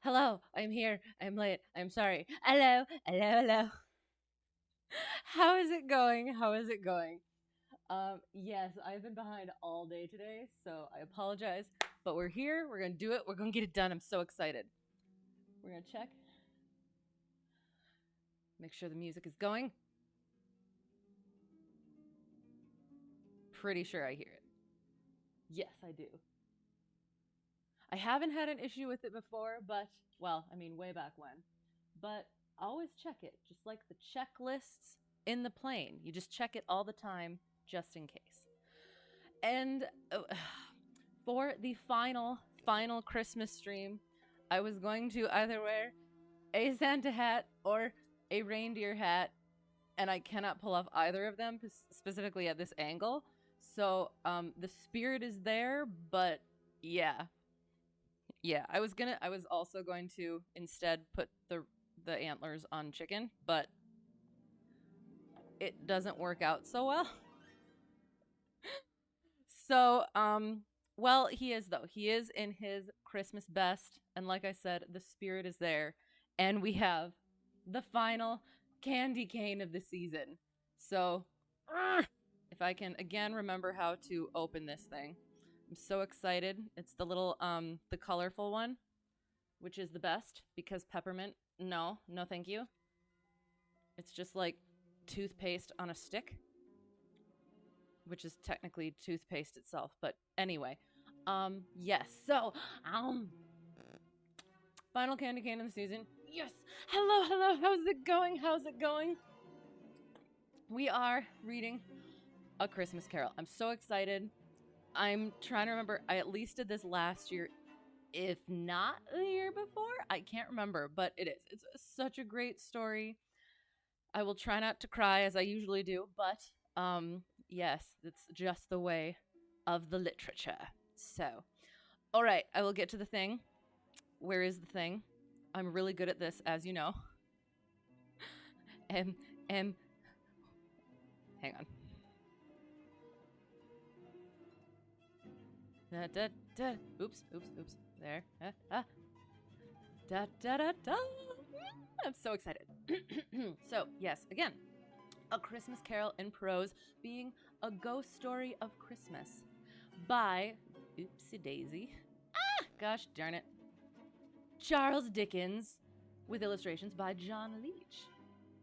Hello, I'm here. I'm late. I'm sorry. Hello, hello, hello. How is it going? How is it going? Yes, I've been behind all day today, so I apologize. But we're here. We're gonna do it. We're gonna get it done. I'm so excited. We're gonna check. Make sure the music is going. Pretty sure I hear it. Yes, I do. I haven't had an issue with it before, but, well, I mean, way back when. But always check it, just like the checklists in the plane. You just check it all the time, just in case. And for the final Christmas stream, I was going to either wear a Santa hat or a reindeer hat, and I cannot pull off either of them, specifically at this angle. So the spirit is there, but yeah, I was also going to instead put the antlers on chicken, but it doesn't work out so well. So, well, he is though. He is in his Christmas best, and like I said, the spirit is there, and we have the final candy cane of the season. So, if I can again remember how to open this thing. I'm so excited. It's the little the colorful one, which is the best because peppermint, no, no thank you. It's just like toothpaste on a stick, which is technically toothpaste itself. But anyway, yes. So, final candy cane in the season. Yes. Hello, hello. How's it going? How's it going? We are reading A Christmas Carol. I'm so excited. I'm trying to remember. I at least did this last year, if not the year before. I can't remember, but it is. It's such a great story. I will try not to cry as I usually do, but yes, it's just the way of the literature. So, all right, I will get to the thing. Where is the thing? I'm really good at this, as you know. And hang on. Da, da, da. Oops. There. Da, da, da, da. I'm so excited. So, yes, again, A Christmas Carol in Prose being a ghost story of Christmas by, oopsie daisy, gosh darn it, Charles Dickens, with illustrations by John Leach,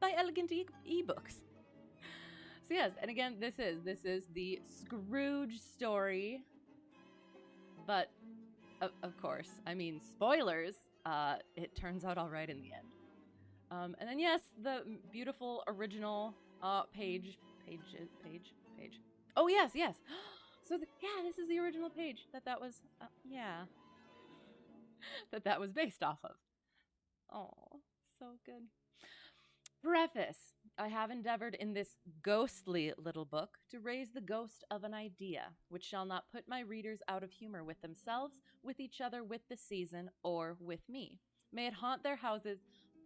by Elegant eBooks. So yes, and again, this is the Scrooge story But of course, I mean, spoilers, it turns out all right in the end. And then, yes, the beautiful original page. Oh, yes, yes. So, yeah, this is the original page that was, yeah, that was based off of. Oh, so good. Preface. I have endeavored in this ghostly little book to raise the ghost of an idea, which shall not put my readers out of humor with themselves, with each other, with the season, or with me. May it haunt their houses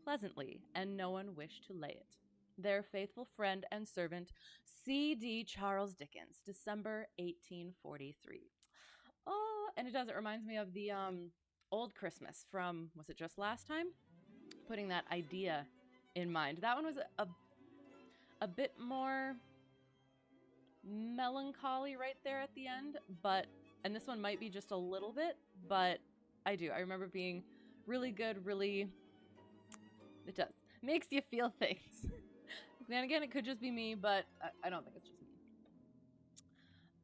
pleasantly, and no one wish to lay it. Their faithful friend and servant, C.D. Charles Dickens, December 1843. Oh, and it reminds me of the Old Christmas from, was it just last time? Putting that idea in mind. That one was a bit more melancholy right there at the end, and this one might be just a little bit, but I remember being really good, it does. Makes you feel things. Then again, it could just be me, but I don't think it's just me.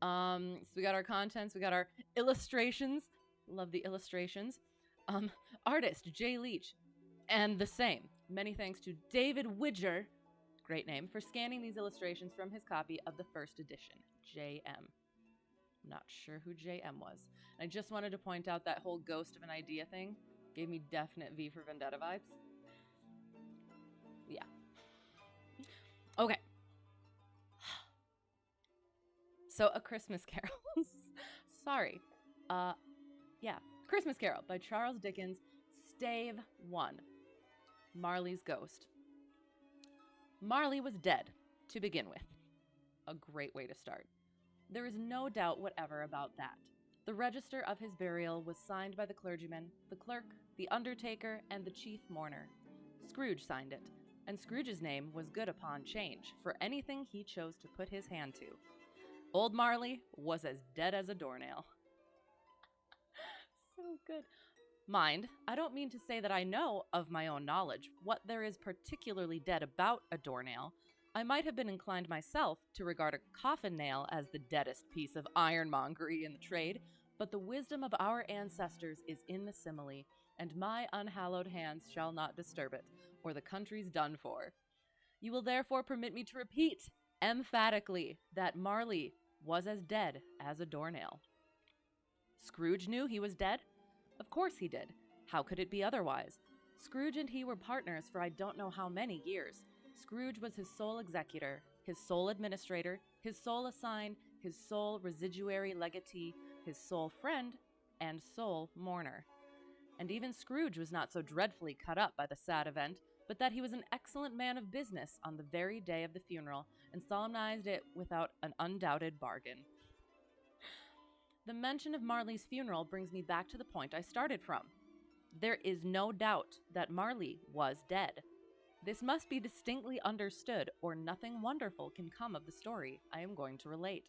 So we got our contents, we got our illustrations. Love the illustrations. Artist, Jay Leach. And the same. Many thanks to David Widger, great name, for scanning these illustrations from his copy of the first edition, JM. Not sure who JM was. And I just wanted to point out that whole ghost of an idea thing gave me definite V for Vendetta vibes. Yeah. Okay. So, A Christmas Carol. Sorry. Yeah. Christmas Carol by Charles Dickens, Stave V. Marley's Ghost. Marley was dead, to begin with. A great way to start. There is no doubt whatever about that. The register of his burial was signed by the clergyman, the clerk, the undertaker, and the chief mourner. Scrooge signed it, and Scrooge's name was good upon change for anything he chose to put his hand to. Old Marley was as dead as a doornail. So good. Mind, I don't mean to say that I know, of my own knowledge, what there is particularly dead about a doornail. I might have been inclined myself to regard a coffin nail as the deadest piece of ironmongery in the trade, but the wisdom of our ancestors is in the simile, and my unhallowed hands shall not disturb it, or the country's done for. You will therefore permit me to repeat, emphatically, that Marley was as dead as a doornail. Scrooge knew he was dead? Of course he did. How could it be otherwise? Scrooge and he were partners for I don't know how many years. Scrooge was his sole executor, his sole administrator, his sole assign, his sole residuary legatee, his sole friend, and sole mourner. And even Scrooge was not so dreadfully cut up by the sad event, but that he was an excellent man of business on the very day of the funeral, and solemnized it without an undoubted bargain. The mention of Marley's funeral brings me back to the point I started from. There is no doubt that Marley was dead. This must be distinctly understood, or nothing wonderful can come of the story I am going to relate.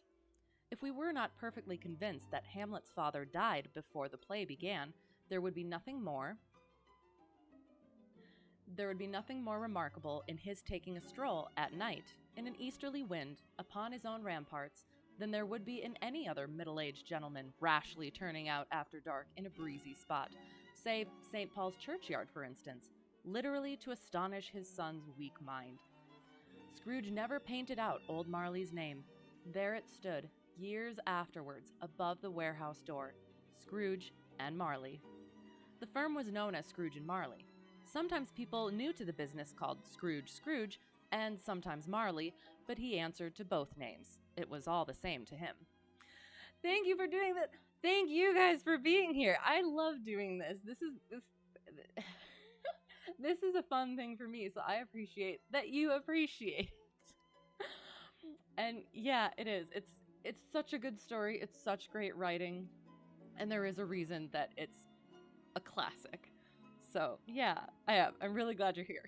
If we were not perfectly convinced that Hamlet's father died before the play began, there would be nothing more remarkable in his taking a stroll at night, in an easterly wind, upon his own ramparts, than there would be in any other middle-aged gentleman rashly turning out after dark in a breezy spot, say St. Paul's churchyard, for instance, literally to astonish his son's weak mind. Scrooge never painted out old Marley's name. There it stood, years afterwards, above the warehouse door, Scrooge and Marley. The firm was known as Scrooge and Marley. Sometimes people new to the business called Scrooge, and sometimes Marley, but he answered to both names. It was all the same to him. Thank you for doing that. Thank you guys for being here. I love doing this. This is a fun thing for me, so I appreciate that you appreciate it. And yeah, it is. It's such a good story. It's such great writing, and there is a reason that it's a classic. So yeah, I am. I'm really glad you're here.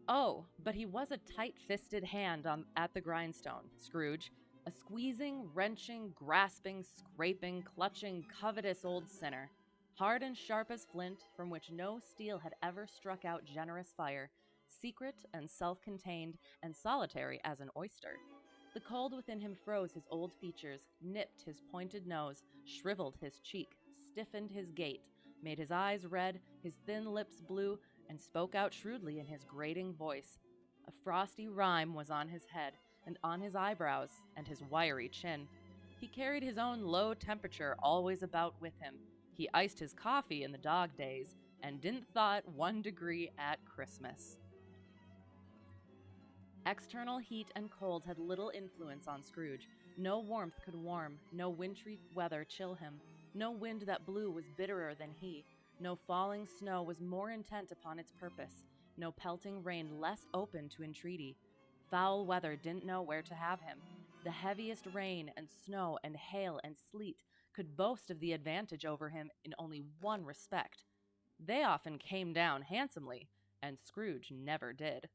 Oh, but he was a tight-fisted hand at the grindstone, Scrooge, a squeezing, wrenching, grasping, scraping, clutching, covetous old sinner, hard and sharp as flint, from which no steel had ever struck out generous fire, secret and self-contained and solitary as an oyster. The cold within him froze his old features, nipped his pointed nose, shriveled his cheek, stiffened his gait, made his eyes red, his thin lips blue, and spoke out shrewdly in his grating voice. A frosty rime was on his head, and on his eyebrows, and his wiry chin. He carried his own low temperature always about with him. He iced his coffee in the dog days, and didn't thaw it 1 degree at Christmas. External heat and cold had little influence on Scrooge. No warmth could warm, no wintry weather chill him. No wind that blew was bitterer than he. No falling snow was more intent upon its purpose. No pelting rain less open to entreaty. Foul weather didn't know where to have him. The heaviest rain and snow and hail and sleet could boast of the advantage over him in only one respect. They often came down handsomely, and Scrooge never did.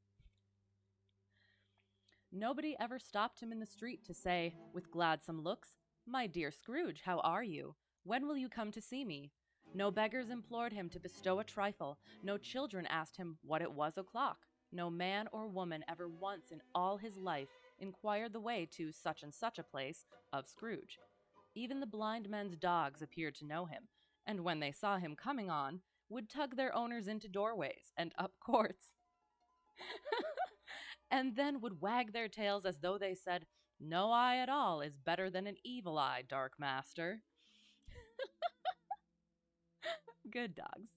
Nobody ever stopped him in the street to say, with gladsome looks, "My dear Scrooge, how are you? When will you come to see me?" No beggars implored him to bestow a trifle. No children asked him what it was o'clock. No man or woman ever once in all his life inquired the way to such and such a place of Scrooge. Even the blind men's dogs appeared to know him, and when they saw him coming on, would tug their owners into doorways and up courts, and then would wag their tails as though they said, "No eye at all is better than an evil eye, dark master." Good dogs.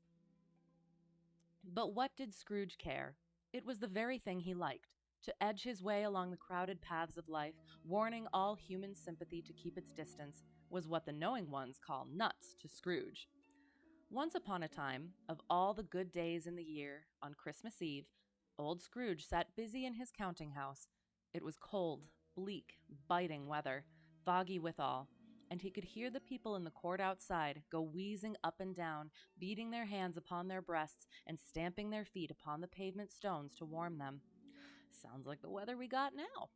But what did Scrooge care? It was the very thing he liked. To edge his way along the crowded paths of life, warning all human sympathy to keep its distance, was what the knowing ones call nuts to Scrooge. Once upon a time, of all the good days in the year, on Christmas Eve, old Scrooge sat busy in his counting house. It was cold, bleak, biting weather, foggy withal, and he could hear the people in the court outside go wheezing up and down, beating their hands upon their breasts and stamping their feet upon the pavement stones to warm them. Sounds like the weather we got now.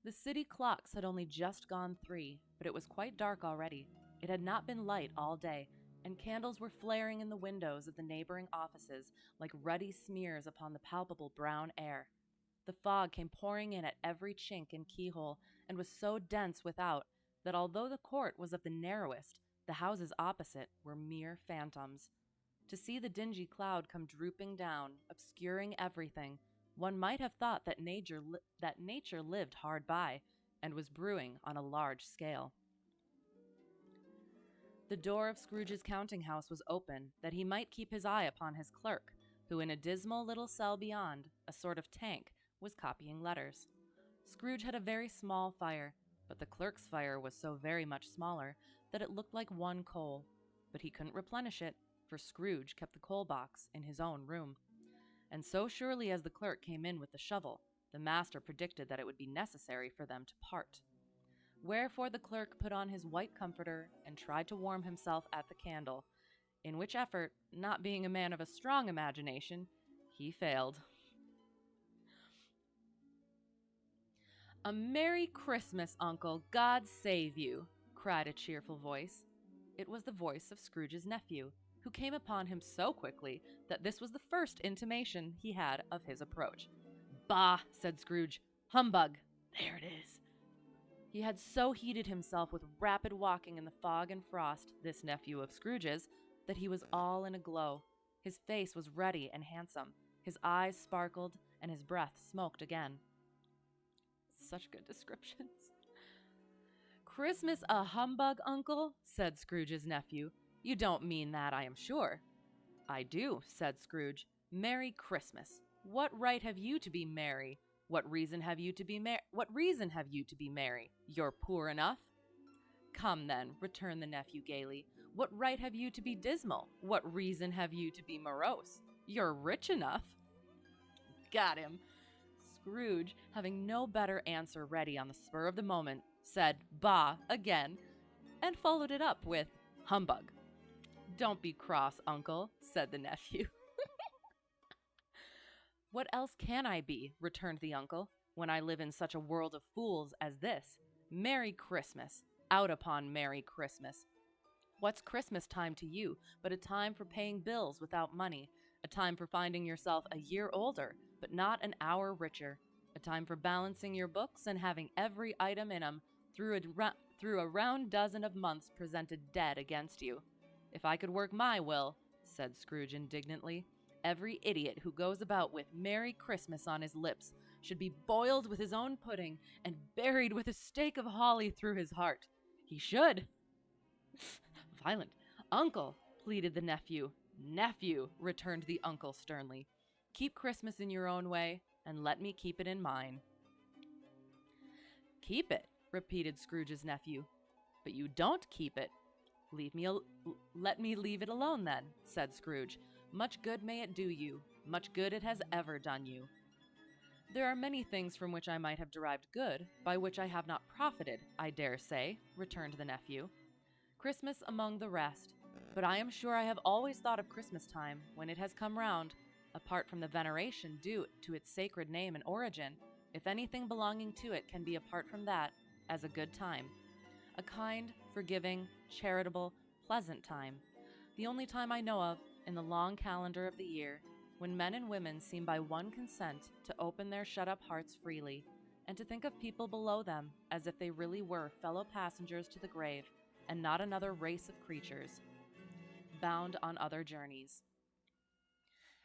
The city clocks had only just gone 3, but it was quite dark already. It had not been light all day, and candles were flaring in the windows of the neighboring offices like ruddy smears upon the palpable brown air. The fog came pouring in at every chink and keyhole, and was so dense without that although the court was of the narrowest, the houses opposite were mere phantoms. To see the dingy cloud come drooping down, obscuring everything, one might have thought that nature lived hard by, and was brewing on a large scale. The door of Scrooge's counting house was open, that he might keep his eye upon his clerk, who in a dismal little cell beyond, a sort of tank, was copying letters. Scrooge had a very small fire, but the clerk's fire was so very much smaller that it looked like one coal. But he couldn't replenish it, for Scrooge kept the coal box in his own room. And so surely as the clerk came in with the shovel, the master predicted that it would be necessary for them to part. Wherefore the clerk put on his white comforter and tried to warm himself at the candle, in which effort, not being a man of a strong imagination, he failed. "A Merry Christmas, Uncle! God save you!" cried a cheerful voice. It was the voice of Scrooge's nephew, who came upon him so quickly that this was the first intimation he had of his approach. "Bah!" said Scrooge. "Humbug! There it is." He had so heated himself with rapid walking in the fog and frost, this nephew of Scrooge's, that he was all in a glow. His face was ruddy and handsome, his eyes sparkled, and his breath smoked again. Such good descriptions. "Christmas a humbug, Uncle?" said Scrooge's nephew. "You don't mean that, I am sure." "I do," said Scrooge. "Merry Christmas. What right have you to be merry? What reason have you to be merry? You're poor enough." "Come then," returned the nephew gaily. "What right have you to be dismal? What reason have you to be morose? You're rich enough." Got him. Scrooge, having no better answer ready on the spur of the moment, said "bah" again, and followed it up with "humbug." "Don't be cross, Uncle," said the nephew. "What else can I be," returned the uncle, "when I live in such a world of fools as this? Merry Christmas! Out upon Merry Christmas! What's Christmas time to you but a time for paying bills without money, a time for finding yourself a year older, but not an hour richer, A time for balancing your books and having every item in 'em through a round dozen of months presented dead against you. If I could work my will, said Scrooge indignantly, every idiot who goes about with Merry Christmas on his lips should be boiled with his own pudding and buried with a stake of holly through his heart. He should. Violent. Uncle, pleaded the nephew. Nephew, returned the uncle sternly. Keep Christmas in your own way, and let me keep it in mine. Keep it, repeated Scrooge's nephew. But you don't keep it. Let me leave it alone then, said Scrooge. Much good may it do you, much good it has ever done you. There are many things from which I might have derived good, by which I have not profited, I dare say, returned the nephew. Christmas among the rest, but I am sure I have always thought of Christmas time, when it has come round, apart from the veneration due to its sacred name and origin, if anything belonging to it can be apart from that, as a good time. A kind, forgiving, charitable, pleasant time. The only time I know of, in the long calendar of the year, when men and women seem by one consent to open their shut-up hearts freely, and to think of people below them as if they really were fellow passengers to the grave, and not another race of creatures, bound on other journeys.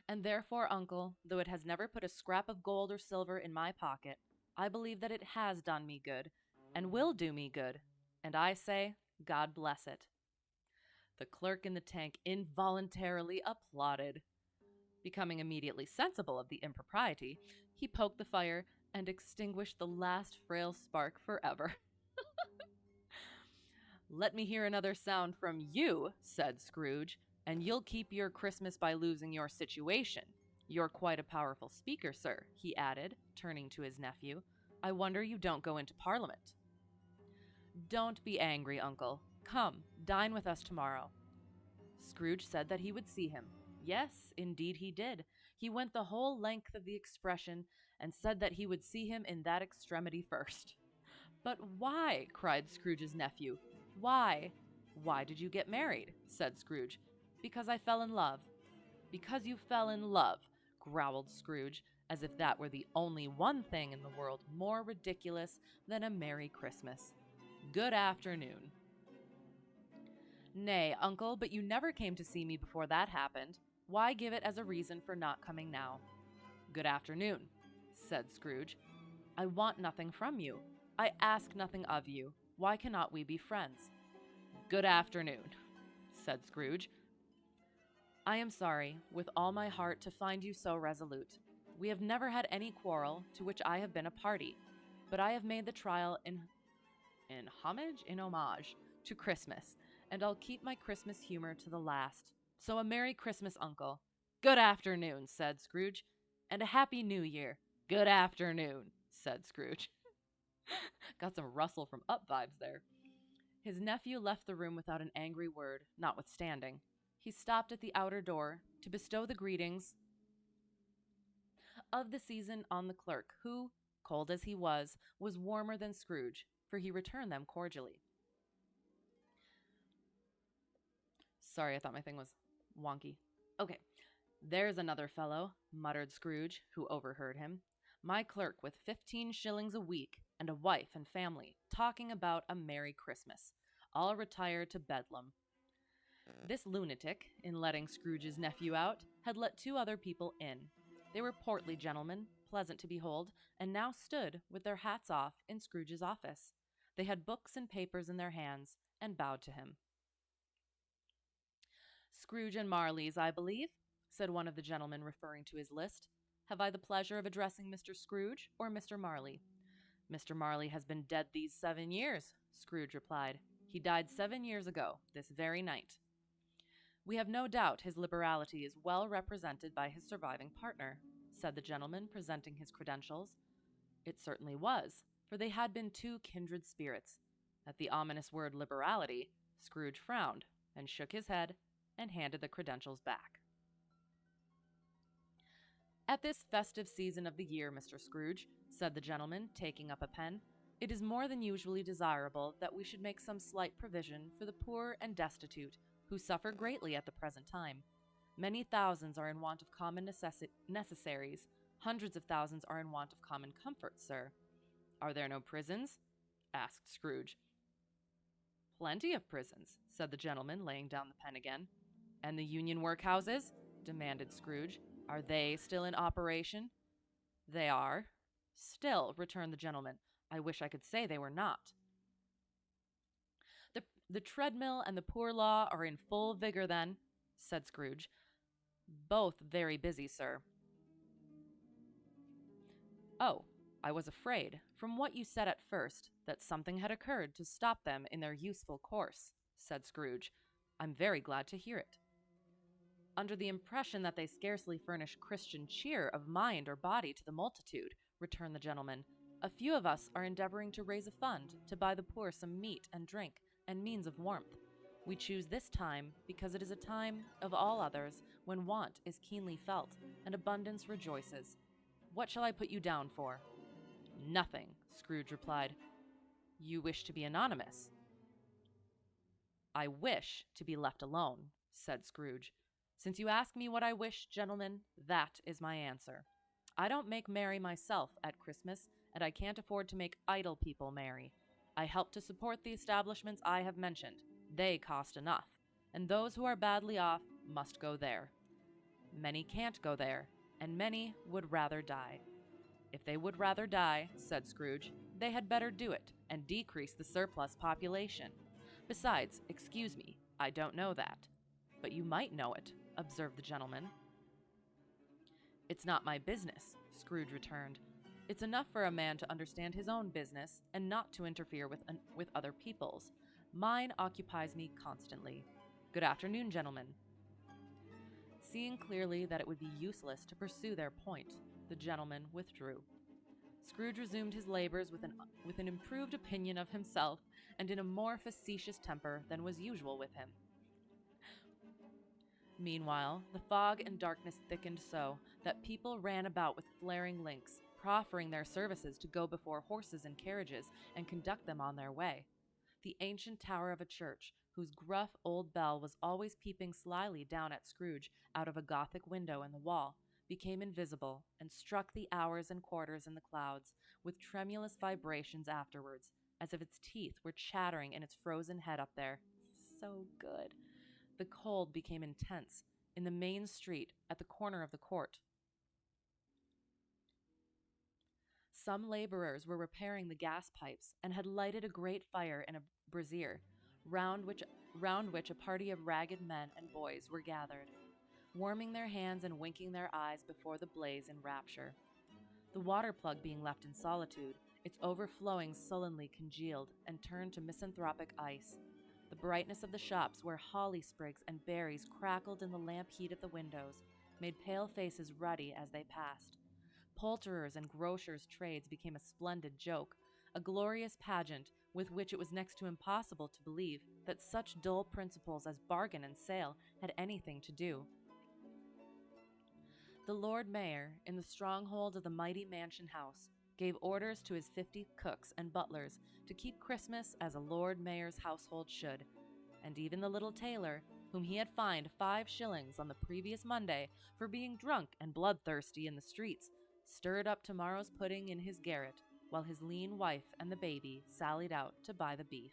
And therefore, uncle, though it has never put a scrap of gold or silver in my pocket, I believe that it has done me good, and will do me good, and I say, God bless it. The clerk in the tank involuntarily applauded. Becoming immediately sensible of the impropriety, he poked the fire and extinguished the last frail spark forever. Let me hear another sound from you, said Scrooge, and you'll keep your Christmas by losing your situation. You're quite a powerful speaker, sir, he added, turning to his nephew. I wonder you don't go into Parliament. Don't be angry, uncle. Come, dine with us tomorrow. Scrooge said that he would see him. Yes, indeed he did. He went the whole length of the expression and said that he would see him in that extremity first. But why? Cried Scrooge's nephew. Why? Why did you get married? Said Scrooge. Because I fell in love. Because you fell in love, growled Scrooge, as if that were the only one thing in the world more ridiculous than a Merry Christmas. Good afternoon. Nay, uncle, but you never came to see me before that happened. Why give it as a reason for not coming now? Good afternoon, said Scrooge. I want nothing from you. I ask nothing of you. Why cannot we be friends? Good afternoon, said Scrooge. I am sorry, with all my heart, to find you so resolute. We have never had any quarrel to which I have been a party, but I have made the trial in homage to Christmas, and I'll keep my Christmas humor to the last. So a Merry Christmas, uncle. Good afternoon, said Scrooge, and a Happy New Year. Good afternoon, said Scrooge. Got some Russell from Up vibes there. His nephew left the room without an angry word, notwithstanding. He stopped at the outer door to bestow the greetings of the season on the clerk, who, cold as he was warmer than Scrooge, for he returned them cordially. Sorry, I thought my thing was wonky. Okay, there's another fellow, muttered Scrooge, who overheard him. My clerk with 15 shillings a week and a wife and family, talking about a Merry Christmas. I'll retire to Bedlam. This lunatic, in letting Scrooge's nephew out, had let two other people in. They were portly gentlemen, pleasant to behold, and now stood, with their hats off, in Scrooge's office. They had books and papers in their hands, and bowed to him. Scrooge and Marley's, I believe, said one of the gentlemen, referring to his list. Have I the pleasure of addressing Mr. Scrooge or Mr. Marley? Mr. Marley has been dead these 7 years, Scrooge replied. He died 7 years ago, this very night. We have no doubt his liberality is well represented by his surviving partner, said the gentleman, presenting his credentials. It certainly was, for they had been two kindred spirits. At the ominous word liberality, Scrooge frowned and shook his head and handed the credentials back. At this festive season of the year, Mr. Scrooge, said the gentleman, taking up a pen, it is more than usually desirable that we should make some slight provision for the poor and destitute who suffer greatly at the present time. Many thousands are in want of common necessaries, Hundreds of thousands are in want of common comfort, sir. Are there no prisons? Asked Scrooge. Plenty of prisons, said the gentleman, laying down the pen again. And the union workhouses? Demanded Scrooge. Are they still in operation? They are. Still, returned the gentleman, I wish I could say they were not. The treadmill and the poor law are in full vigor, then, said Scrooge. Both very busy, sir. Oh, I was afraid, from what you said at first, that something had occurred to stop them in their useful course, said Scrooge. I'm very glad to hear it. Under the impression that they scarcely furnish Christian cheer of mind or body to the multitude, returned the gentleman, a few of us are endeavoring to raise a fund to buy the poor some meat and drink and means of warmth. We choose this time because it is a time of all others when want is keenly felt and abundance rejoices. What shall I put you down for? Nothing, Scrooge replied. You wish to be anonymous? I wish to be left alone, said Scrooge. Since you ask me what I wish, gentlemen, that is my answer. I don't make merry myself at Christmas, and I can't afford to make idle people merry. I help to support the establishments I have mentioned. They cost enough, and those who are badly off must go there. Many can't go there, and many would rather die. If they would rather die, said Scrooge, they had better do it and decrease the surplus population. Besides, excuse me, I don't know that. But you might know it, observed the gentleman. It's not my business, Scrooge returned. It's enough for a man to understand his own business and not to interfere with other people's. Mine occupies me constantly. Good afternoon, gentlemen. Seeing clearly that it would be useless to pursue their point, the gentleman withdrew. Scrooge resumed his labors with an improved opinion of himself and in a more facetious temper than was usual with him. Meanwhile, the fog and darkness thickened so that people ran about with flaring links, proffering their services to go before horses and carriages and conduct them on their way. The ancient tower of a church, whose gruff old bell was always peeping slyly down at Scrooge out of a Gothic window in the wall, became invisible and struck the hours and quarters in the clouds with tremulous vibrations afterwards, as if its teeth were chattering in its frozen head up there. So good. The cold became intense in the main street at the corner of the court. Some laborers were repairing the gas pipes and had lighted a great fire in a brazier, round which a party of ragged men and boys were gathered, warming their hands and winking their eyes before the blaze in rapture. The water plug being left in solitude, its overflowing sullenly congealed and turned to misanthropic ice. The brightness of the shops where holly sprigs and berries crackled in the lamp heat of the windows made pale faces ruddy as they passed. Poulterers' and grocers' trades became a splendid joke, a glorious pageant with which it was next to impossible to believe that such dull principles as bargain and sale had anything to do. The Lord Mayor, in the stronghold of the mighty mansion house, gave orders to his 50 cooks and butlers to keep Christmas as a Lord Mayor's household should, and even the little tailor, whom he had fined 5 shillings on the previous Monday for being drunk and bloodthirsty in the streets, stirred up tomorrow's pudding in his garret, while his lean wife and the baby sallied out to buy the beef.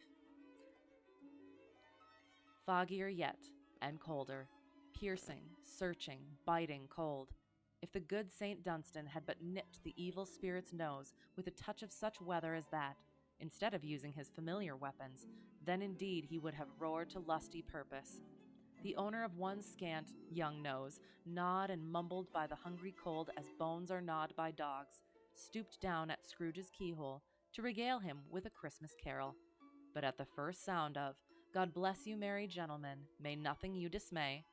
Foggier yet, and colder, piercing, searching, biting cold. If the good St. Dunstan had but nipped the evil spirit's nose with a touch of such weather as that, instead of using his familiar weapons, then indeed he would have roared to lusty purpose. The owner of one scant young nose, gnawed and mumbled by the hungry cold as bones are gnawed by dogs, stooped down at Scrooge's keyhole to regale him with a Christmas carol. But at the first sound of "God bless you, merry gentlemen, may nothing you dismay,"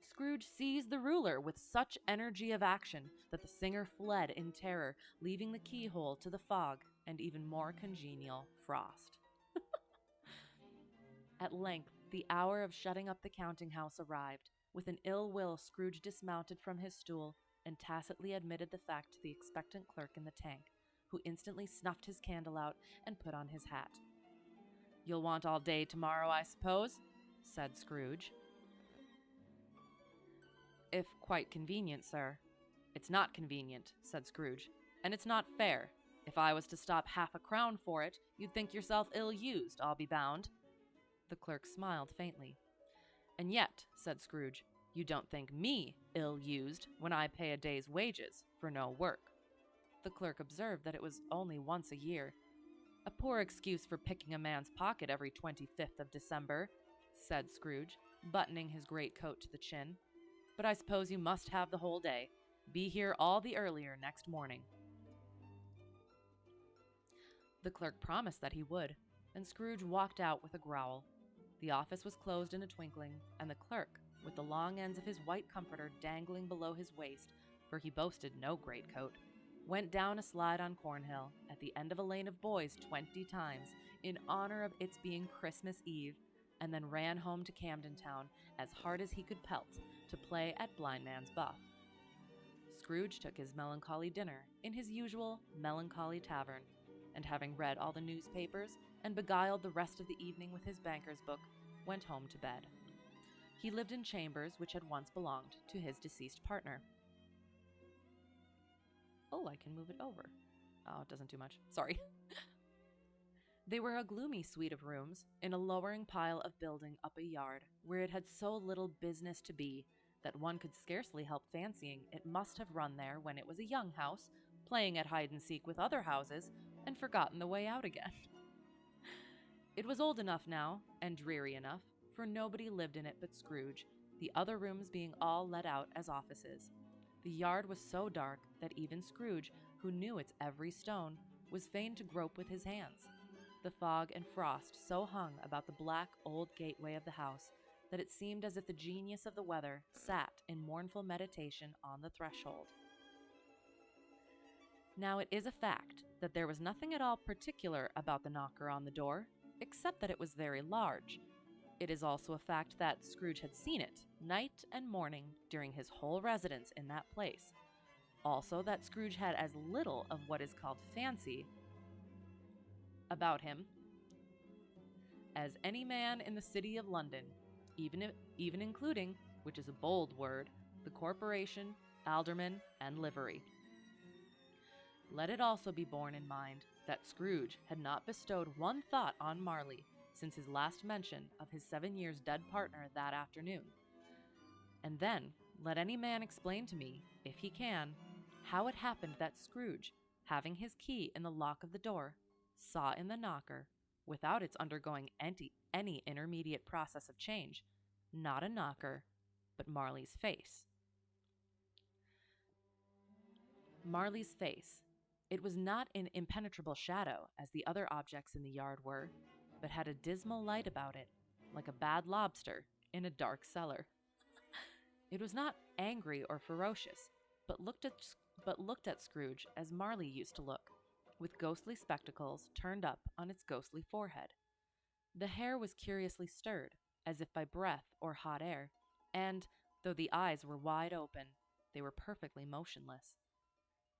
Scrooge seized the ruler with such energy of action that the singer fled in terror, leaving the keyhole to the fog and even more congenial frost. At length, the hour of shutting up the counting-house arrived. With an ill will, Scrooge dismounted from his stool and tacitly admitted the fact to the expectant clerk in the tank, who instantly snuffed his candle out and put on his hat. "You'll want all day tomorrow, I suppose?" said Scrooge. "If quite convenient, sir." "It's not convenient," said Scrooge, "and it's not fair. If I was to stop half a crown for it, you'd think yourself ill-used, I'll be bound." The clerk smiled faintly. "And yet," said Scrooge, "you don't think me ill-used when I pay a day's wages for no work." The clerk observed that it was only once a year. "A poor excuse for picking a man's pocket every 25th of December," said Scrooge, buttoning his greatcoat to the chin. "But I suppose you must have the whole day. Be here all the earlier next morning." The clerk promised that he would, and Scrooge walked out with a growl. The office was closed in a twinkling, and the clerk, with the long ends of his white comforter dangling below his waist, for he boasted no greatcoat, went down a slide on Cornhill at the end of a lane of boys 20 times in honor of its being Christmas Eve, and then ran home to Camden Town as hard as he could pelt to play at Blindman's Buff. Scrooge took his melancholy dinner in his usual melancholy tavern, and having read all the newspapers and beguiled the rest of the evening with his banker's book, went home to bed. He lived in chambers which had once belonged to his deceased partner. Oh, I can move it over. Oh, it doesn't do much. Sorry. They were a gloomy suite of rooms in a lowering pile of building up a yard where it had so little business to be that one could scarcely help fancying it must have run there when it was a young house, playing at hide-and-seek with other houses, and forgotten the way out again. It was old enough now, and dreary enough, for nobody lived in it but Scrooge, the other rooms being all let out as offices. The yard was so dark that even Scrooge, who knew its every stone, was fain to grope with his hands. The fog and frost so hung about the black old gateway of the house that it seemed as if the genius of the weather sat in mournful meditation on the threshold. Now, it is a fact that there was nothing at all particular about the knocker on the door, except that it was very large. It is also a fact that Scrooge had seen it night and morning during his whole residence in that place. Also that Scrooge had as little of what is called fancy about him as any man in the city of London, even including, which is a bold word, the corporation, alderman, and livery. Let it also be borne in mind that Scrooge had not bestowed one thought on Marley since his last mention of his 7 years dead partner that afternoon. And then, let any man explain to me, if he can, how it happened that Scrooge, having his key in the lock of the door, saw in the knocker, without its undergoing any intermediate process of change, not a knocker, but Marley's face. Marley's face. It was not in impenetrable shadow, as the other objects in the yard were, but had a dismal light about it, like a bad lobster in a dark cellar. It was not angry or ferocious, but looked at Scrooge as Marley used to look, with ghostly spectacles turned up on its ghostly forehead. The hair was curiously stirred, as if by breath or hot air, and, though the eyes were wide open, they were perfectly motionless.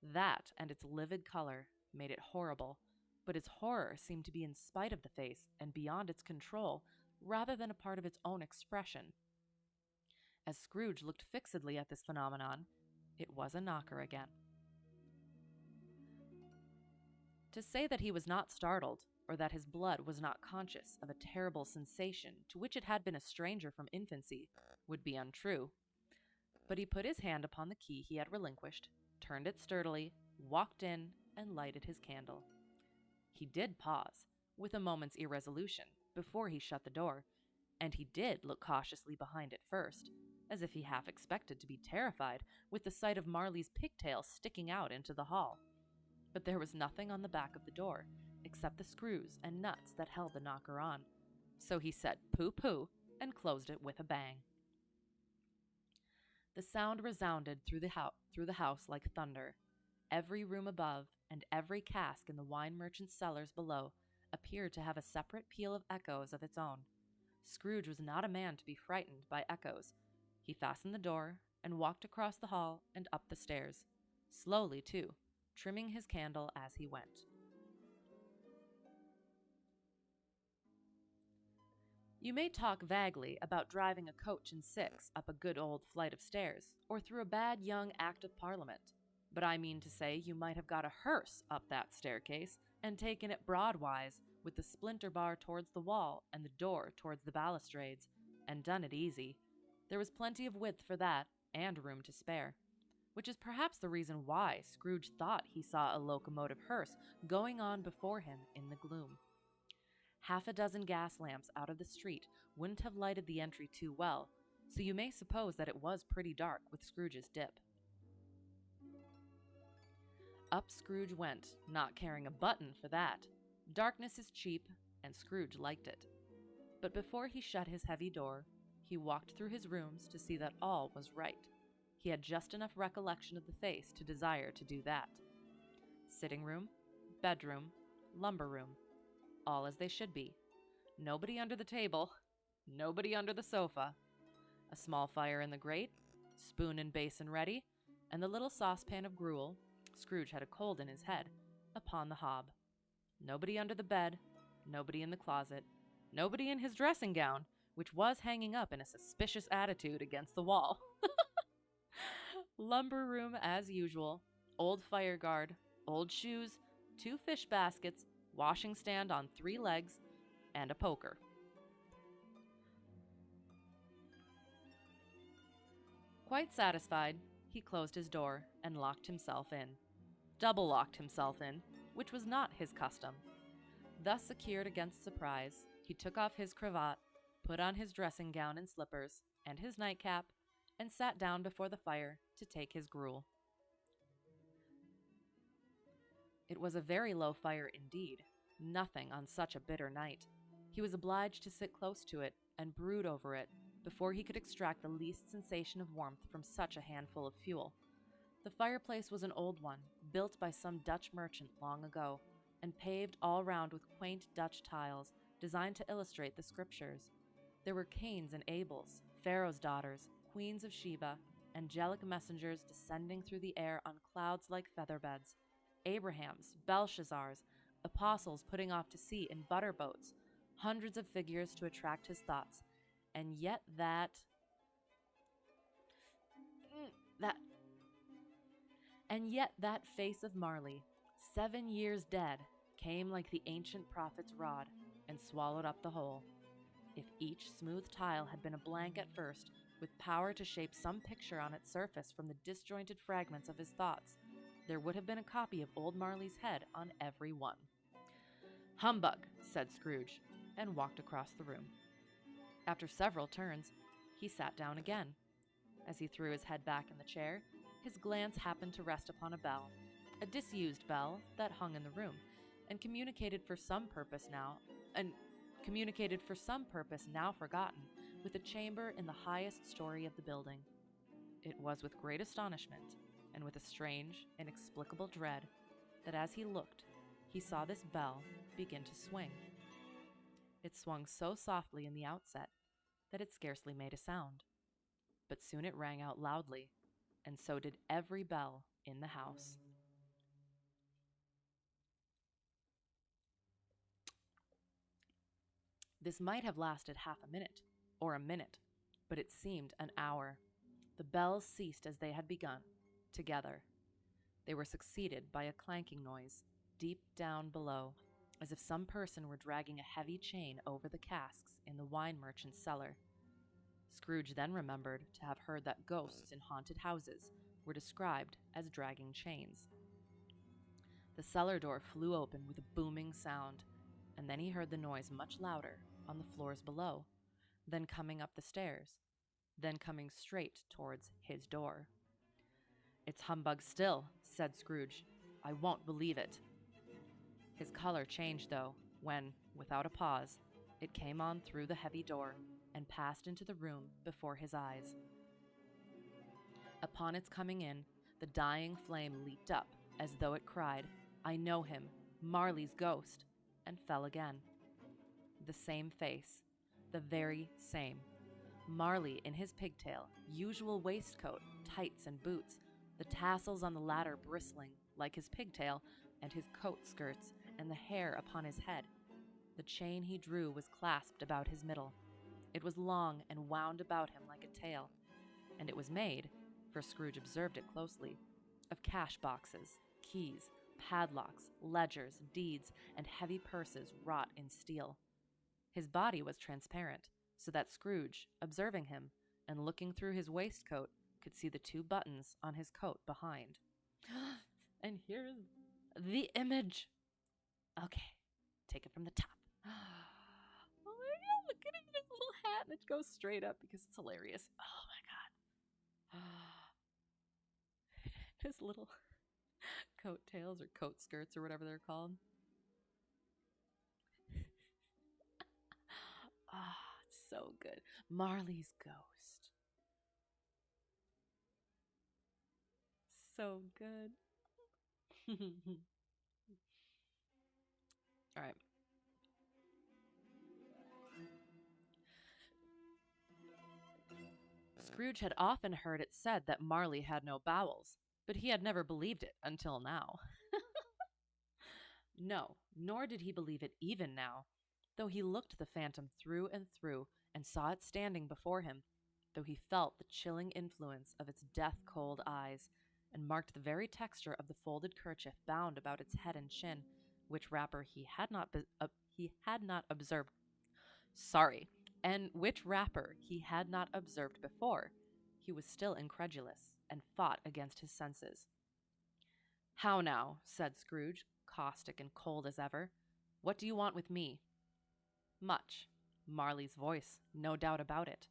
That and its livid color made it horrible, but its horror seemed to be in spite of the face and beyond its control, rather than a part of its own expression. As Scrooge looked fixedly at this phenomenon, it was a knocker again. To say that he was not startled, or that his blood was not conscious of a terrible sensation to which it had been a stranger from infancy, would be untrue. But he put his hand upon the key he had relinquished, turned it sturdily, walked in, and lighted his candle. He did pause, with a moment's irresolution, before he shut the door, and he did look cautiously behind it first, as if he half expected to be terrified with the sight of Marley's pigtail sticking out into the hall. But there was nothing on the back of the door, except the screws and nuts that held the knocker on, so he said "pooh-pooh" and closed it with a bang. The sound resounded through the house like thunder. Every room above and every cask in the wine merchant's cellars below appeared to have a separate peal of echoes of its own. Scrooge was not a man to be frightened by echoes. He fastened the door and walked across the hall and up the stairs, slowly too, trimming his candle as he went. You may talk vaguely about driving a coach and six up a good old flight of stairs, or through a bad young Act of Parliament. But I mean to say you might have got a hearse up that staircase and taken it broadwise, with the splinter bar towards the wall and the door towards the balustrades, and done it easy. There was plenty of width for that, and room to spare. Which is perhaps the reason why Scrooge thought he saw a locomotive hearse going on before him in the gloom. Half a dozen gas lamps out of the street wouldn't have lighted the entry too well, so you may suppose that it was pretty dark with Scrooge's dip. Up Scrooge went, not caring a button for that. Darkness is cheap, and Scrooge liked it. But before he shut his heavy door, he walked through his rooms to see that all was right. He had just enough recollection of the face to desire to do that. Sitting room, bedroom, lumber room, all as they should be. Nobody under the table, nobody under the sofa. A small fire in the grate, spoon and basin ready, and the little saucepan of gruel, Scrooge had a cold in his head, upon the hob. Nobody under the bed, nobody in the closet, nobody in his dressing gown, which was hanging up in a suspicious attitude against the wall. Lumber room as usual, old fire guard, old shoes, 2 fish baskets, washing stand on 3 legs, and a poker. Quite satisfied, he closed his door and locked himself in. Double locked himself in, which was not his custom. Thus secured against surprise, he took off his cravat, put on his dressing gown and slippers, and his nightcap, and sat down before the fire to take his gruel. It was a very low fire indeed, nothing on such a bitter night. He was obliged to sit close to it and brood over it before he could extract the least sensation of warmth from such a handful of fuel. The fireplace was an old one, built by some Dutch merchant long ago, and paved all round with quaint Dutch tiles designed to illustrate the scriptures. There were Cains and Abels, Pharaoh's daughters, queens of Sheba, angelic messengers descending through the air on clouds like feather beds, Abrahams, Belshazzars, apostles putting off to sea in butter boats, hundreds of figures to attract his thoughts, and yet that face of Marley, 7 years dead, came like the ancient prophet's rod and swallowed up the whole. If each smooth tile had been a blank at first, with power to shape some picture on its surface from the disjointed fragments of his thoughts, there would have been a copy of old Marley's head on every one. "Humbug," said Scrooge, and walked across the room. After several turns, he sat down again. As he threw his head back in the chair, his glance happened to rest upon a bell, a disused bell that hung in the room, and communicated for some purpose now forgotten, with a chamber in the highest story of the building. It was with great astonishment, and with a strange, inexplicable dread, that as he looked, he saw this bell begin to swing. It swung so softly in the outset that it scarcely made a sound, but soon it rang out loudly, and so did every bell in the house. This might have lasted half a minute, or a minute, but it seemed an hour. The bells ceased as they had begun, together. They were succeeded by a clanking noise, deep down below, as if some person were dragging a heavy chain over the casks in the wine merchant's cellar. Scrooge then remembered to have heard that ghosts in haunted houses were described as dragging chains. The cellar door flew open with a booming sound, and then he heard the noise much louder on the floors below, then coming up the stairs, then coming straight towards his door. "It's Humbug still," said Scrooge. "I won't believe it." His color changed, though, when, without a pause, it came on through the heavy door and passed into the room before his eyes. Upon its coming in, the dying flame leaped up, as though it cried, "I know him, Marley's ghost," and fell again. The same face, the very same. Marley in his pigtail, usual waistcoat, tights, and boots, the tassels on the latter bristling, like his pigtail, and his coat skirts, and the hair upon his head. The chain he drew was clasped about his middle, It was long and wound about him like a tail, and it was made, for Scrooge observed it closely, of cash boxes, keys, padlocks, ledgers, deeds, and heavy purses wrought in steel. His body was transparent, so that Scrooge, observing him, and looking through his waistcoat, could see the 2 buttons on his coat behind. And here's the image. Okay, take it from the top. Oh my god, look at his little hat, and it goes straight up because it's hilarious. Oh my god. His little coat tails or coat skirts or whatever they're called. It's so good. Marley's ghost. So good. All right. Scrooge had often heard it said that Marley had no bowels, but he had never believed it until now. No, nor did he believe it even now, though he looked the phantom through and through and saw it standing before him, though he felt the chilling influence of its death-cold eyes, and marked the very texture of the folded kerchief bound about its head and chin, which wrapper he had not observed. Sorry, and which wrapper he had not observed before. He was still incredulous, and fought against his senses. "How now," said Scrooge, caustic and cold as ever. "What do you want with me?" "Much." Marley's voice, no doubt about it.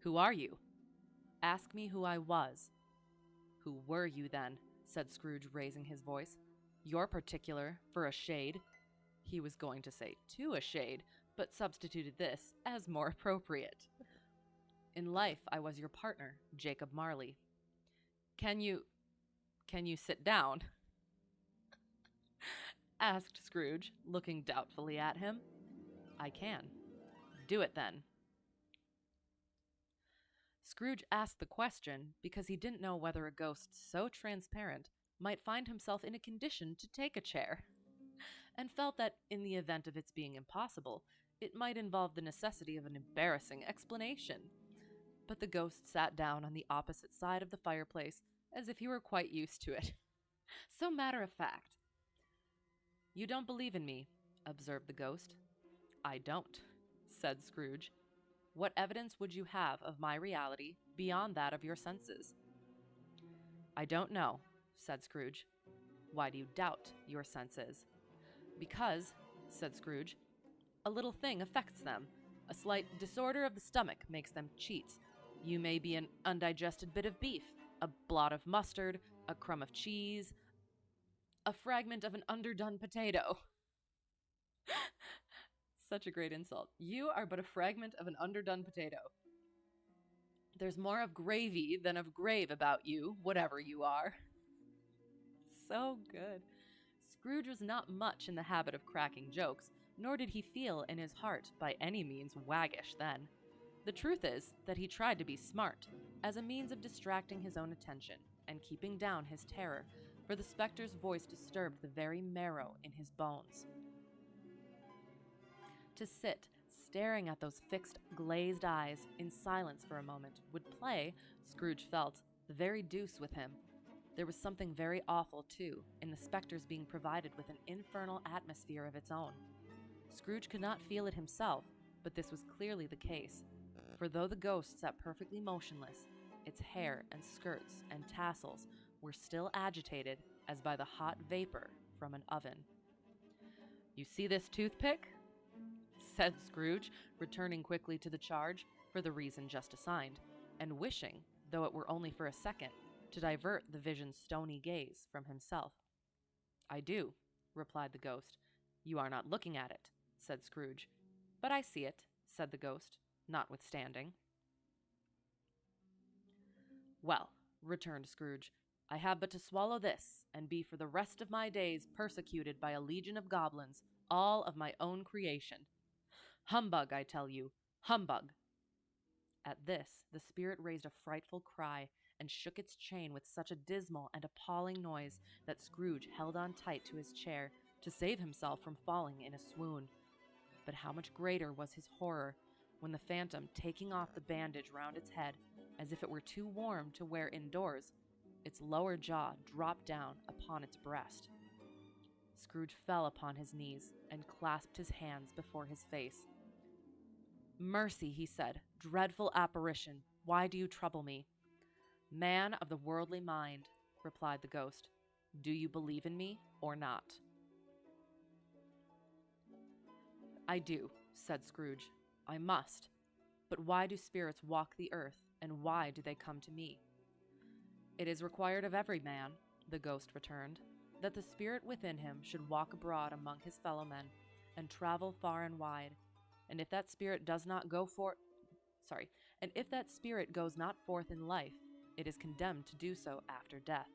"Who are you?" "Ask me who I was." "Who were you, then?" said Scrooge, raising his voice. "You're particular, for a shade." He was going to say "to a shade," but substituted this as more appropriate. "In life, I was your partner, Jacob Marley." Can you sit down?" asked Scrooge, looking doubtfully at him. "I can." "Do it, then." Scrooge asked the question because he didn't know whether a ghost so transparent might find himself in a condition to take a chair, and felt that, in the event of its being impossible, it might involve the necessity of an embarrassing explanation. But the ghost sat down on the opposite side of the fireplace, as if he were quite used to it. So matter of fact. "You don't believe in me," observed the ghost. "I don't," said Scrooge. "What evidence would you have of my reality beyond that of your senses?" "I don't know," said Scrooge. "Why do you doubt your senses?" "Because," said Scrooge, "a little thing affects them. A slight disorder of the stomach makes them cheat. You may be an undigested bit of beef, a blot of mustard, a crumb of cheese, a fragment of an underdone potato." Such a great insult. "You are but a fragment of an underdone potato. There's more of gravy than of grave about you, whatever you are." So good. Scrooge was not much in the habit of cracking jokes, nor did he feel in his heart by any means waggish then. The truth is that he tried to be smart, as a means of distracting his own attention and keeping down his terror, for the specter's voice disturbed the very marrow in his bones. To sit, staring at those fixed, glazed eyes, in silence for a moment, would play, Scrooge felt, the very deuce with him. There was something very awful, too, in the specter's being provided with an infernal atmosphere of its own. Scrooge could not feel it himself, but this was clearly the case, for though the ghost sat perfectly motionless, its hair and skirts and tassels were still agitated as by the hot vapor from an oven. "You see this toothpick?" said Scrooge, returning quickly to the charge, for the reason just assigned, and wishing, though it were only for a second, to divert the vision's stony gaze from himself. "I do," replied the ghost. "You are not looking at it," said Scrooge. "But I see it," said the ghost, notwithstanding. "Well," returned Scrooge, "I have but to swallow this, and be for the rest of my days persecuted by a legion of goblins, all of my own creation. Humbug, I tell you, humbug!" At this, the spirit raised a frightful cry, and shook its chain with such a dismal and appalling noise that Scrooge held on tight to his chair to save himself from falling in a swoon. But how much greater was his horror when the phantom, taking off the bandage round its head, as if it were too warm to wear indoors, its lower jaw dropped down upon its breast. Scrooge fell upon his knees and clasped his hands before his face. "Mercy," he said, "dreadful apparition, why do you trouble me?" "Man of the worldly mind," replied the ghost, "do you believe in me or not?" "I do," said Scrooge. "I must. But why do spirits walk the earth, and why do they come to me?" "It is required of every man," the ghost returned, "that the spirit within him should walk abroad among his fellow men, and travel far and wide. And if that spirit does not go and if that spirit goes not forth in life, it is condemned to do so after death.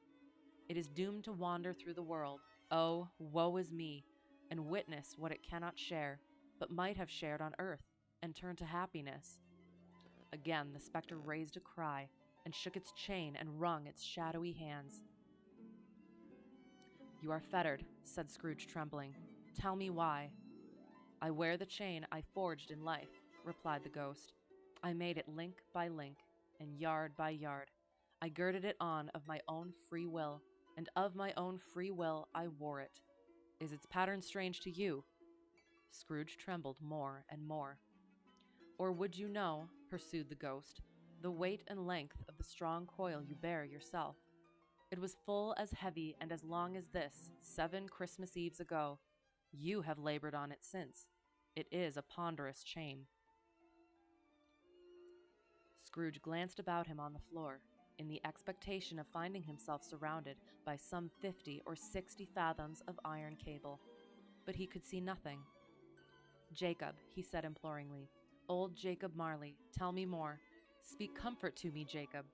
It is doomed to wander through the world. Oh, woe is me! And witness what it cannot share, but might have shared on earth, and turn to happiness." Again the spectre raised a cry, and shook its chain and wrung its shadowy hands. "You are fettered," said Scrooge, trembling. "Tell me why." "I wear the chain I forged in life," replied the ghost. "I made it link by link, and yard by yard. I girded it on of my own free will, and of my own free will I wore it. Is its pattern strange to you?" Scrooge trembled more and more. "Or would you know," pursued the ghost, "the weight and length of the strong coil you bear yourself? It was full as heavy and as long as this 7 Christmas Eves ago. You have labored on it since. It is a ponderous chain." Scrooge glanced about him on the floor, in the expectation of finding himself surrounded by some 50 or 60 fathoms of iron cable, but he could see nothing. "Jacob," he said imploringly, "old Jacob Marley, tell me more. Speak comfort to me, Jacob."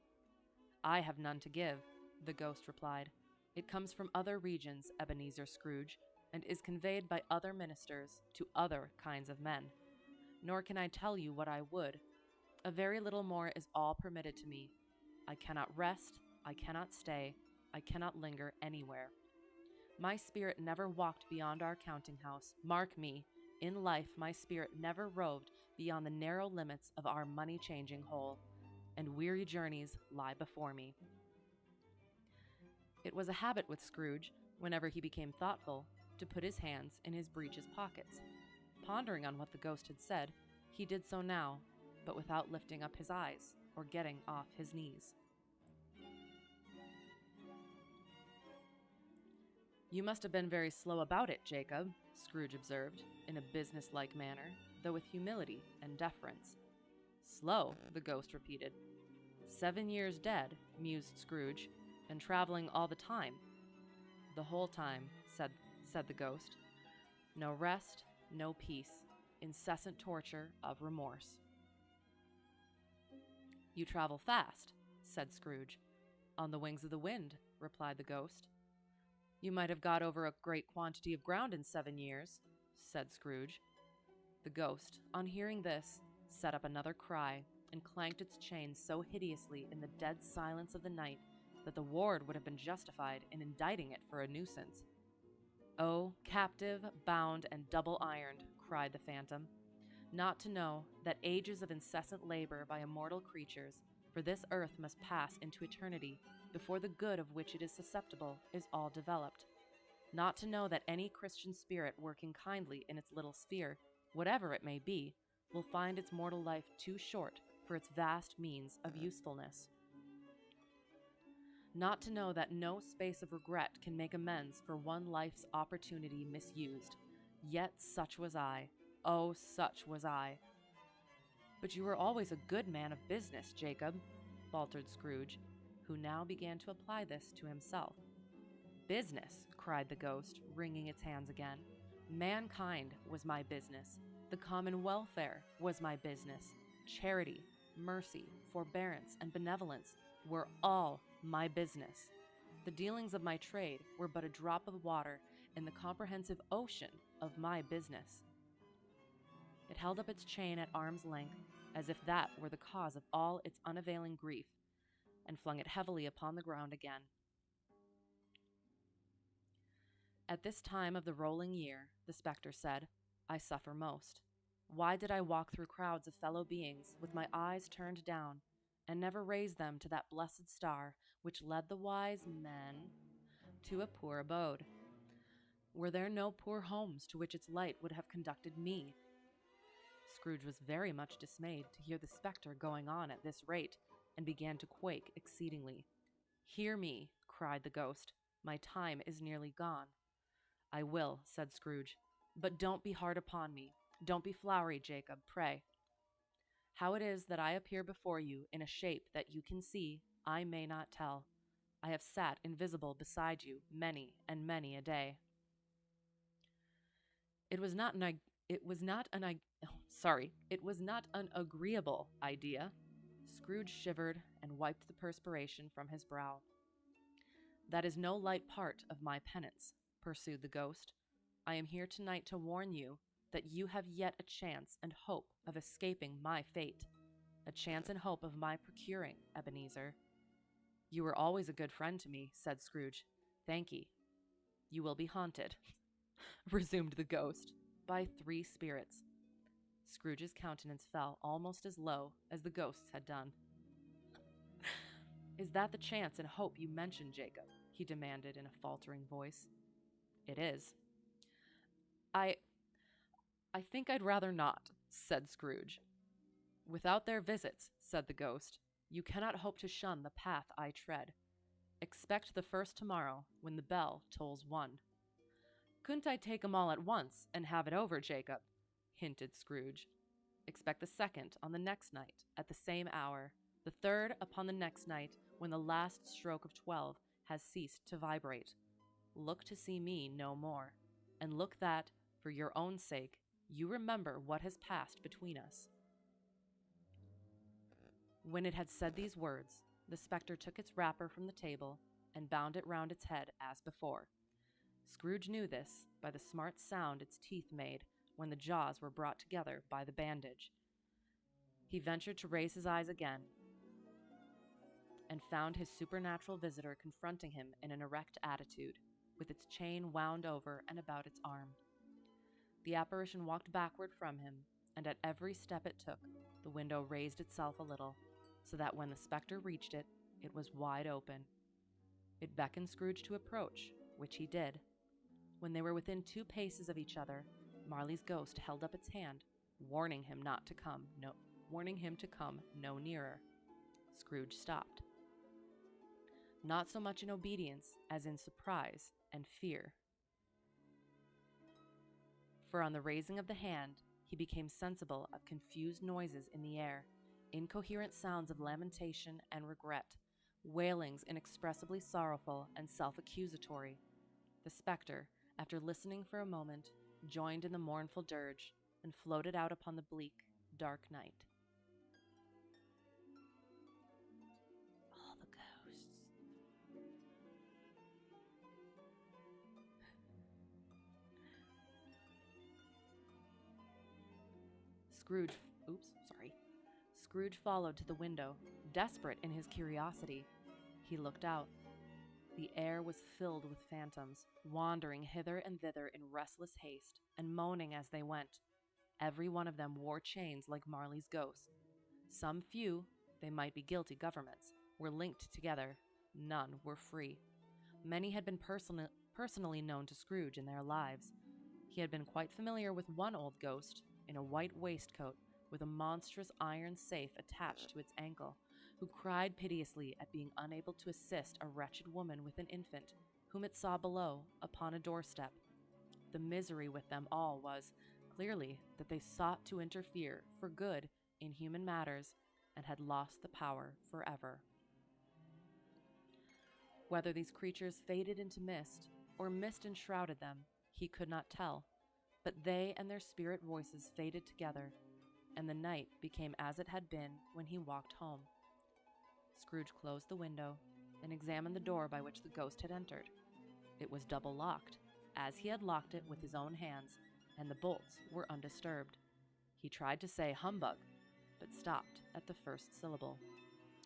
"I have none to give," the ghost replied. "It comes from other regions, Ebenezer Scrooge, and is conveyed by other ministers to other kinds of men. Nor can I tell you what I would. A very little more is all permitted to me. I cannot rest, I cannot stay, I cannot linger anywhere. My spirit never walked beyond our counting house. Mark me, in life my spirit never roved beyond the narrow limits of our money-changing hole, and weary journeys lie before me." It was a habit with Scrooge, whenever he became thoughtful, to put his hands in his breeches pockets. Pondering on what the ghost had said, he did so now, but without lifting up his eyes or getting off his knees. "You must have been very slow about it, Jacob," Scrooge observed, in a business-like manner, though with humility and deference. "Slow," the ghost repeated. "7 years dead," mused Scrooge, "and traveling all the time." "The whole time," said the ghost. "No rest, no peace, incessant torture of remorse." "You travel fast," said Scrooge. "On the wings of the wind," replied the ghost. "You might have got over a great quantity of ground in 7 years," said Scrooge. The ghost, on hearing this, set up another cry, and clanked its chain so hideously in the dead silence of the night that the ward would have been justified in indicting it for a nuisance. "Oh, captive, bound, and double-ironed," cried the phantom, "not to know that ages of incessant labor by immortal creatures, for this earth must pass into eternity before the good of which it is susceptible is all developed. Not to know that any Christian spirit working kindly in its little sphere, whatever it may be, will find its mortal life too short for its vast means of usefulness. Not to know that no space of regret can make amends for one life's opportunity misused. Yet such was I. Oh, such was I." "But you were always a good man of business, Jacob," faltered Scrooge, who now began to apply this to himself. "Business!" cried the ghost, wringing its hands again. "Mankind was my business. The common welfare was my business. Charity, mercy, forbearance, and benevolence were all my business. The dealings of my trade were but a drop of water in the comprehensive ocean of my business." It held up its chain at arm's length, as if that were the cause of all its unavailing grief, and flung it heavily upon the ground again. "At this time of the rolling year," the spectre said, "I suffer most. Why did I walk through crowds of fellow beings with my eyes turned down, and never raise them to that blessed star which led the wise men to a poor abode? Were there no poor homes to which its light would have conducted me? Scrooge was very much dismayed to hear the spectre going on at this rate, and began to quake exceedingly. "Hear me," cried the ghost. "My time is nearly gone." "I will," said Scrooge. "But don't be hard upon me. Don't be flowery, Jacob, pray. How it is that I appear before you in a shape that you can see, I may not tell. I have sat invisible beside you many and many a day." It was not an ag- it was not an ag- oh, sorry, it was not an agreeable idea. Scrooge shivered and wiped the perspiration from his brow. "That is no light part of my penance," pursued the ghost. "I am here tonight to warn you that you have yet a chance and hope of escaping my fate, a chance and hope of my procuring, Ebenezer." "You were always a good friend to me," said Scrooge. "Thank'ee." "You will be haunted," resumed the ghost, "by 3 spirits." Scrooge's countenance fell almost as low as the ghost's had done. "Is that the chance and hope you mentioned, Jacob?" he demanded in a faltering voice. "It is." I I think I'd rather not," said Scrooge. "Without their visits," said the ghost, "you cannot hope to shun the path I tread. Expect the first tomorrow, when the bell tolls 1. "Couldn't I take 'em all at once, and have it over, Jacob?" hinted Scrooge. "Expect the second on the next night, at the same hour, the third upon the next night, when the last stroke of 12 has ceased to vibrate. Look to see me no more, and look that, for your own sake, you remember what has passed between us." When it had said these words, the spectre took its wrapper from the table and bound it round its head as before. Scrooge knew this by the smart sound its teeth made when the jaws were brought together by the bandage. He ventured to raise his eyes again, and found his supernatural visitor confronting him in an erect attitude, with its chain wound over and about its arm. The apparition walked backward from him, and at every step it took, the window raised itself a little, so that when the spectre reached it, it was wide open. It beckoned Scrooge to approach, which he did. When they were within 2 paces of each other, Marley's ghost held up its hand, warning him to come no nearer. Scrooge stopped. Not so much in obedience as in surprise and fear. For on the raising of the hand, he became sensible of confused noises in the air, incoherent sounds of lamentation and regret, wailings inexpressibly sorrowful and self-accusatory. The spectre, after listening for a moment, joined in the mournful dirge, and floated out upon the bleak, dark night. All the ghosts. Scrooge followed to the window, desperate in his curiosity. He looked out. The air was filled with phantoms, wandering hither and thither in restless haste, and moaning as they went. Every one of them wore chains like Marley's ghost. Some few, they might be guilty governments, were linked together. None were free. Many had been personally known to Scrooge in their lives. He had been quite familiar with one old ghost, in a white waistcoat, with a monstrous iron safe attached to its ankle, who cried piteously at being unable to assist a wretched woman with an infant, whom it saw below, upon a doorstep. The misery with them all was, clearly, that they sought to interfere, for good, in human matters, and had lost the power forever. Whether these creatures faded into mist, or mist enshrouded them, he could not tell, but they and their spirit voices faded together, and the night became as it had been when he walked home. Scrooge closed the window and examined the door by which the ghost had entered. It was double locked, as he had locked it with his own hands, and the bolts were undisturbed. He tried to say "Humbug," but stopped at the first syllable,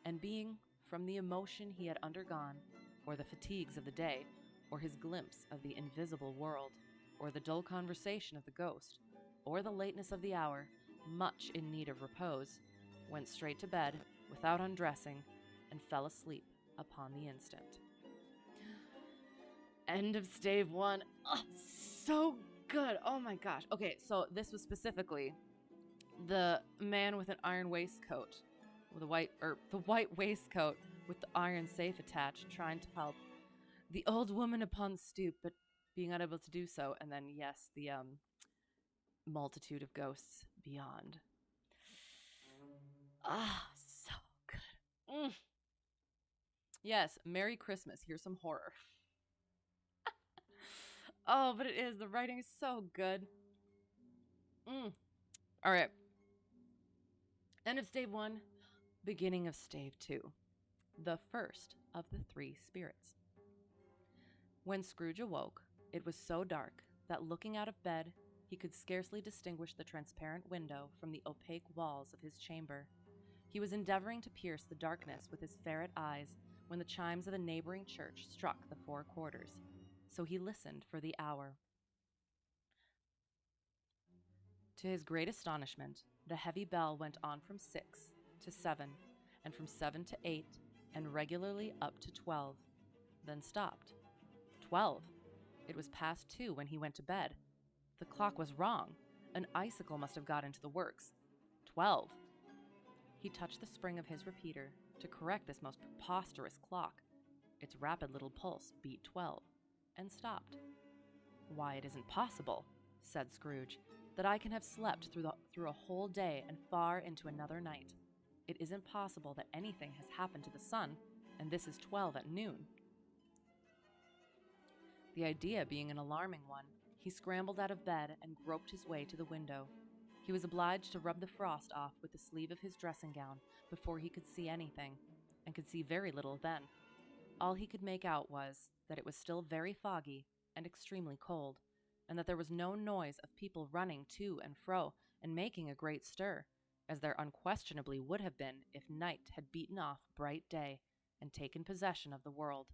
and being, from the emotion he had undergone, or the fatigues of the day, or his glimpse of the invisible world, or the dull conversation of the ghost, or the lateness of the hour, much in need of repose, went straight to bed without undressing, and fell asleep upon the instant. End of Stave 1. Oh, so good. Oh my gosh. Okay, so this was specifically the man with an iron waistcoat, with the white waistcoat with the iron safe attached, trying to help the old woman upon the stoop, but being unable to do so. And then, yes, the multitude of ghosts beyond. Ah, so good. Yes, Merry Christmas. Here's some horror. Oh, but it is. The writing is so good. All right. End of Stave 1, beginning of Stave 2. The first of the three spirits. When Scrooge awoke, it was so dark that looking out of bed, he could scarcely distinguish the transparent window from the opaque walls of his chamber. He was endeavoring to pierce the darkness with his ferret eyes when the chimes of a neighboring church struck the 4 quarters. So he listened for the hour. To his great astonishment, the heavy bell went on from 6 to 7, and from 7 to 8, and regularly up to 12, then stopped. 12! It was past 2 when he went to bed. The clock was wrong. An icicle must have got into the works. 12! He touched the spring of his repeater to correct this most preposterous clock. Its rapid little pulse beat 12, and stopped. Why, it isn't possible, said Scrooge, that I can have slept through a whole day and far into another night. It isn't possible that anything has happened to the sun, and this is 12 at noon. The idea being an alarming one, he scrambled out of bed and groped his way to the window. He was obliged to rub the frost off with the sleeve of his dressing gown before he could see anything, and could see very little then. All he could make out was that it was still very foggy and extremely cold, and that there was no noise of people running to and fro and making a great stir, as there unquestionably would have been if night had beaten off bright day and taken possession of the world.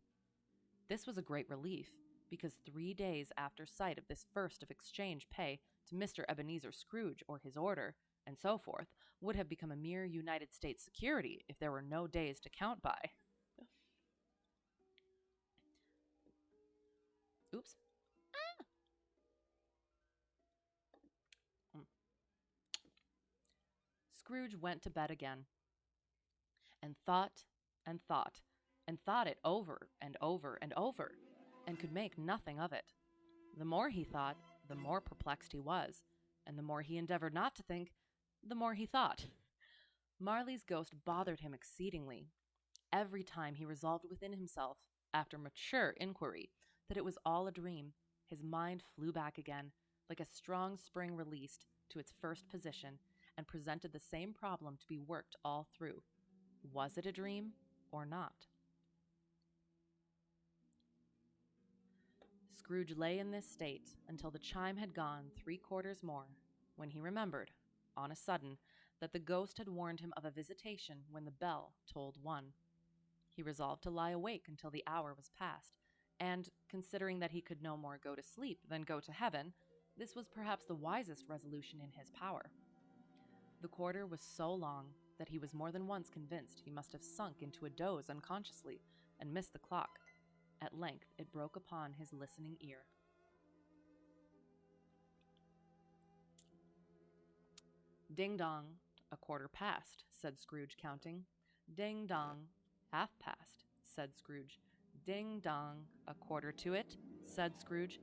This was a great relief, because 3 days after sight of this first of exchange pay to Mr. Ebenezer Scrooge or his order, and so forth, would have become a mere United States security if there were no days to count by. Oops. Scrooge went to bed again, and thought, and thought, and thought it over and over and over, and could make nothing of it. The more he thought, the more perplexed he was, and the more he endeavored not to think, the more he thought. Marley's ghost bothered him exceedingly. Every time he resolved within himself, after mature inquiry, that it was all a dream, his mind flew back again, like a strong spring released, to its first position, and presented the same problem to be worked all through. Was it a dream or not? Scrooge lay in this state until the chime had gone 3 quarters more, when he remembered, on a sudden, that the ghost had warned him of a visitation when the bell tolled 1. He resolved to lie awake until the hour was past, and, considering that he could no more go to sleep than go to heaven, this was perhaps the wisest resolution in his power. The quarter was so long that he was more than once convinced he must have sunk into a doze unconsciously and missed the clock. At length it broke upon his listening ear. Ding-dong, 1/4 past, said Scrooge, counting. Ding-dong, 1/2 past, said Scrooge. Ding-dong, 1/4 to it, said Scrooge.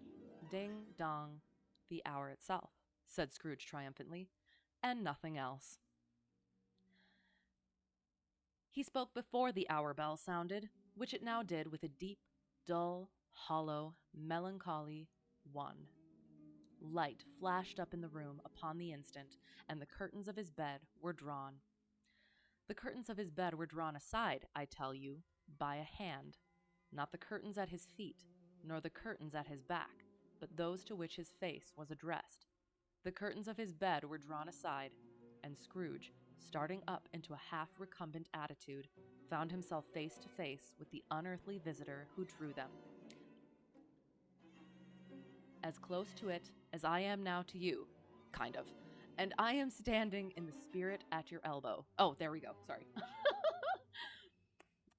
Ding-dong, the hour itself, said Scrooge triumphantly, and nothing else. He spoke before the hour bell sounded, which it now did with a deep, dull, hollow, melancholy 1. Light flashed up in the room upon the instant, and the curtains of his bed were drawn. The curtains of his bed were drawn aside, I tell you, by a hand, not the curtains at his feet, nor the curtains at his back, but those to which his face was addressed. The curtains of his bed were drawn aside, and Scrooge, starting up into a half-recumbent attitude, found himself face to face with the unearthly visitor who drew them. As close to it as I am now to you, kind of. And I am standing in the spirit at your elbow. Oh, there we go. Sorry.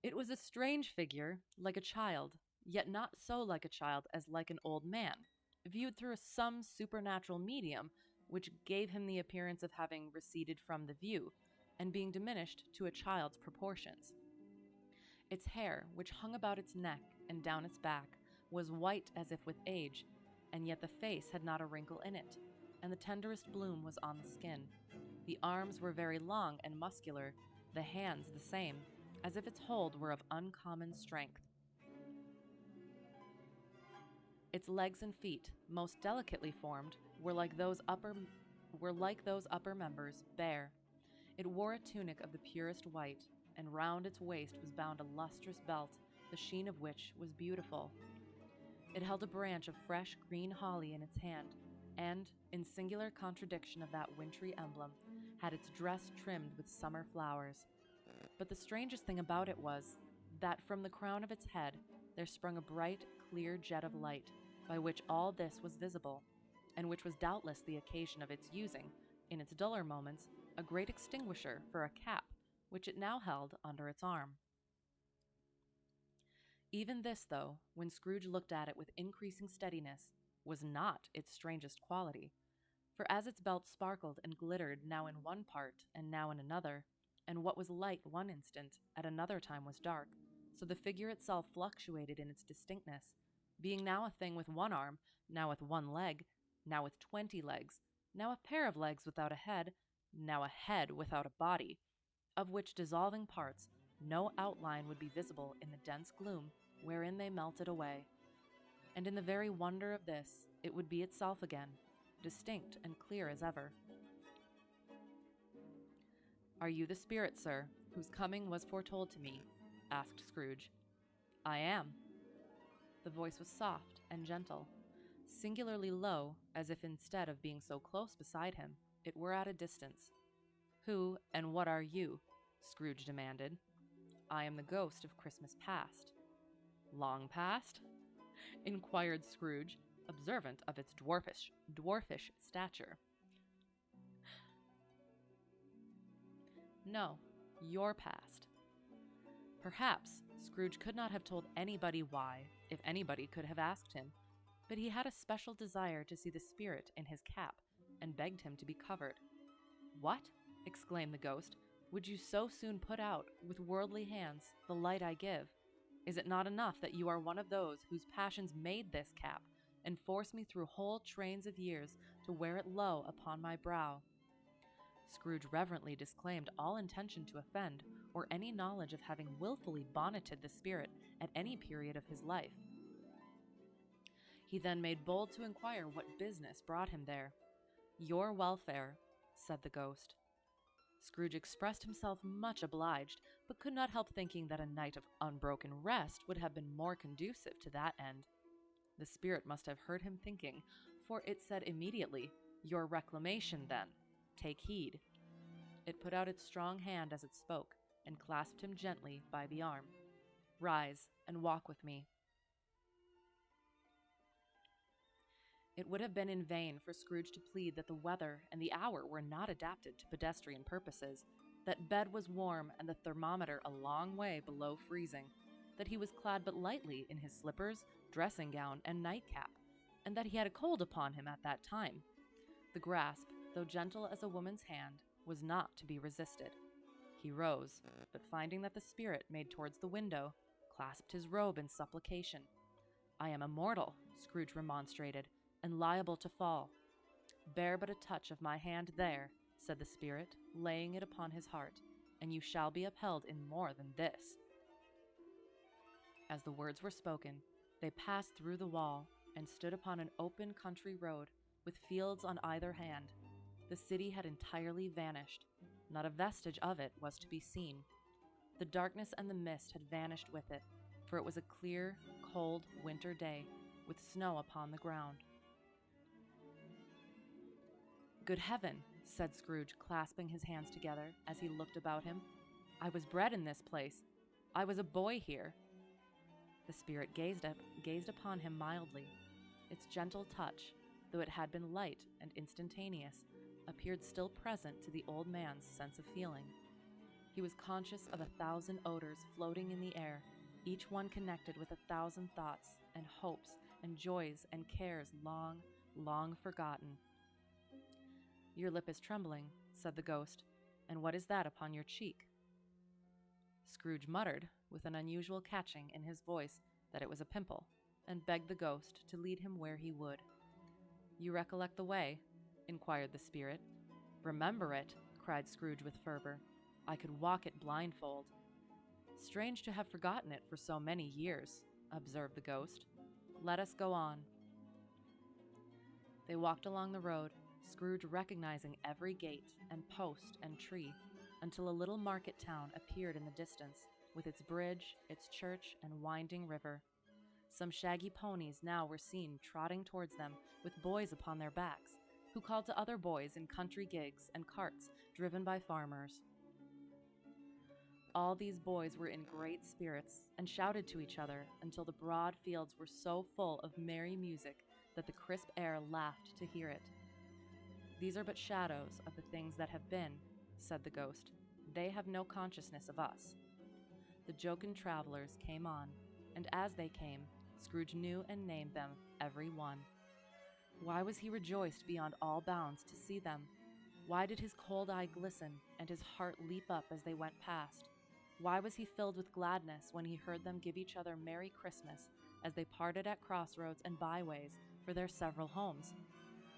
It was a strange figure, like a child, yet not so like a child as like an old man, viewed through some supernatural medium which gave him the appearance of having receded from the view and being diminished to a child's proportions. Its hair, which hung about its neck and down its back, was white as if with age, and yet the face had not a wrinkle in it, and the tenderest bloom was on the skin. The arms were very long and muscular, the hands the same, as if its hold were of uncommon strength. Its legs and feet, most delicately formed, were like those upper members, bare. It wore a tunic of the purest white, and round its waist was bound a lustrous belt, the sheen of which was beautiful. It held a branch of fresh green holly in its hand, and, in singular contradiction of that wintry emblem, had its dress trimmed with summer flowers. But the strangest thing about it was that from the crown of its head there sprung a bright, clear jet of light, by which all this was visible, and which was doubtless the occasion of its using, in its duller moments, a great extinguisher for a cap, which it now held under its arm. Even this, though, when Scrooge looked at it with increasing steadiness, was not its strangest quality, for as its belt sparkled and glittered now in one part and now in another, and what was light one instant, at another time was dark, so the figure itself fluctuated in its distinctness, being now a thing with one arm, now with one leg, now with 20 legs, now a pair of legs without a head, now a head without a body, of which dissolving parts no outline would be visible in the dense gloom wherein they melted away. And in the very wonder of this, it would be itself again, distinct and clear as ever. "Are you the spirit, sir, whose coming was foretold to me?" asked Scrooge. "I am." The voice was soft and gentle, singularly low, as if instead of being so close beside him, it were at a distance. "Who and what are you?" Scrooge demanded. "I am the ghost of Christmas past." "Long past?" inquired Scrooge, observant of its dwarfish stature. "No, your past." Perhaps Scrooge could not have told anybody why, if anybody could have asked him, but he had a special desire to see the spirit in his cap, and begged him to be covered. "What?" exclaimed the ghost. "Would you so soon put out, with worldly hands, the light I give? Is it not enough that you are one of those whose passions made this cap, and force me through whole trains of years to wear it low upon my brow?" Scrooge reverently disclaimed all intention to offend, or any knowledge of having wilfully bonneted the spirit at any period of his life. He then made bold to inquire what business brought him there. "Your welfare," said the ghost. Scrooge expressed himself much obliged, but could not help thinking that a night of unbroken rest would have been more conducive to that end. The spirit must have heard him thinking, for it said immediately, "Your reclamation, then. Take heed." It put out its strong hand as it spoke, and clasped him gently by the arm. "Rise, and walk with me." It would have been in vain for Scrooge to plead that the weather and the hour were not adapted to pedestrian purposes, that bed was warm and the thermometer a long way below freezing, that he was clad but lightly in his slippers, dressing gown, and nightcap, and that he had a cold upon him at that time. The grasp, though gentle as a woman's hand, was not to be resisted. He rose, but finding that the spirit made towards the window, clasped his robe in supplication. "I am immortal," Scrooge remonstrated, "and liable to fall." "Bear but a touch of my hand there," said the spirit, laying it upon his heart, "and you shall be upheld in more than this." As the words were spoken, they passed through the wall, and stood upon an open country road, with fields on either hand. The city had entirely vanished. Not a vestige of it was to be seen. The darkness and the mist had vanished with it, for it was a clear, cold winter day, with snow upon the ground. "Good heaven," said Scrooge, clasping his hands together as he looked about him. "I was bred in this place. I was a boy here." The spirit gazed upon him mildly. Its gentle touch, though it had been light and instantaneous, appeared still present to the old man's sense of feeling. He was conscious of 1,000 odors floating in the air, each one connected with 1,000 thoughts and hopes and joys and cares long, long forgotten. "Your lip is trembling," said the ghost, "and what is that upon your cheek?" Scrooge muttered, with an unusual catching in his voice, that it was a pimple, and begged the ghost to lead him where he would. "You recollect the way?" inquired the spirit. "Remember it!" cried Scrooge with fervor. "I could walk it blindfold." "Strange to have forgotten it for so many years," observed the ghost. "Let us go on." They walked along the road, Scrooge recognizing every gate and post and tree, until a little market town appeared in the distance, with its bridge, its church, and winding river. Some shaggy ponies now were seen trotting towards them, with boys upon their backs, who called to other boys in country gigs and carts driven by farmers. All these boys were in great spirits, and shouted to each other until the broad fields were so full of merry music that the crisp air laughed to hear it. "These are but shadows of the things that have been," said the ghost. "They have no consciousness of us." The jocund travelers came on, and as they came, Scrooge knew and named them, every one. Why was he rejoiced beyond all bounds to see them? Why did his cold eye glisten, and his heart leap up as they went past? Why was he filled with gladness when he heard them give each other Merry Christmas as they parted at crossroads and byways for their several homes?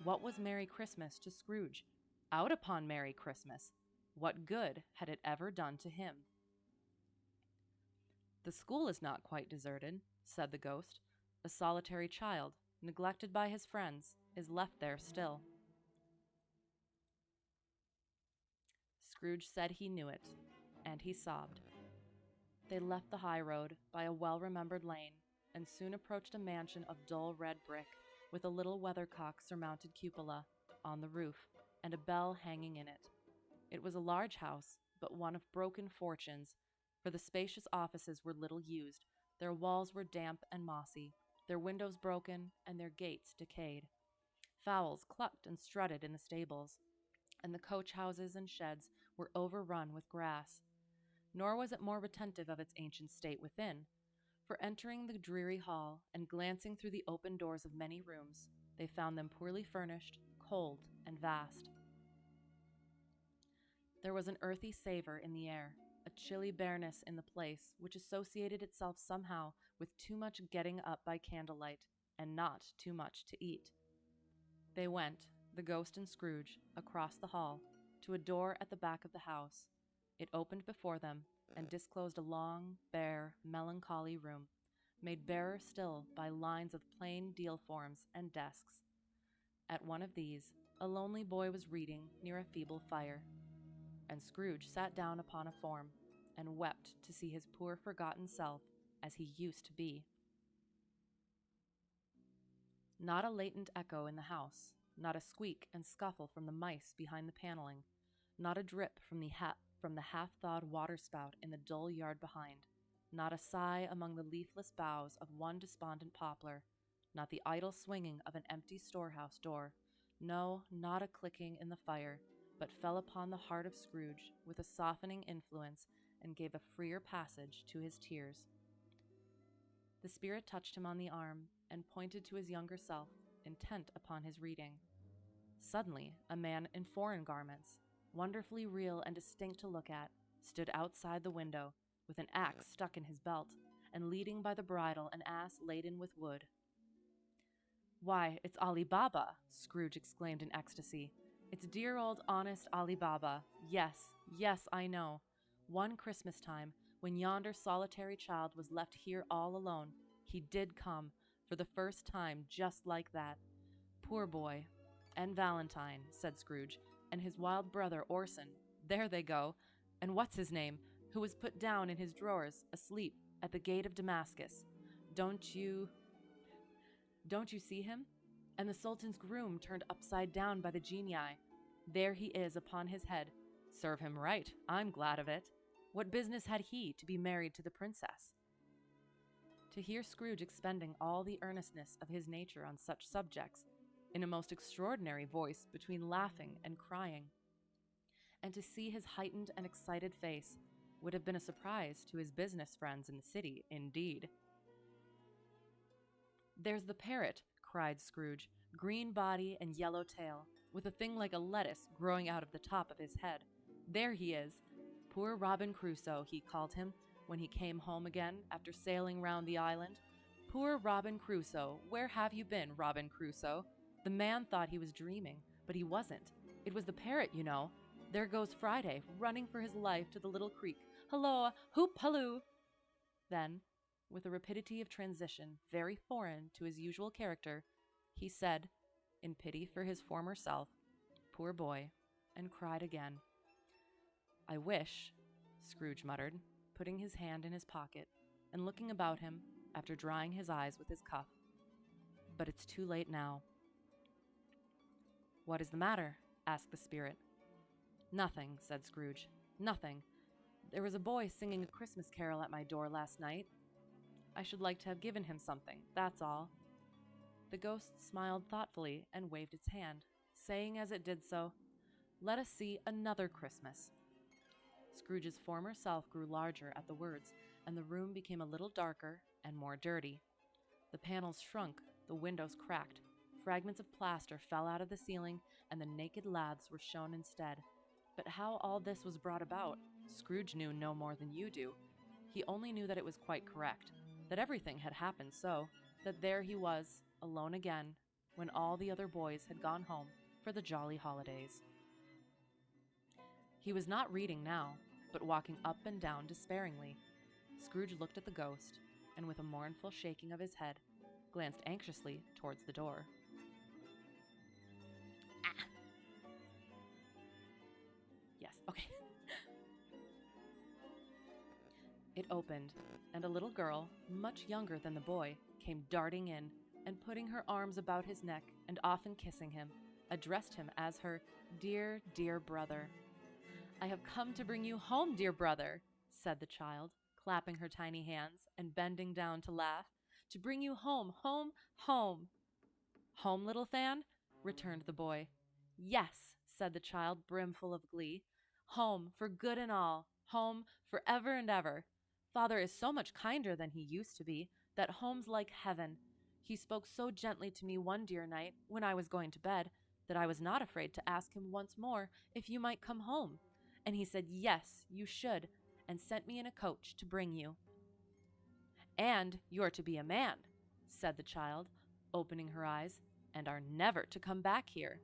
What was Merry Christmas to Scrooge? Out upon Merry Christmas! What good had it ever done to him? "The school is not quite deserted," said the ghost. "A solitary child, neglected by his friends, is left there still." Scrooge said he knew it, and he sobbed. They left the high road by a well-remembered lane, and soon approached a mansion of dull red brick, with a little weathercock-surmounted cupola on the roof, and a bell hanging in it. It was a large house, but one of broken fortunes, for the spacious offices were little used, their walls were damp and mossy, their windows broken, and their gates decayed. Fowls clucked and strutted in the stables, and the coach-houses and sheds were overrun with grass. Nor was it more retentive of its ancient state within, for entering the dreary hall and glancing through the open doors of many rooms, they found them poorly furnished, cold, and vast. There was an earthy savor in the air, a chilly bareness in the place, which associated itself somehow with too much getting up by candlelight, and not too much to eat. They went, the ghost and Scrooge, across the hall, to a door at the back of the house. It opened before them, and disclosed a long, bare, melancholy room, made barer still by lines of plain deal forms and desks. At one of these, a lonely boy was reading near a feeble fire, and Scrooge sat down upon a form, and wept to see his poor forgotten self as he used to be. Not a latent echo in the house, not a squeak and scuffle from the mice behind the paneling, not a drip from the half-thawed waterspout in the dull yard behind, not a sigh among the leafless boughs of one despondent poplar, not the idle swinging of an empty storehouse door, no, not a clicking in the fire, but fell upon the heart of Scrooge with a softening influence and gave a freer passage to his tears. The spirit touched him on the arm and pointed to his younger self, intent upon his reading. Suddenly, a man in foreign garments, wonderfully real and distinct to look at, stood outside the window, with an axe stuck in his belt, and leading by the bridle an ass laden with wood. "Why, it's Ali Baba!" Scrooge exclaimed in ecstasy. "It's dear old honest Ali Baba. Yes, yes, I know. One Christmas time, when yonder solitary child was left here all alone, he did come, for the first time, just like that. Poor boy. And Valentine," said Scrooge, "and his wild brother Orson. There they go. And what's his name, who was put down in his drawers, asleep, at the gate of Damascus. Don't you see him? And the Sultan's groom turned upside down by the genii. There he is upon his head. Serve him right, I'm glad of it. What business had he to be married to the princess?" To hear Scrooge expending all the earnestness of his nature on such subjects, in a most extraordinary voice between laughing and crying. And to see his heightened and excited face would have been a surprise to his business friends in the city, indeed. "There's the parrot," cried Scrooge, "green body and yellow tail, with a thing like a lettuce growing out of the top of his head. There he is. Poor Robin Crusoe, he called him, when he came home again after sailing round the island. Poor Robin Crusoe, where have you been, Robin Crusoe? The man thought he was dreaming, but he wasn't. It was the parrot, you know. There goes Friday, running for his life to the little creek. Halloa, hoop halloo!" Then, with a rapidity of transition very foreign to his usual character, he said, in pity for his former self, "Poor boy," and cried again. "I wish," Scrooge muttered, putting his hand in his pocket and looking about him after drying his eyes with his cuff. "But it's too late now." "What is the matter?" asked the spirit. "Nothing," said Scrooge. "Nothing. There was a boy singing a Christmas carol at my door last night. I should like to have given him something, that's all." The ghost smiled thoughtfully and waved its hand, saying as it did so, "Let us see another Christmas." Scrooge's former self grew larger at the words, and the room became a little darker and more dirty. The panels shrunk, the windows cracked, fragments of plaster fell out of the ceiling, and the naked laths were shown instead. But how all this was brought about, Scrooge knew no more than you do. He only knew that it was quite correct, that everything had happened so, that there he was, alone again, when all the other boys had gone home for the jolly holidays. He was not reading now, but walking up and down despairingly. Scrooge looked at the ghost, and with a mournful shaking of his head, glanced anxiously towards the door. Ah! Yes, okay. It opened, and a little girl, much younger than the boy, came darting in, and putting her arms about his neck and often kissing him, addressed him as her dear, dear brother. "I have come to bring you home, dear brother," said the child, clapping her tiny hands and bending down to laugh. "To bring you home, home, home." "Home, little Fan?" returned the boy. "Yes," said the child, brimful of glee. "Home, for good and all. Home, for ever and ever. Father is so much kinder than he used to be, that home's like heaven. He spoke so gently to me one dear night, when I was going to bed, that I was not afraid to ask him once more if you might come home. And he said, yes, you should, and sent me in a coach to bring you." "And you're to be a man," said the child, opening her eyes, "and are never to come back here.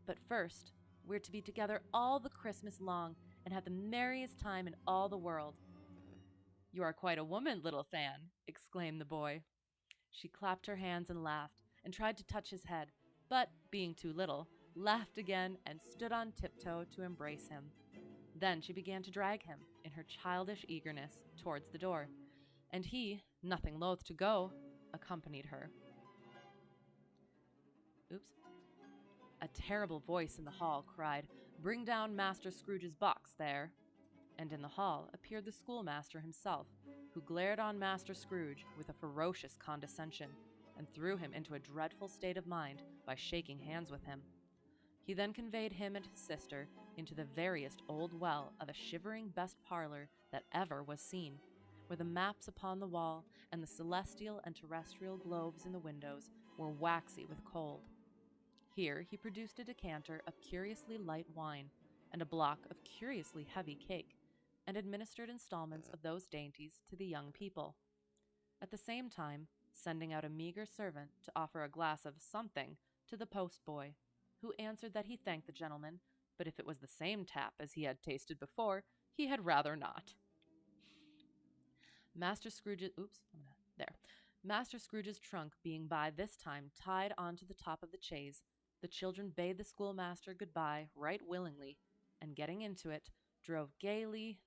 But first, we're to be together all the Christmas long, and have the merriest time in all the world." "You are quite a woman, little Fan," exclaimed the boy. She clapped her hands and laughed, and tried to touch his head, but, being too little, laughed again and stood on tiptoe to embrace him. Then she began to drag him, in her childish eagerness, towards the door, and he, nothing loath to go, accompanied her. Oops. A terrible voice in the hall cried, "Bring down Master Scrooge's box there." And in the hall appeared the schoolmaster himself, who glared on Master Scrooge with a ferocious condescension, and threw him into a dreadful state of mind by shaking hands with him. He then conveyed him and his sister into the veriest old well of a shivering best parlor that ever was seen, where the maps upon the wall and the celestial and terrestrial globes in the windows were waxy with cold. Here he produced a decanter of curiously light wine and a block of curiously heavy cake, and administered installments of those dainties to the young people, at the same time sending out a meager servant to offer a glass of something to the post-boy, who answered that he thanked the gentleman, but if it was the same tap as he had tasted before, he had rather not. Master Scrooge's trunk being by this time tied onto the top of the chaise, the children bade the schoolmaster good-bye right willingly, and getting into it, drove gaily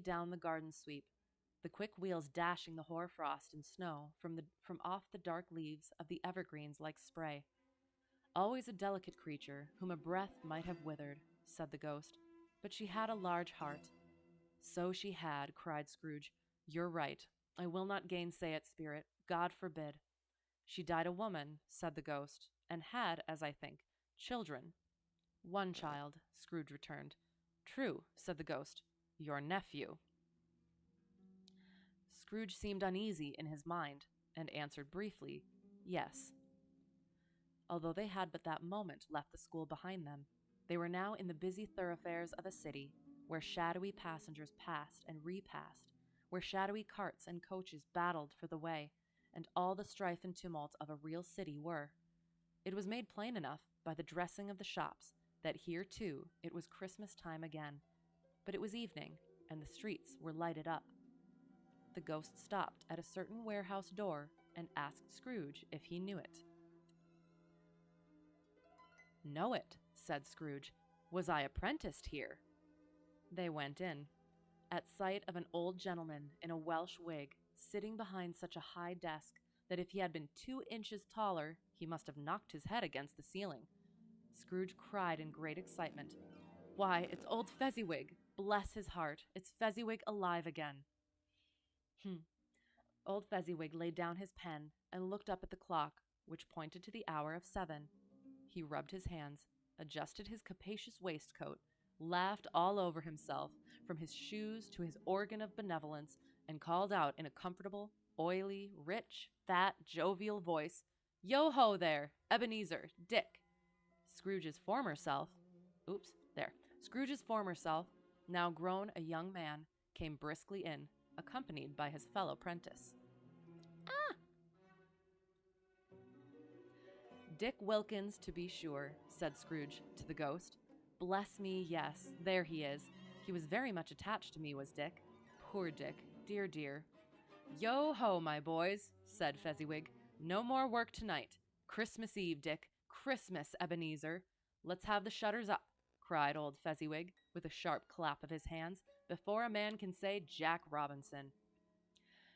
down the garden sweep, the quick wheels dashing the hoar-frost and snow from off the dark leaves of the evergreens like spray. "Always a delicate creature, whom a breath might have withered," said the ghost, "but she had a large heart." "So she had," cried Scrooge. "You're right. I will not gainsay it, spirit. God forbid. She died a woman, said the ghost, and had, as I think, children. One child, Scrooge returned. True, said the ghost. Your nephew. Scrooge seemed uneasy in his mind, and answered briefly, yes. Although they had but that moment left the school behind them, they were now in the busy thoroughfares of a city, where shadowy passengers passed and repassed, where shadowy carts and coaches battled for the way, and all the strife and tumult of a real city were. It was made plain enough by the dressing of the shops that here, too, it was Christmas time again. But it was evening, and the streets were lighted up. The ghost stopped at a certain warehouse door and asked Scrooge if he knew it. Know it, said Scrooge. Was I apprenticed here? They went in. At sight of an old gentleman in a Welsh wig, sitting behind such a high desk that if he had been 2 inches taller, he must have knocked his head against the ceiling, Scrooge cried in great excitement, Why, it's old Fezziwig! Bless his heart, it's Fezziwig alive again. Old Fezziwig laid down his pen and looked up at the clock, which pointed to the hour of 7. He rubbed his hands, adjusted his capacious waistcoat, laughed all over himself, from his shoes to his organ of benevolence, and called out in a comfortable, oily, rich, fat, jovial voice, Yo-ho there, Ebenezer, Dick. Scrooge's former self, now grown a young man, came briskly in, accompanied by his fellow prentice. Ah! Dick Wilkins, to be sure, said Scrooge to the ghost. Bless me, yes, there he is. He was very much attached to me, was Dick. Poor Dick, dear, dear. Yo-ho, my boys, said Fezziwig. No more work tonight. Christmas Eve, Dick. Christmas, Ebenezer. Let's have the shutters up, cried old Fezziwig, with a sharp clap of his hands, before a man can say Jack Robinson.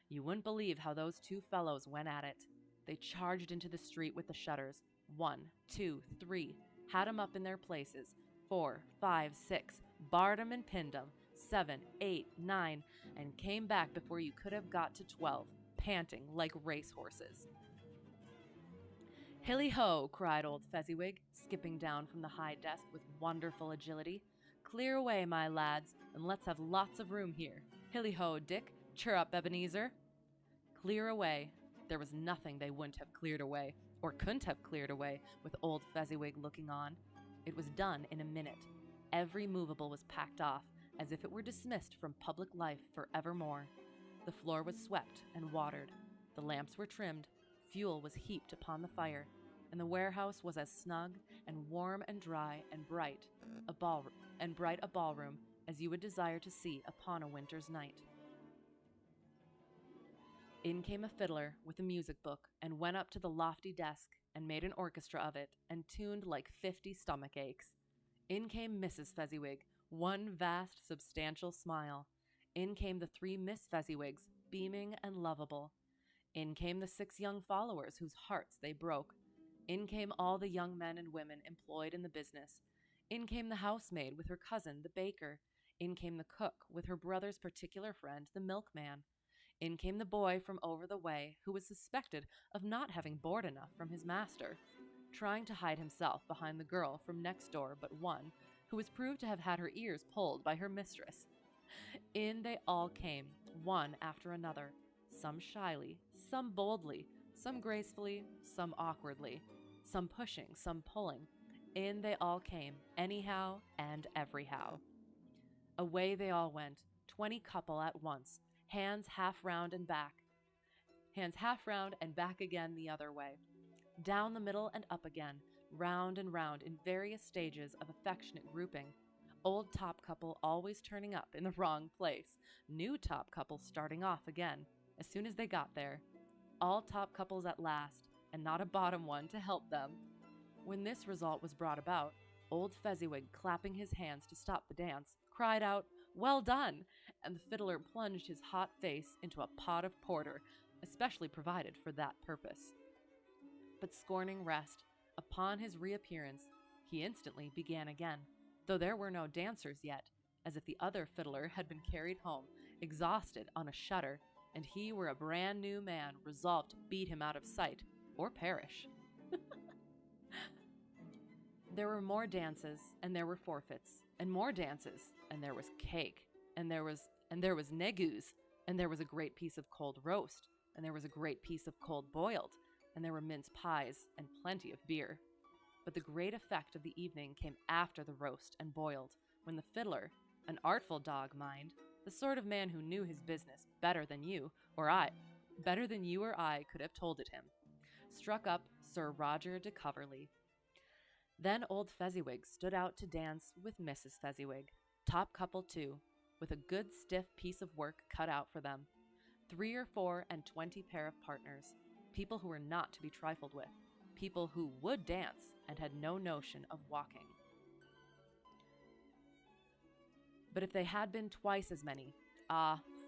You wouldn't believe how those 2 fellows went at it. They charged into the street with the shutters. 1, 2, 3, had 'em up in their places. 4, 5, 6, barred 'em and pinned 'em. 7, 8, 9, and came back before you could have got to 12, panting like racehorses. Hilly-ho, cried old Fezziwig, skipping down from the high desk with wonderful agility. Clear away, my lads, and let's have lots of room here. Hilly-ho, Dick, cheer up, Ebenezer. Clear away. There was nothing they wouldn't have cleared away, or couldn't have cleared away, with old Fezziwig looking on. It was done in a minute. Every movable was packed off, as if it were dismissed from public life for evermore. The floor was swept and watered. The lamps were trimmed. Fuel was heaped upon the fire, and the warehouse was as snug and warm and dry and bright a ballroom as you would desire to see upon a winter's night. In came a fiddler with a music book and went up to the lofty desk and made an orchestra of it and tuned like 50 stomach aches. In came Mrs. Fezziwig, one vast, substantial smile. In came the 3 Miss Fezziwigs, beaming and lovable. In came the 6 young followers whose hearts they broke. In came all the young men and women employed in the business. In came the housemaid with her cousin, the baker. In came the cook with her brother's particular friend, the milkman. In came the boy from over the way, who was suspected of not having board enough from his master, trying to hide himself behind the girl from next door but one, who was proved to have had her ears pulled by her mistress. In they all came, one after another, some shyly, some boldly, some gracefully, some awkwardly, some pushing, some pulling. In they all came, anyhow and everyhow. Away they all went, 20 couple at once, hands half round and back again the other way, down the middle and up again, round and round in various stages of affectionate grouping. Old top couple always turning up in the wrong place, new top couple starting off again as soon as they got there. All top couples at last, and not a bottom one to help them. When this result was brought about, old Fezziwig, clapping his hands to stop the dance, cried out, "Well done!" and the fiddler plunged his hot face into a pot of porter, especially provided for that purpose. But scorning rest, upon his reappearance, he instantly began again, though there were no dancers yet, as if the other fiddler had been carried home, exhausted, on a shutter, and he were a brand new man resolved to beat him out of sight or perish. There were more dances, and there were forfeits, and more dances, and there was cake, and there was negus, and there was a great piece of cold roast, and there was a great piece of cold boiled, and there were mince pies, and plenty of beer. But the great effect of the evening came after the roast and boiled, when the fiddler, an artful dog, mind, the sort of man who knew his business better than you or I could have told it him, struck up Sir Roger de Coverley. Then old Fezziwig stood out to dance with Mrs. Fezziwig, top couple too, with a good stiff piece of work cut out for them. 3 or 4 and 20 pair of partners, people who were not to be trifled with, people who would dance and had no notion of walking. But if they had been twice as many,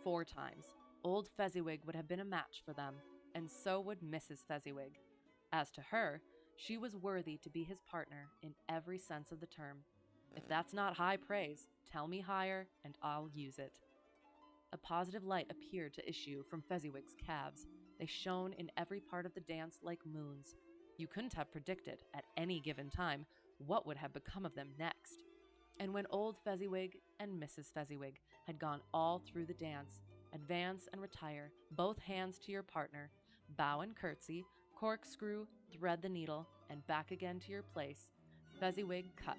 4 times, old Fezziwig would have been a match for them, and so would Mrs. Fezziwig. As to her, she was worthy to be his partner in every sense of the term. If that's not high praise, tell me higher, and I'll use it. A positive light appeared to issue from Fezziwig's calves. They shone in every part of the dance like moons. You couldn't have predicted, at any given time, what would have become of them next. And when old Fezziwig and Mrs. Fezziwig had gone all through the dance, advance and retire, both hands to your partner, bow and curtsy, corkscrew, thread the needle, and back again to your place, Fezziwig cut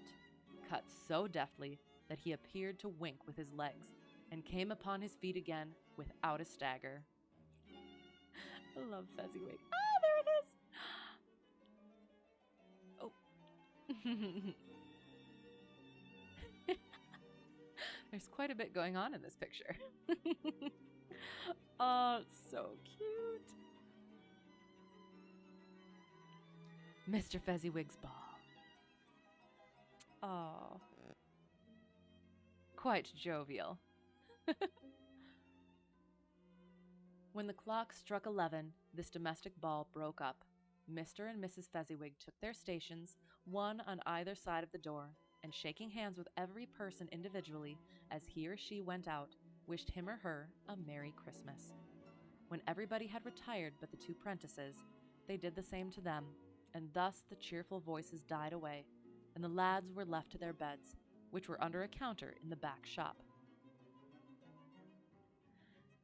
so deftly that he appeared to wink with his legs, and came upon his feet again without a stagger. I love Fezziwig. There it is! Oh. There's quite a bit going on in this picture. Oh, it's so cute. Mr. Fezziwig's ball. Oh. Quite jovial. When the clock struck 11, this domestic ball broke up. Mr. and Mrs. Fezziwig took their stations, one on either side of the door, and shaking hands with every person individually as he or she went out, wished him or her a Merry Christmas. When everybody had retired but the 2 prentices, they did the same to them, and thus the cheerful voices died away, and the lads were left to their beds, which were under a counter in the back shop.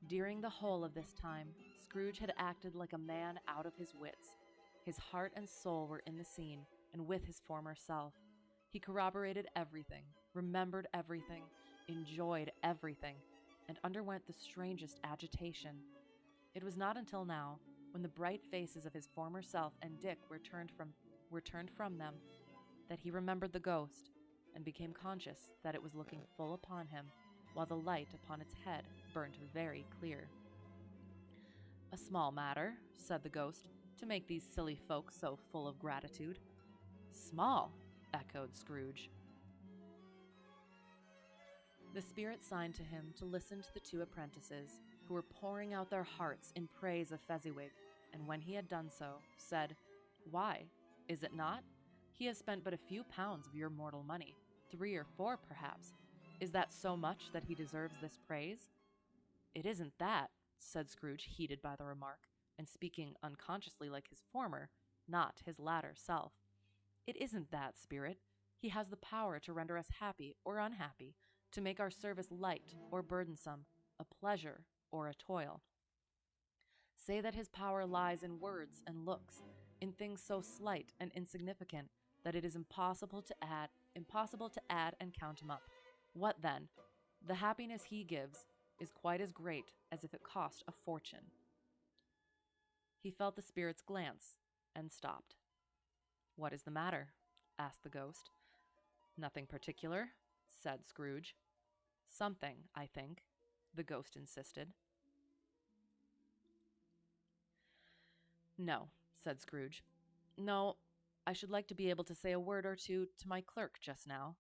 During the whole of this time, Scrooge had acted like a man out of his wits. His heart and soul were in the scene, and with his former self. He corroborated everything, remembered everything, enjoyed everything, and underwent the strangest agitation. It was not until now, when the bright faces of his former self and Dick were turned from them, that he remembered the ghost, and became conscious that it was looking full upon him, while the light upon its head burnt very clear. "A small matter," said the ghost, "to make these silly folk so full of gratitude." "Small," echoed Scrooge. The spirit signed to him to listen to the 2 apprentices, who were pouring out their hearts in praise of Fezziwig, and when he had done so, said, "Why, is it not? He has spent but a few pounds of your mortal money, 3 or 4 perhaps. Is that so much that he deserves this praise?" "It isn't that," said Scrooge, heated by the remark, and speaking unconsciously like his former, not his latter self. "It isn't that, spirit. He has the power to render us happy or unhappy, to make our service light or burdensome, a pleasure or a toil. Say that his power lies in words and looks, in things so slight and insignificant that it is impossible to add and count him up. What then? The happiness he gives is quite as great as if it cost a fortune." He felt the spirit's glance and stopped. "What is the matter?" asked the ghost. "Nothing particular," said Scrooge. "Something, I think," the ghost insisted. "No," said Scrooge. "No, I should like to be able to say a word or two to my clerk just now.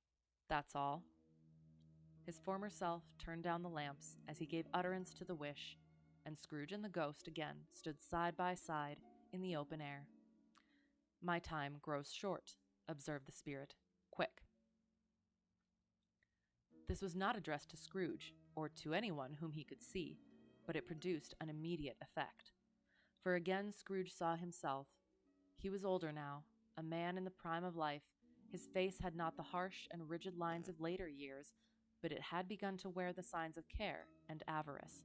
That's all." His former self turned down the lamps as he gave utterance to the wish, and Scrooge and the ghost again stood side by side in the open air. "My time grows short," observed the spirit. "Quick." This was not addressed to Scrooge, or to anyone whom he could see, but it produced an immediate effect. For again Scrooge saw himself. He was older now, a man in the prime of life. His face had not the harsh and rigid lines of later years, but it had begun to wear the signs of care and avarice.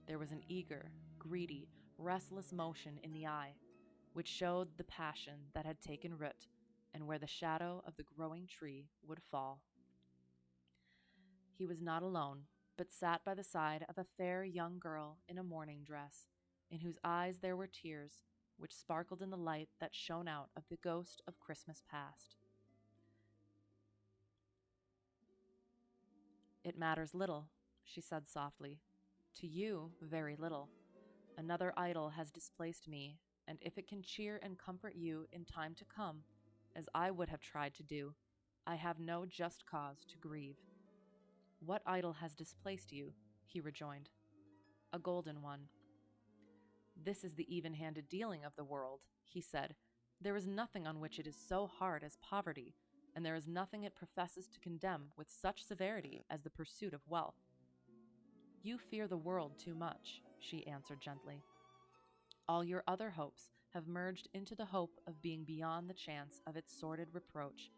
There was an eager, greedy, restless motion in the eye, which showed the passion that had taken root, and where the shadow of the growing tree would fall. He was not alone, but sat by the side of a fair young girl in a mourning dress, in whose eyes there were tears, which sparkled in the light that shone out of the ghost of Christmas past. "It matters little," she said softly. "To you, very little. Another idol has displaced me, and if it can cheer and comfort you in time to come, as I would have tried to do, I have no just cause to grieve." "What idol has displaced you?" he rejoined. "A golden one." "This is the even-handed dealing of the world," he said. "There is nothing on which it is so hard as poverty, and there is nothing it professes to condemn with such severity as the pursuit of wealth." "You fear the world too much," she answered gently. "All your other hopes have merged into the hope of being beyond the chance of its sordid reproach.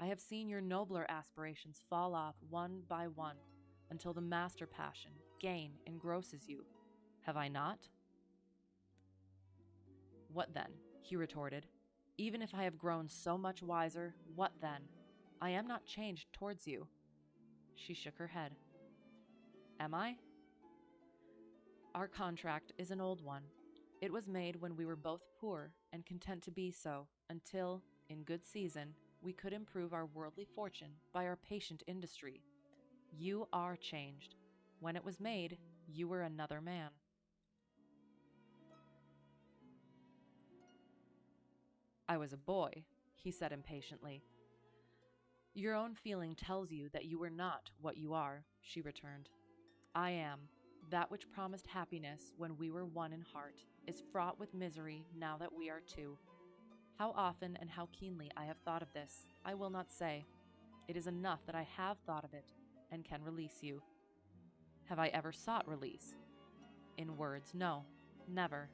I have seen your nobler aspirations fall off one by one until the master passion, gain, engrosses you. Have I not?" "What then?" he retorted. "Even if I have grown so much wiser, what then? I am not changed towards you." She shook her head. "Am I?" "Our contract is an old one. It was made when we were both poor and content to be so, until, in good season, we could improve our worldly fortune by our patient industry. You are changed. When it was made, you were another man." "I was a boy," he said impatiently. "Your own feeling tells you that you were not what you are," she returned. "I am. That which promised happiness when we were one in heart is fraught with misery now that we are two. How often and how keenly I have thought of this, I will not say. It is enough that I have thought of it and can release you." "Have I ever sought release?" "In words, no, never."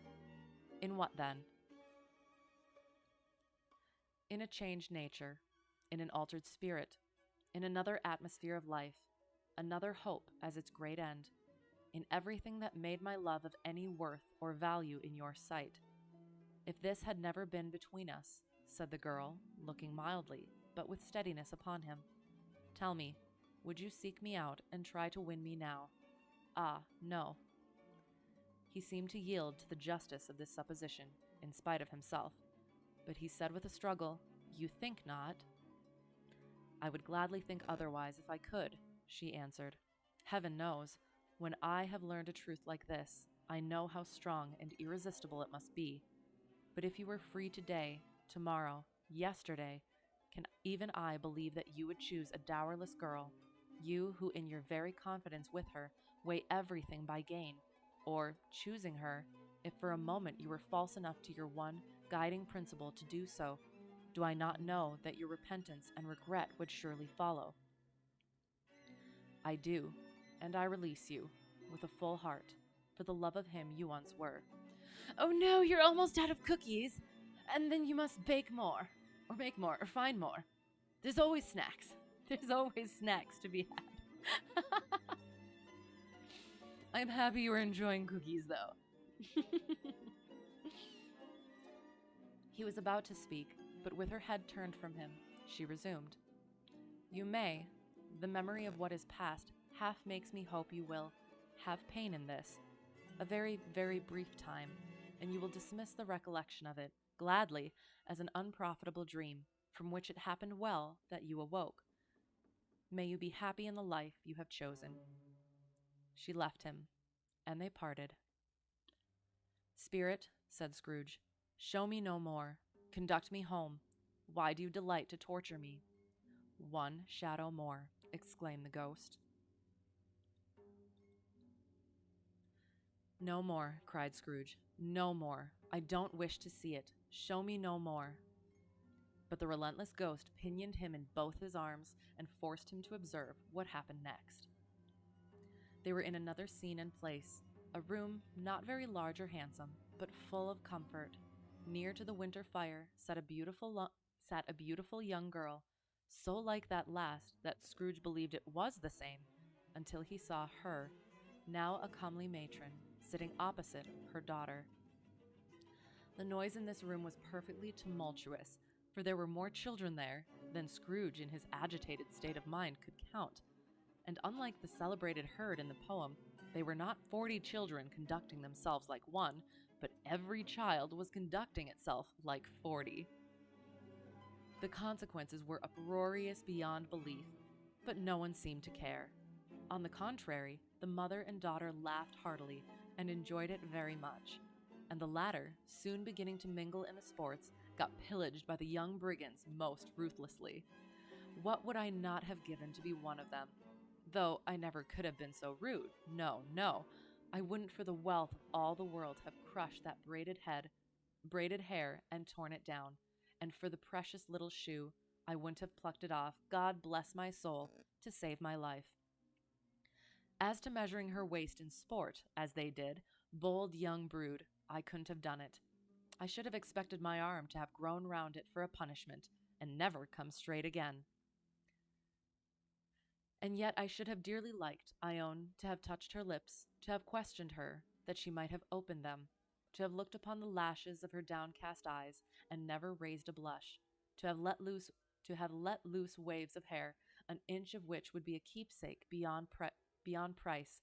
"In what then?" "In a changed nature, in an altered spirit, in another atmosphere of life, another hope as its great end, in everything that made my love of any worth or value in your sight. If this had never been between us," said the girl, looking mildly, but with steadiness upon him, "tell me, would you seek me out and try to win me now?" "Ah, no." He seemed to yield to the justice of this supposition, in spite of himself, but he said with a struggle, "You think not?" "I would gladly think otherwise if I could," she answered. "Heaven knows, when I have learned a truth like this, I know how strong and irresistible it must be. But if you were free today, tomorrow, yesterday, can even I believe that you would choose a dowerless girl, you who in your very confidence with her weigh everything by gain, or, choosing her, if for a moment you were false enough to your one guiding principle to do so, do I not know that your repentance and regret would surely follow?" "I do, and I release you, with a full heart, for the love of him you once were." "Oh no, you're almost out of cookies, and then you must bake more, or make more, or find more. There's always snacks. There's always snacks to be had." "I'm happy you are enjoying cookies, though." He was about to speak, but with her head turned from him, she resumed. "You may. The memory of what is past half makes me hope you will have pain in this, a very, very brief time, and you will dismiss the recollection of it, gladly, as an unprofitable dream, from which it happened well that you awoke. May you be happy in the life you have chosen." She left him, and they parted. "Spirit," said Scrooge, "show me no more. Conduct me home. Why do you delight to torture me?" "One shadow more," exclaimed the ghost. "No more," cried Scrooge. "No more. I don't wish to see it. Show me no more." But the relentless ghost pinioned him in both his arms and forced him to observe what happened next. They were in another scene and place. A room not very large or handsome, but full of comfort. Near to the winter fire sat a beautiful young girl, so like that last that Scrooge believed it was the same, until he saw her, now a comely matron, sitting opposite her daughter. The noise in this room was perfectly tumultuous, for there were more children there than Scrooge in his agitated state of mind could count, and unlike the celebrated herd in the poem, they were not 40 children conducting themselves like one, but every child was conducting itself like 40. The consequences were uproarious beyond belief, but no one seemed to care. On the contrary, the mother and daughter laughed heartily and enjoyed it very much, and the latter, soon beginning to mingle in the sports, got pillaged by the young brigands most ruthlessly. What would I not have given to be one of them? Though I never could have been so rude. No, no. I wouldn't for the wealth of all the world have crushed that braided hair, and torn it down. And for the precious little shoe, I wouldn't have plucked it off, God bless my soul, to save my life. As to measuring her waist in sport, as they did, bold young brood, I couldn't have done it. I should have expected my arm to have grown round it for a punishment, and never come straight again. And yet I should have dearly liked, I own, to have touched her lips, to have questioned her, that she might have opened them, to have looked upon the lashes of her downcast eyes, and never raised a blush, to have let loose waves of hair, an inch of which would be a keepsake beyond price.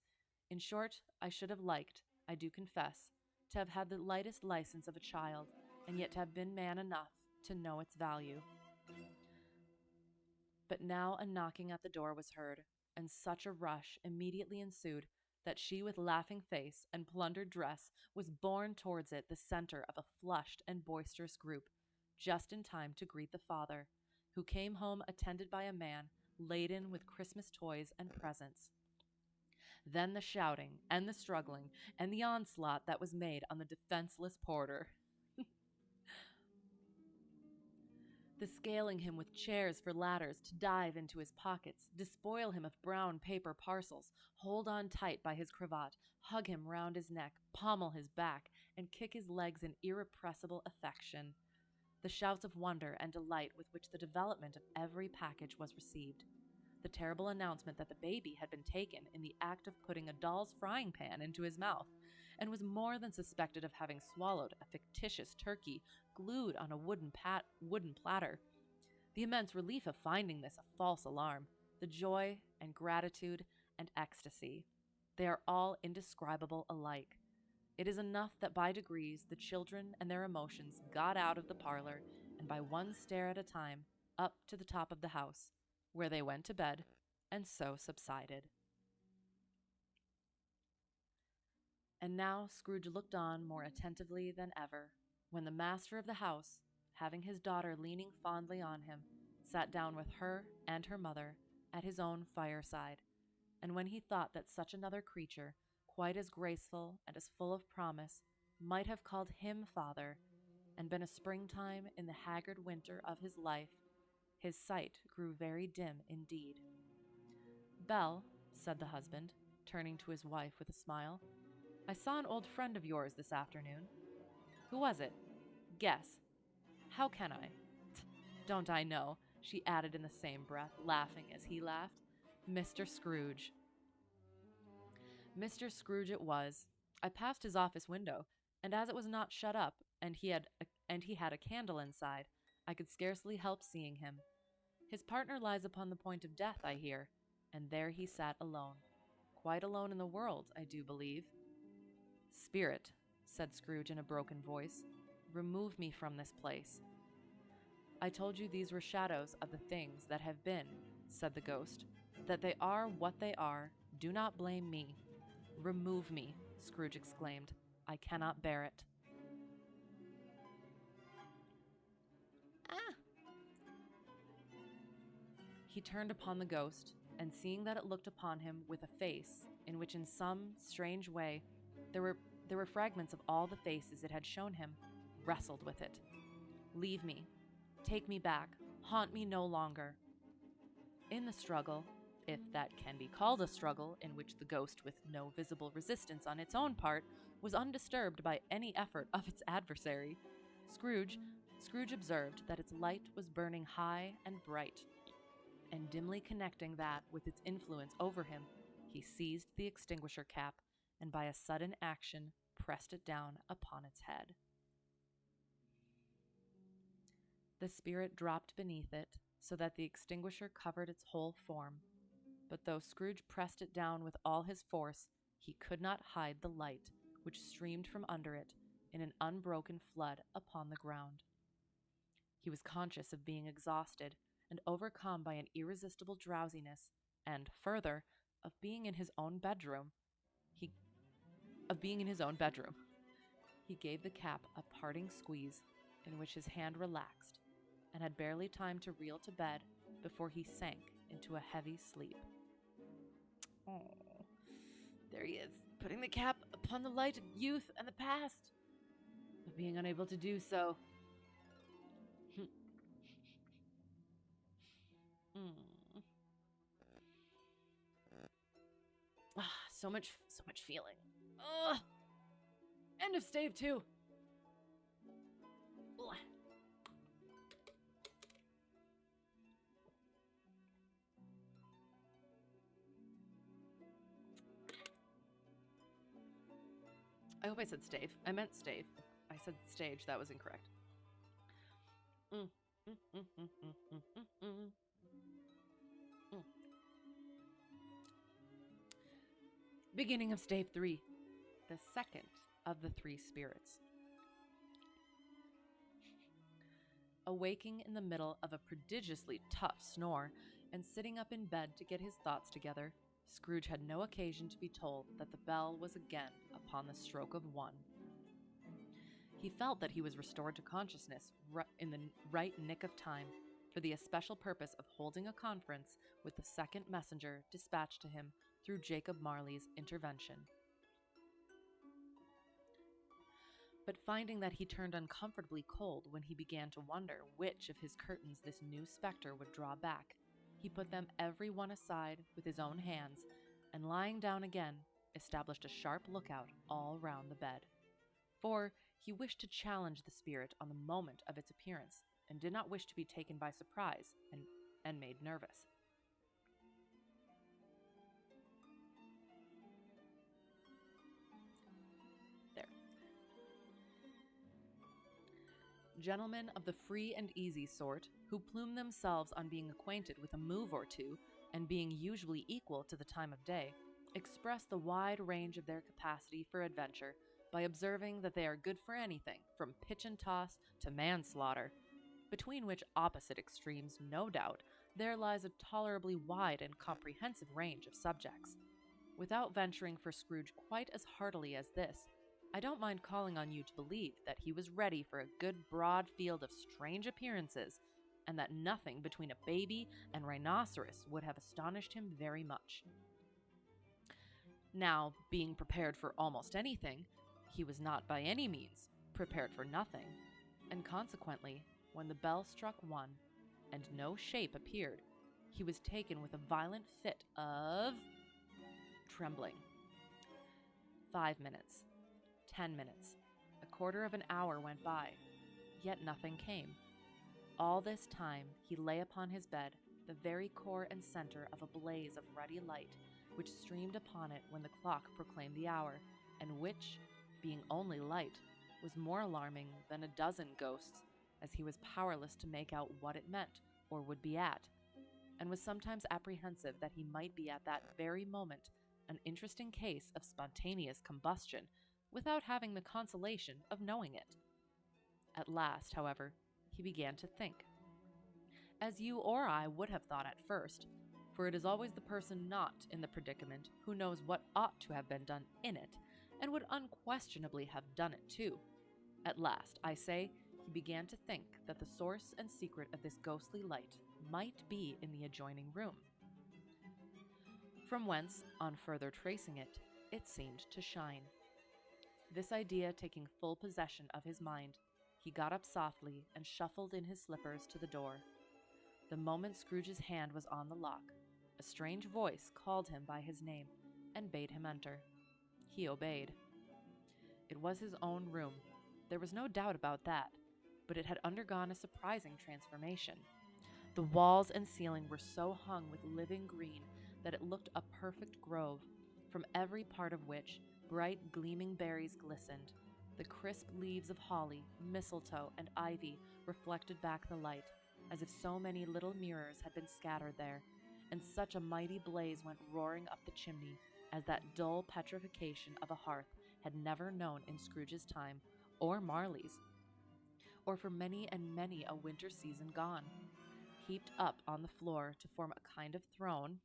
In short, I should have liked, I do confess, to have had the lightest license of a child, and yet to have been man enough to know its value. But now a knocking at the door was heard, and such a rush immediately ensued that she with laughing face and plundered dress was borne towards it the center of a flushed and boisterous group, just in time to greet the father, who came home attended by a man laden with Christmas toys and presents. Then the shouting, and the struggling, and the onslaught that was made on the defenseless porter. The scaling him with chairs for ladders to dive into his pockets, despoil him of brown paper parcels, hold on tight by his cravat, hug him round his neck, pommel his back, and kick his legs in irrepressible affection. The shouts of wonder and delight with which the development of every package was received. The terrible announcement that the baby had been taken in the act of putting a doll's frying pan into his mouth, and was more than suspected of having swallowed a fictitious turkey glued on a wooden platter. The immense relief of finding this a false alarm, the joy and gratitude and ecstasy, they are all indescribable alike. It is enough that by degrees the children and their emotions got out of the parlor, and by one stair at a time, up to the top of the house, where they went to bed, and so subsided. And now Scrooge looked on more attentively than ever, when the master of the house, having his daughter leaning fondly on him, sat down with her and her mother at his own fireside, and when he thought that such another creature, quite as graceful and as full of promise, might have called him father, and been a springtime in the haggard winter of his life, his sight grew very dim indeed. "Belle," said the husband, turning to his wife with a smile, "I saw an old friend of yours this afternoon." "Who was it?" "Guess." "How can I?" "Don't I know?" she added in the same breath, laughing as he laughed. "Mr. Scrooge." Mr. Scrooge it was. I passed his office window, and as it was not shut up, and he had a candle inside, I could scarcely help seeing him. His partner lies upon the point of death, I hear, and there he sat alone. Quite alone in the world, I do believe. "Spirit," said Scrooge in a broken voice, "remove me from this place." "I told you these were shadows of the things that have been," said the ghost. "That they are what they are, do not blame me." "Remove me," Scrooge exclaimed. "I cannot bear it." Ah! He turned upon the ghost, and seeing that it looked upon him with a face in which in some strange way there were fragments of all the faces it had shown him, wrestled with it. "Leave me. Take me back. Haunt me no longer." In the struggle, if that can be called a struggle in which the ghost, with no visible resistance on its own part, was undisturbed by any effort of its adversary, Scrooge observed that its light was burning high and bright, and dimly connecting that with its influence over him, he seized the extinguisher cap and by a sudden action pressed it down upon its head. The spirit dropped beneath it, so that the extinguisher covered its whole form. But though Scrooge pressed it down with all his force, he could not hide the light which streamed from under it in an unbroken flood upon the ground. He was conscious of being exhausted and overcome by an irresistible drowsiness, and, further, of being in his own bedroom. He gave the cap a parting squeeze, in which his hand relaxed, and had barely time to reel to bed before he sank into a heavy sleep. Oh, there he is, putting the cap upon the light of youth and the past, but being unable to do so. So much feeling. Ugh. End of stave 2. I hope I said stave. I meant stave. I said stage. That was incorrect. Beginning of stave 3. The second of the 3 spirits. Awaking in the middle of a prodigiously tough snore and sitting up in bed to get his thoughts together, Scrooge had no occasion to be told that the bell was again upon the stroke of 1. He felt that he was restored to consciousness in the right nick of time for the especial purpose of holding a conference with the second messenger dispatched to him through Jacob Marley's intervention. But finding that he turned uncomfortably cold when he began to wonder which of his curtains this new spectre would draw back, he put them every one aside with his own hands, and lying down again, established a sharp lookout all round the bed. For he wished to challenge the spirit on the moment of its appearance, and did not wish to be taken by surprise and made nervous. Gentlemen of the free and easy sort, who plume themselves on being acquainted with a move or two, and being usually equal to the time of day, express the wide range of their capacity for adventure by observing that they are good for anything, from pitch and toss to manslaughter, between which opposite extremes, no doubt, there lies a tolerably wide and comprehensive range of subjects. Without venturing for Scrooge quite as heartily as this, I don't mind calling on you to believe that he was ready for a good broad field of strange appearances, and that nothing between a baby and rhinoceros would have astonished him very much. Now, being prepared for almost anything, he was not by any means prepared for nothing, and consequently, when the bell struck 1, and no shape appeared, he was taken with a violent fit of trembling. 5 minutes. 10 minutes, a quarter of an hour went by, yet nothing came. All this time he lay upon his bed, the very core and center of a blaze of ruddy light, which streamed upon it when the clock proclaimed the hour, and which, being only light, was more alarming than a dozen ghosts, as he was powerless to make out what it meant, or would be at, and was sometimes apprehensive that he might be at that very moment an interesting case of spontaneous combustion, without having the consolation of knowing it. At last, however, he began to think, as you or I would have thought at first, for it is always the person not in the predicament who knows what ought to have been done in it, and would unquestionably have done it too. At last, I say, he began to think that the source and secret of this ghostly light might be in the adjoining room, from whence, on further tracing it, it seemed to shine. This idea taking full possession of his mind, he got up softly and shuffled in his slippers to the door. The moment Scrooge's hand was on the lock, A strange voice called him by his name and bade him enter. He obeyed. It was his own room. There was no doubt about that, but it had undergone a surprising transformation. The walls and ceiling were so hung with living green that it looked a perfect grove, from every part of which bright gleaming berries glistened. The crisp leaves of holly, mistletoe, and ivy reflected back the light, as if so many little mirrors had been scattered there, and such a mighty blaze went roaring up the chimney as that dull petrification of a hearth had never known in Scrooge's time, or Marley's, or for many and many a winter season gone. Heaped up on the floor to form a kind of throne.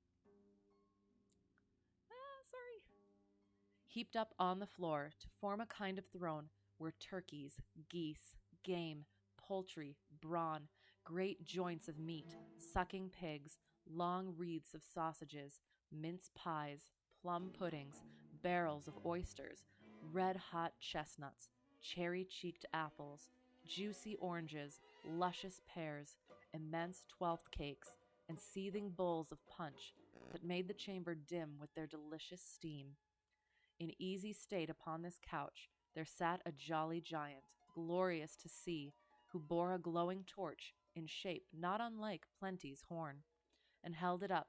Heaped up on the floor to form a kind of throne were turkeys, geese, game, poultry, brawn, great joints of meat, sucking pigs, long wreaths of sausages, mince pies, plum puddings, barrels of oysters, red-hot chestnuts, cherry-cheeked apples, juicy oranges, luscious pears, immense twelfth cakes, and seething bowls of punch that made the chamber dim with their delicious steam. In easy state upon this couch there sat a jolly giant, glorious to see, who bore a glowing torch, in shape not unlike Plenty's horn, and held it up,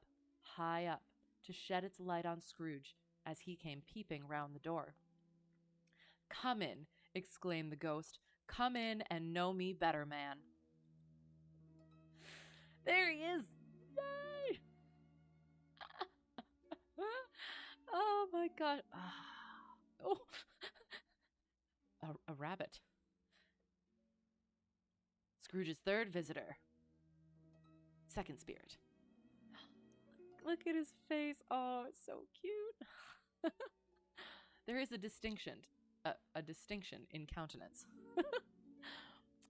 high up, to shed its light on Scrooge as he came peeping round the door. "Come in," exclaimed the ghost. "Come in and know me better, man." There he is! Yay! Oh my god. Oh. A rabbit. Scrooge's third visitor. Second spirit. Look at his face. Oh, it's so cute. There is a distinction in countenance.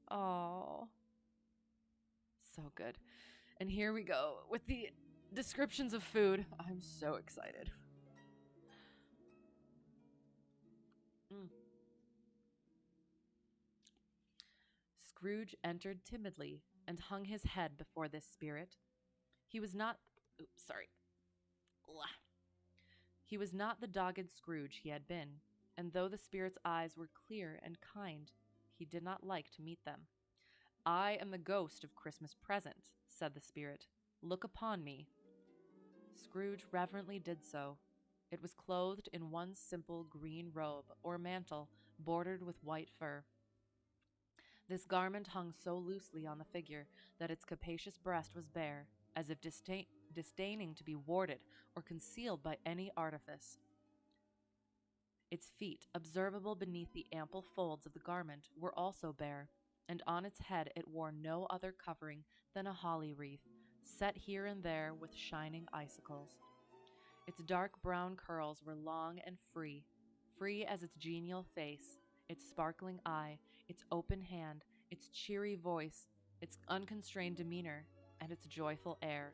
Oh, so good. And here we go with the descriptions of food. I'm so excited. Scrooge entered timidly and hung his head before this spirit. He was not He was not the dogged Scrooge he had been, and though the spirit's eyes were clear and kind, he did not like to meet them. "I am the ghost of Christmas Present," said the spirit. "Look upon me." Scrooge reverently did so. It was clothed in one simple green robe or mantle bordered with white fur. This garment hung so loosely on the figure that its capacious breast was bare, as if disdaining to be warded or concealed by any artifice. Its feet, observable beneath the ample folds of the garment, were also bare, and on its head it wore no other covering than a holly wreath, set here and there with shining icicles. Its dark brown curls were long and free as its genial face, its sparkling eye, its open hand, its cheery voice, its unconstrained demeanor, and its joyful air.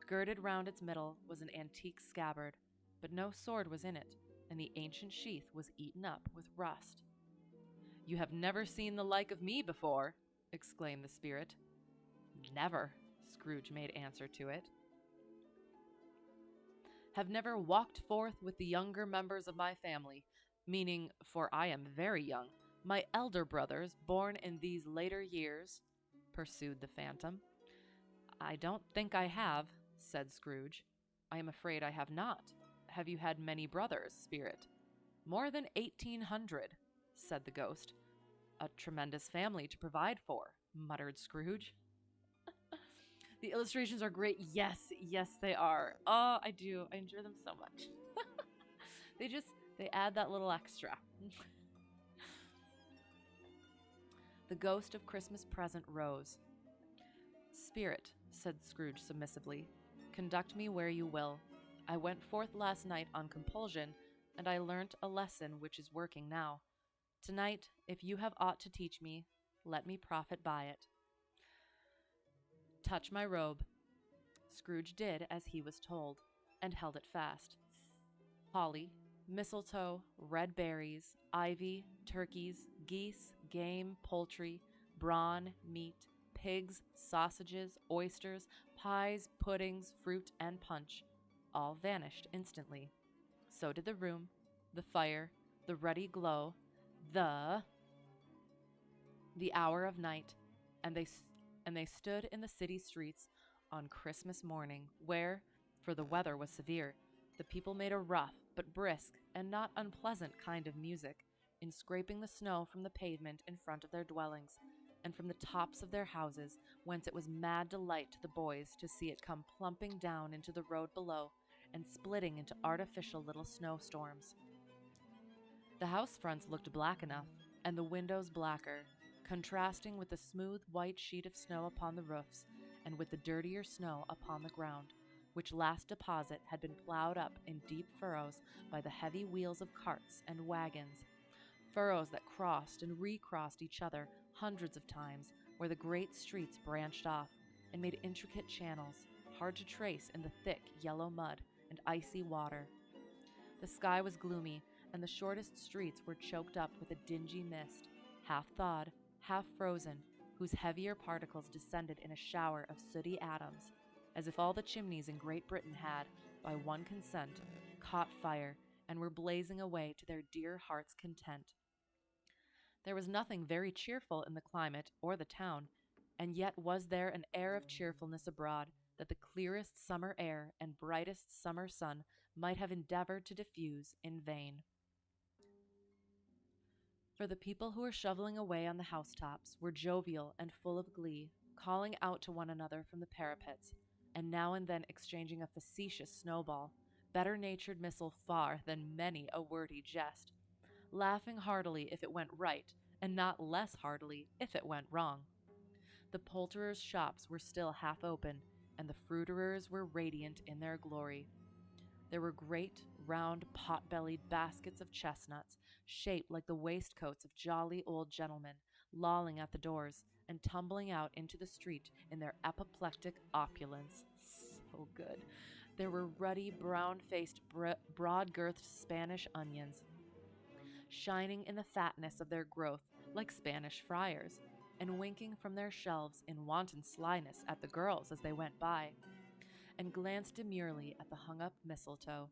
Girded round its middle was an antique scabbard, but no sword was in it, and the ancient sheath was eaten up with rust. "You have never seen the like of me before," exclaimed the spirit. "Never," Scrooge made answer to it. "Have never walked forth with the younger members of my family, meaning, for I am very young, my elder brothers, born in these later years," pursued the phantom. "I don't think I have," said Scrooge. "I am afraid I have not. Have you had many brothers, spirit?" "More than 1,800, said the ghost. "A tremendous family to provide for," muttered Scrooge. The illustrations are great. Yes, they are. Oh, I do. I enjoy them so much. They add that little extra. The ghost of Christmas Present rose. "Spirit," said Scrooge submissively, "conduct me where you will. I went forth last night on compulsion, and I learnt a lesson which is working now. Tonight, if you have aught to teach me, let me profit by it." "Touch my robe." Scrooge did as he was told, and held it fast. Holly, mistletoe, red berries, ivy, turkeys, geese, game, poultry, brawn, meat, pigs, sausages, oysters, pies, puddings, fruit, and punch all vanished instantly. So did the room, the fire, the ruddy glow, the the hour of night, and they stood in the city streets on Christmas morning, where, for the weather was severe, the people made a rough but brisk and not unpleasant kind of music in scraping the snow from the pavement in front of their dwellings, and from the tops of their houses, whence it was mad delight to the boys to see it come plumping down into the road below and splitting into artificial little snowstorms. The house fronts looked black enough, and the windows blacker, contrasting with the smooth white sheet of snow upon the roofs, and with the dirtier snow upon the ground, which last deposit had been plowed up in deep furrows by the heavy wheels of carts and wagons, furrows that crossed and recrossed each other hundreds of times, where the great streets branched off and made intricate channels, hard to trace in the thick yellow mud and icy water. The sky was gloomy, and the shortest streets were choked up with a dingy mist, half thawed, half frozen, whose heavier particles descended in a shower of sooty atoms, as if all the chimneys in Great Britain had, by one consent, caught fire and were blazing away to their dear hearts' content. There was nothing very cheerful in the climate or the town, and yet was there an air of cheerfulness abroad that the clearest summer air and brightest summer sun might have endeavored to diffuse in vain. For the people who were shoveling away on the housetops were jovial and full of glee, calling out to one another from the parapets, and now and then exchanging a facetious snowball, better-natured missile far than many a wordy jest, laughing heartily if it went right, and not less heartily if it went wrong. The poulterers' shops were still half open, and the fruiterers were radiant in their glory. There were great, round, pot-bellied baskets of chestnuts, shaped like the waistcoats of jolly old gentlemen, lolling at the doors, and tumbling out into the street in their apoplectic opulence. So good. There were ruddy, brown-faced, broad-girthed Spanish onions, shining in the fatness of their growth like Spanish friars, and winking from their shelves in wanton slyness at the girls as they went by, and glanced demurely at the hung-up mistletoe.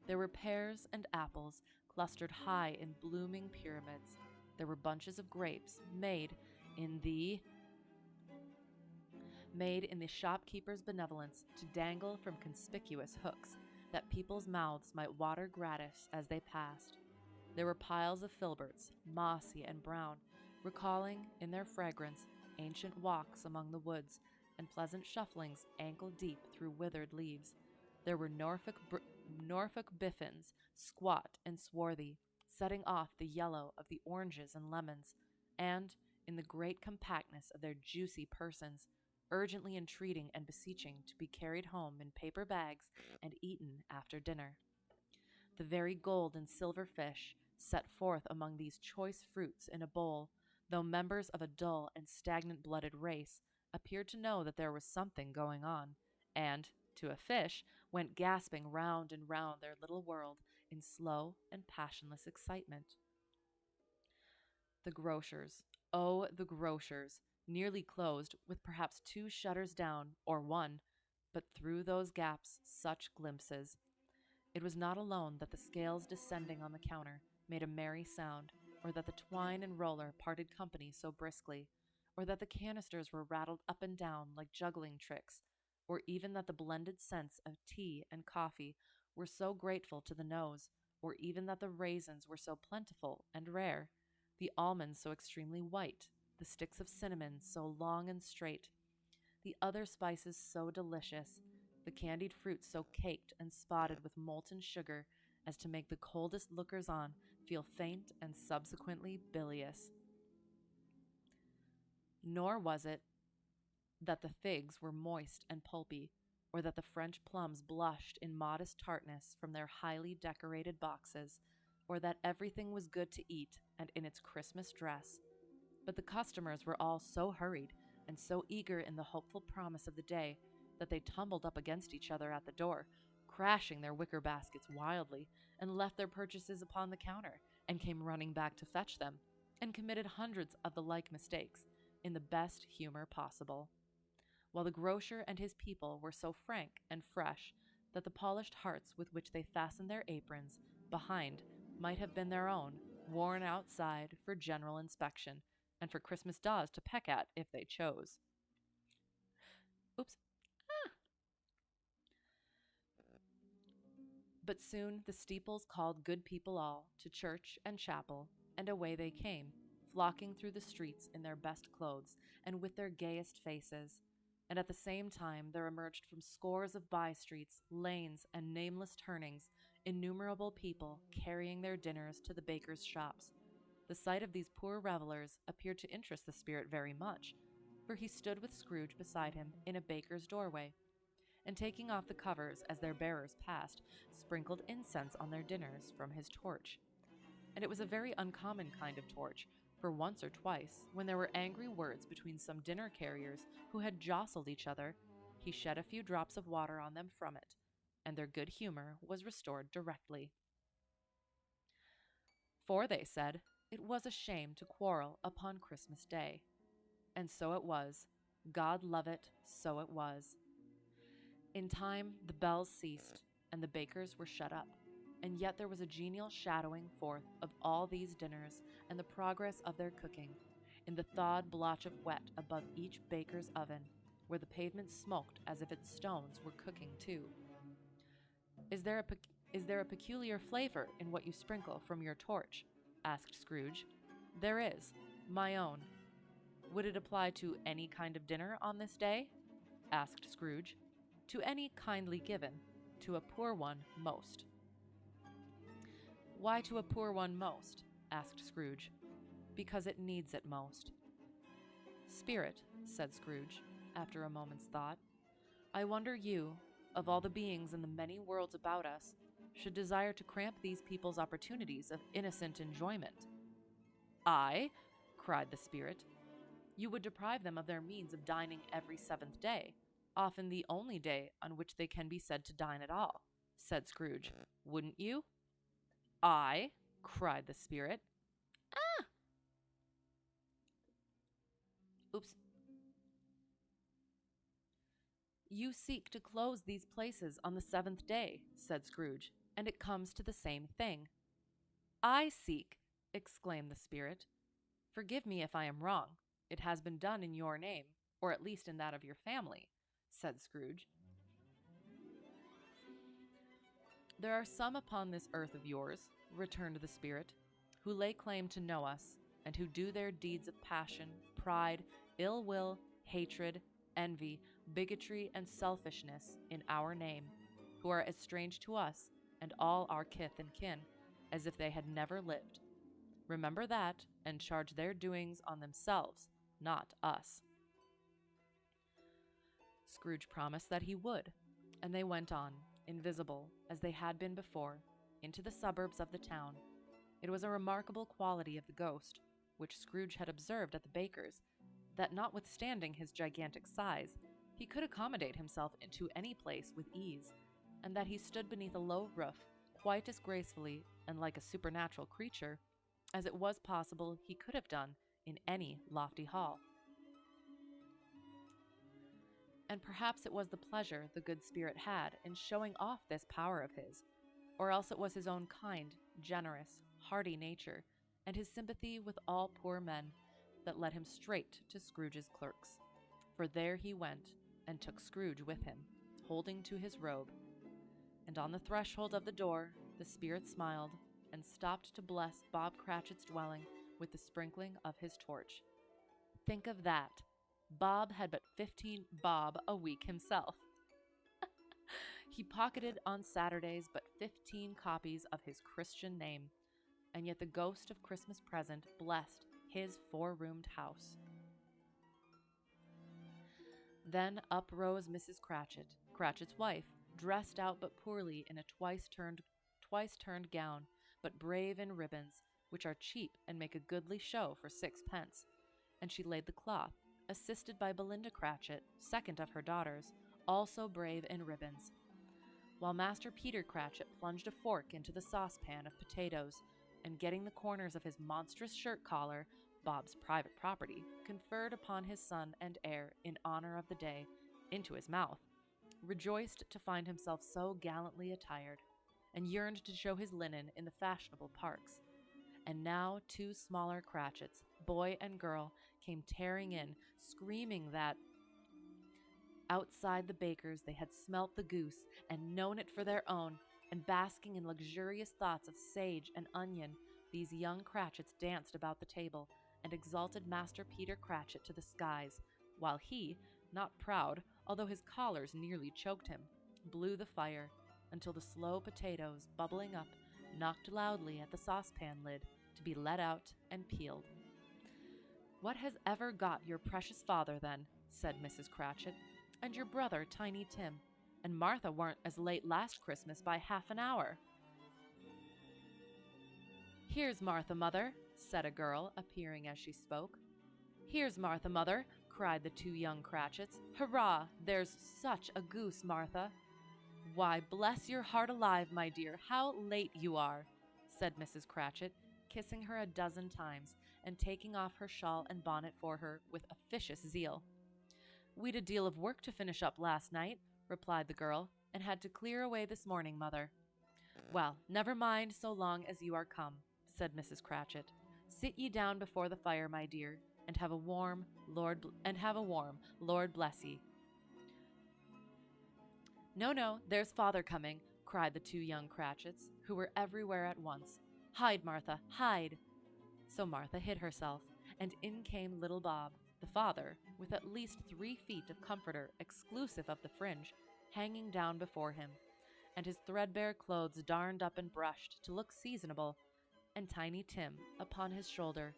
There were pears and apples clustered high in blooming pyramids. There were bunches of grapes in the shopkeeper's benevolence to dangle from conspicuous hooks, that people's mouths might water gratis as they passed. There were piles of filberts, mossy and brown, recalling, in their fragrance, ancient walks among the woods, and pleasant shufflings ankle-deep through withered leaves. There were Norfolk biffins, squat and swarthy, setting off the yellow of the oranges and lemons, and, in the great compactness of their juicy persons, urgently entreating and beseeching to be carried home in paper bags and eaten after dinner. The very gold and silver fish, set forth among these choice fruits in a bowl, though members of a dull and stagnant-blooded race, appeared to know that there was something going on, and, to a fish, went gasping round and round their little world in slow and passionless excitement. The grocers, oh, the grocers, nearly closed, with perhaps 2 shutters down, or 1, but through those gaps such glimpses. It was not alone that the scales descending on the counter made a merry sound, or that the twine and roller parted company so briskly, or that the canisters were rattled up and down like juggling tricks, or even that the blended scents of tea and coffee were so grateful to the nose, or even that the raisins were so plentiful and rare, the almonds so extremely white, the sticks of cinnamon so long and straight, the other spices so delicious, the candied fruit so caked and spotted with molten sugar as to make the coldest lookers-on feel faint and subsequently bilious. Nor was it that the figs were moist and pulpy, or that the French plums blushed in modest tartness from their highly decorated boxes, or that everything was good to eat and in its Christmas dress. But the customers were all so hurried and so eager in the hopeful promise of the day that they tumbled up against each other at the door, crashing their wicker baskets wildly, and left their purchases upon the counter, and came running back to fetch them, and committed hundreds of the like mistakes, in the best humor possible, while the grocer and his people were so frank and fresh that the polished hearts with which they fastened their aprons behind might have been their own, worn outside for general inspection and for Christmas daws to peck at if they chose. Oops. Ah. But soon the steeples called good people all to church and chapel, and away they came, flocking through the streets in their best clothes and with their gayest faces. And at the same time there emerged from scores of by-streets, lanes, and nameless turnings innumerable people carrying their dinners to the bakers' shops. The sight of these poor revelers appeared to interest the spirit very much, for he stood with Scrooge beside him in a baker's doorway, and taking off the covers as their bearers passed, sprinkled incense on their dinners from his torch. And it was a very uncommon kind of torch, for once or twice, when there were angry words between some dinner carriers who had jostled each other, he shed a few drops of water on them from it, and their good humor was restored directly. For, they said, it was a shame to quarrel upon Christmas Day. And so it was. God love it, so it was. In time the bells ceased, and the bakers were shut up, and yet there was a genial shadowing forth of all these dinners and the progress of their cooking, in the thawed blotch of wet above each baker's oven, where the pavement smoked as if its stones were cooking too. Is there a peculiar flavor in what you sprinkle from your torch? Asked Scrooge. There is, my own. Would it apply to any kind of dinner on this day? Asked Scrooge. To any kindly given, to a poor one most. Why to a poor one most? Asked Scrooge. Because it needs it most. Spirit, said Scrooge, after a moment's thought, I wonder you, of all the beings in the many worlds about us, should desire to cramp these people's opportunities of innocent enjoyment. I, cried the spirit, you would deprive them of their means of dining every seventh day, often the only day on which they can be said to dine at all, said Scrooge. Wouldn't you? I, cried the spirit. Ah! Oops. You seek to close these places on the seventh day, said Scrooge, and it comes to the same thing. I seek, exclaimed the spirit. Forgive me if I am wrong. It has been done in your name, or at least in that of your family, said Scrooge. There are some upon this earth of yours, returned the spirit, who lay claim to know us, and who do their deeds of passion, pride, ill will, hatred, envy, bigotry, and selfishness in our name, who are as strange to us and all our kith and kin as if they had never lived. Remember that, and charge their doings on themselves, not us. Scrooge promised that he would, and they went on, invisible, as they had been before, into the suburbs of the town. It was a remarkable quality of the ghost, which Scrooge had observed at the baker's, that notwithstanding his gigantic size, he could accommodate himself into any place with ease, and that he stood beneath a low roof quite as gracefully and like a supernatural creature as it was possible he could have done in any lofty hall. And perhaps it was the pleasure the good spirit had in showing off this power of his, or else it was his own kind, generous, hearty nature, and his sympathy with all poor men, that led him straight to Scrooge's clerks. For there he went, and took Scrooge with him, holding to his robe. And on the threshold of the door, the spirit smiled, and stopped to bless Bob Cratchit's dwelling with the sprinkling of his torch. Think of that! Bob had but 15 bob a week himself. He pocketed on Saturdays but 15 copies of his Christian name, and yet the ghost of Christmas present blessed his four-roomed house. Then up rose Mrs. Cratchit, Cratchit's wife, dressed out but poorly in a twice-turned gown, but brave in ribbons, which are cheap and make a goodly show for 6 pence, and she laid the cloth, assisted by Belinda Cratchit, second of her daughters, also brave in ribbons, while Master Peter Cratchit plunged a fork into the saucepan of potatoes, and getting the corners of his monstrous shirt collar, Bob's private property, conferred upon his son and heir in honor of the day, into his mouth, rejoiced to find himself so gallantly attired, and yearned to show his linen in the fashionable parks. And now 2 smaller Cratchits, boy and girl, came tearing in, screaming that outside the baker's they had smelt the goose and known it for their own, and basking in luxurious thoughts of sage and onion, these young Cratchits danced about the table and exalted Master Peter Cratchit to the skies, while he, not proud, although his collars nearly choked him, blew the fire until the slow potatoes, bubbling up, knocked loudly at the saucepan lid to be let out and peeled. "What has ever got your precious father, then?" said Mrs. Cratchit, "and your brother, Tiny Tim? And Martha weren't as late last Christmas by half an hour." "Here's Martha, mother," said a girl, appearing as she spoke. "Here's Martha, mother," cried the 2 young Cratchits. "Hurrah! There's such a goose, Martha." "Why, bless your heart alive, my dear, how late you are," said Mrs. Cratchit, kissing her a dozen times, and taking off her shawl and bonnet for her with officious zeal. "We'd a deal of work to finish up last night," replied the girl, "and had to clear away this morning, mother." "Well, never mind so long as you are come," said Mrs. Cratchit. "Sit ye down before the fire, my dear, and have a warm, Lord bless ye." No, there's father coming," cried the 2 young Cratchits, who were everywhere at once. "Hide, Martha, hide!" So Martha hid herself, and in came little Bob, the father, with at least 3 feet of comforter, exclusive of the fringe, hanging down before him, and his threadbare clothes darned up and brushed to look seasonable, and Tiny Tim upon his shoulder.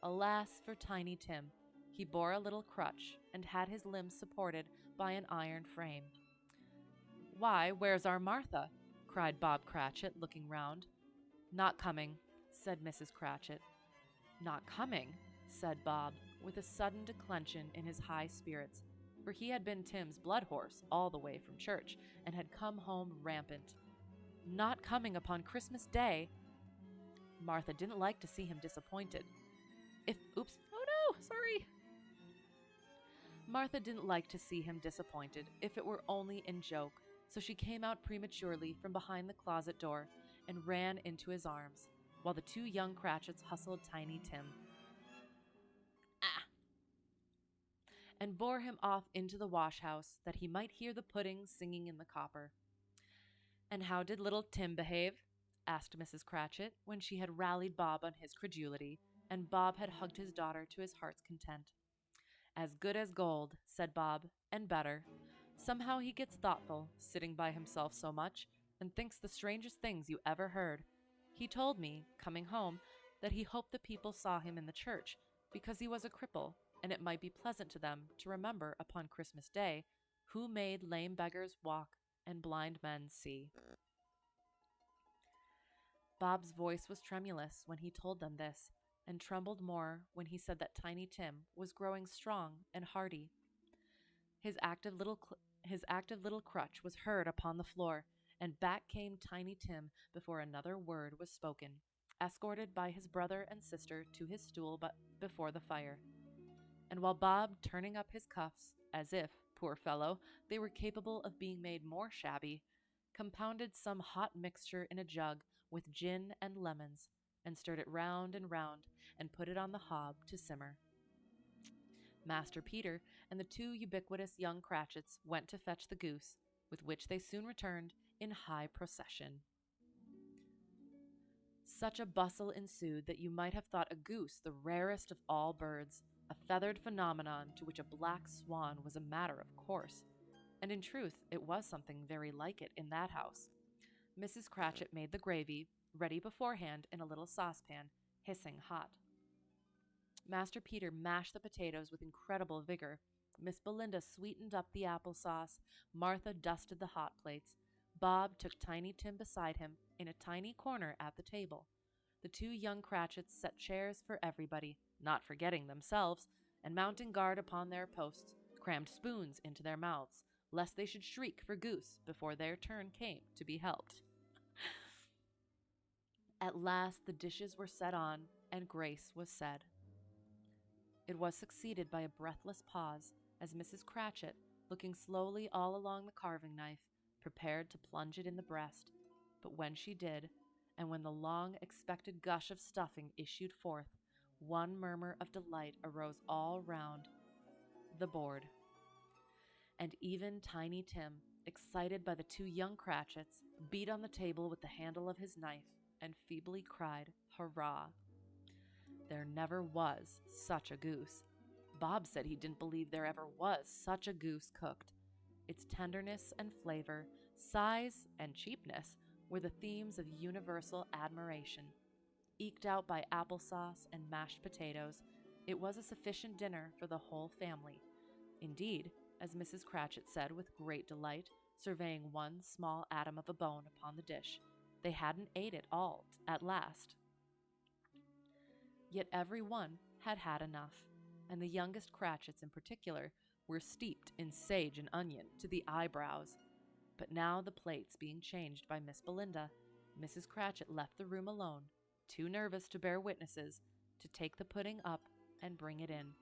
Alas for Tiny Tim! He bore a little crutch, and had his limbs supported by an iron frame. "Why, where's our Martha?" cried Bob Cratchit, looking round. "Not coming," said Mrs. Cratchit. "Not coming?" said Bob, with a sudden declension in his high spirits, for he had been Tim's blood horse all the way from church, and had come home rampant. "Not coming upon Christmas Day?" Martha didn't like to see him disappointed. Martha didn't like to see him disappointed, if it were only in joke, so she came out prematurely from behind the closet door and ran into his arms, while the 2 young Cratchits hustled Tiny Tim and bore him off into the wash-house, that he might hear the pudding singing in the copper. "And how did little Tim behave?" asked Mrs. Cratchit, when she had rallied Bob on his credulity, and Bob had hugged his daughter to his heart's content. "As good as gold," said Bob, "and better. Somehow he gets thoughtful, sitting by himself so much, and thinks the strangest things you ever heard. He told me, coming home, that he hoped the people saw him in the church, because he was a cripple, and it might be pleasant to them to remember upon Christmas Day who made lame beggars walk and blind men see." Bob's voice was tremulous when he told them this, and trembled more when he said that Tiny Tim was growing strong and hearty. His active little crutch was heard upon the floor, and back came Tiny Tim before another word was spoken, escorted by his brother and sister to his stool before the fire. And while Bob, turning up his cuffs, as if, poor fellow, they were capable of being made more shabby, compounded some hot mixture in a jug with gin and lemons, and stirred it round and put it on the hob to simmer. Master Peter and the 2 ubiquitous young Cratchits went to fetch the goose, with which they soon returned in high procession. Such a bustle ensued that you might have thought a goose the rarest of all birds, a feathered phenomenon to which a black swan was a matter of course, and in truth it was something very like it in that house. Mrs. Cratchit made the gravy, ready beforehand in a little saucepan, hissing hot. Master Peter mashed the potatoes with incredible vigor. Miss Belinda sweetened up the applesauce. Martha dusted the hot plates. Bob took Tiny Tim beside him in a tiny corner at the table. The 2 young Cratchits set chairs for everybody, not forgetting themselves, and mounting guard upon their posts, crammed spoons into their mouths, lest they should shriek for goose before their turn came to be helped. At last the dishes were set on, and grace was said. It was succeeded by a breathless pause as Mrs. Cratchit, looking slowly all along the carving knife, prepared to plunge it in the breast. But when she did, and when the long-expected gush of stuffing issued forth, one murmur of delight arose all round the board. And even Tiny Tim, excited by the two young Cratchits, beat on the table with the handle of his knife and feebly cried, "Hurrah!" There never was such a goose. Bob said he didn't believe there ever was such a goose cooked. Its tenderness and flavor, size and cheapness were the themes of universal admiration. Eked out by applesauce and mashed potatoes, it was a sufficient dinner for the whole family. Indeed, as Mrs. Cratchit said with great delight, surveying one small atom of a bone upon the dish, they hadn't ate it all at last. Yet every one had had enough, and the youngest Cratchits in particular were steeped in sage and onion to the eyebrows. But now, the plates being changed by Miss Belinda, Mrs. Cratchit left the room alone, too nervous to bear witnesses, to take the pudding up and bring it in.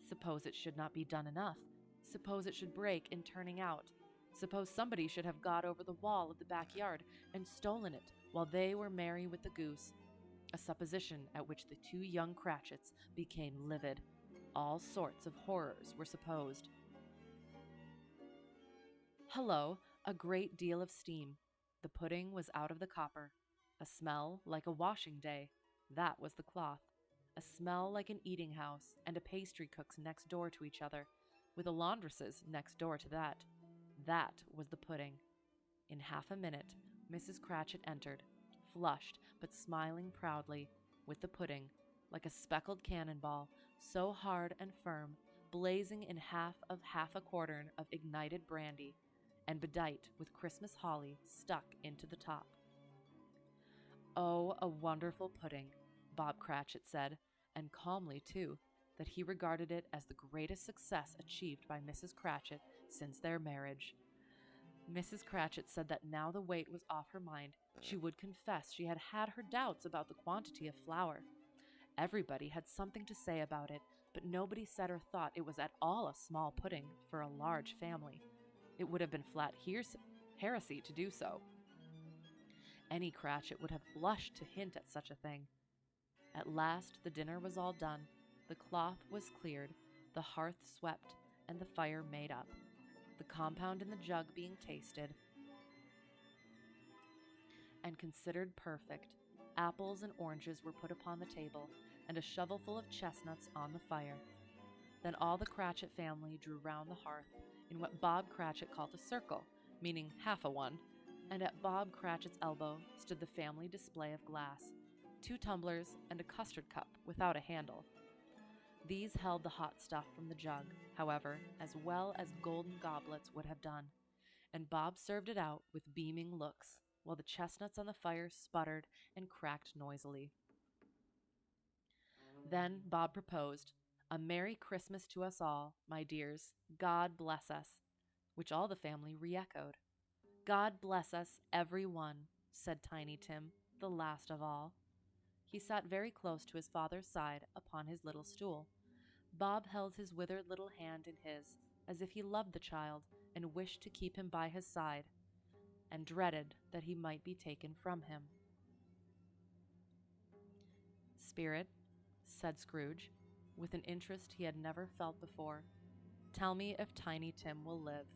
Suppose it should not be done enough. Suppose it should break in turning out. Suppose somebody should have got over the wall of the backyard and stolen it while they were merry with the goose. A supposition at which the two young Cratchits became livid. All sorts of horrors were supposed. Hullo, a great deal of steam. The pudding was out of the copper. A smell like a washing day. That was the cloth. A smell like an eating house and a pastry cook's next door to each other, with a laundress's next door to that. That was the pudding. In half a minute, Mrs. Cratchit entered, flushed but smiling proudly, with the pudding, like a speckled cannonball, so hard and firm, blazing in half a quartern of ignited brandy, and bedight with Christmas holly stuck into the top. "Oh, a wonderful pudding," Bob Cratchit said, and calmly, too, that he regarded it as the greatest success achieved by Mrs. Cratchit since their marriage. Mrs. Cratchit said that now the weight was off her mind, she would confess she had had her doubts about the quantity of flour. Everybody had something to say about it, but nobody said or thought it was at all a small pudding for a large family. It would have been flat heresy to do so. Any Cratchit would have blushed to hint at such a thing. At last the dinner was all done, the cloth was cleared, the hearth swept, and the fire made up. The compound in the jug being tasted and considered perfect, apples and oranges were put upon the table, and a shovelful of chestnuts on the fire. Then all the Cratchit family drew round the hearth in what Bob Cratchit called a circle, meaning half a one, and at Bob Cratchit's elbow stood the family display of glass, 2 tumblers and a custard cup without a handle. These held the hot stuff from the jug, however, as well as golden goblets would have done, and Bob served it out with beaming looks, while the chestnuts on the fire sputtered and cracked noisily. Then Bob proposed, "A Merry Christmas to us all, my dears. God bless us," which all the family re-echoed. "God bless us, every one," said Tiny Tim, the last of all. He sat very close to his father's side upon his little stool. Bob held his withered little hand in his, as if he loved the child and wished to keep him by his side, and dreaded that he might be taken from him. "Spirit," said Scrooge, with an interest he had never felt before, "tell me if Tiny Tim will live."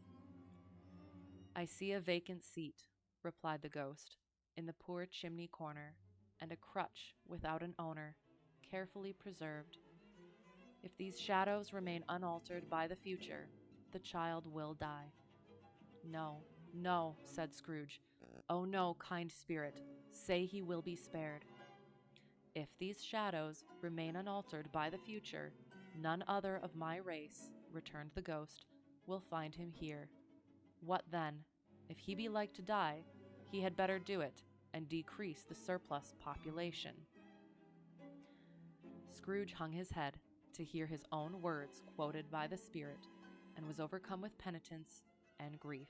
"I see a vacant seat," replied the ghost, "in the poor chimney corner, and a crutch without an owner, carefully preserved. If these shadows remain unaltered by the future, the child will die." "No, no," said Scrooge. "Oh no, kind spirit, say he will be spared." "If these shadows remain unaltered by the future, none other of my race," returned the ghost, "will find him here. What then? If he be like to die, he had better do it, and decrease the surplus population." Scrooge hung his head to hear his own words quoted by the spirit, and was overcome with penitence and grief.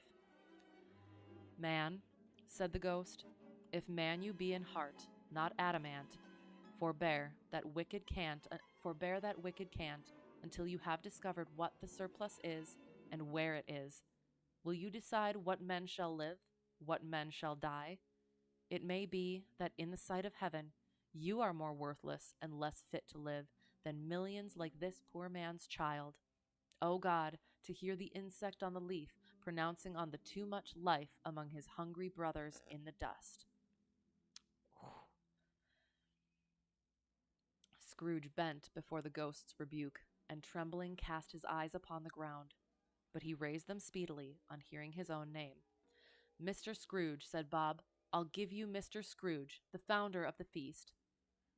"Man," said the ghost, "if man you be in heart, not adamant, forbear that wicked cant forbear that wicked cant until you have discovered what the surplus is and where it is. Will you decide what men shall live, what men shall die? It may be that in the sight of heaven you are more worthless and less fit to live than millions like this poor man's child. O God, to hear the insect on the leaf pronouncing on the too much life among his hungry brothers in the dust. Scrooge bent before the ghost's rebuke, and trembling cast his eyes upon the ground. But he raised them speedily on hearing his own name. Mr. Scrooge, said Bob, I'll give you Mr. Scrooge, the founder of the feast.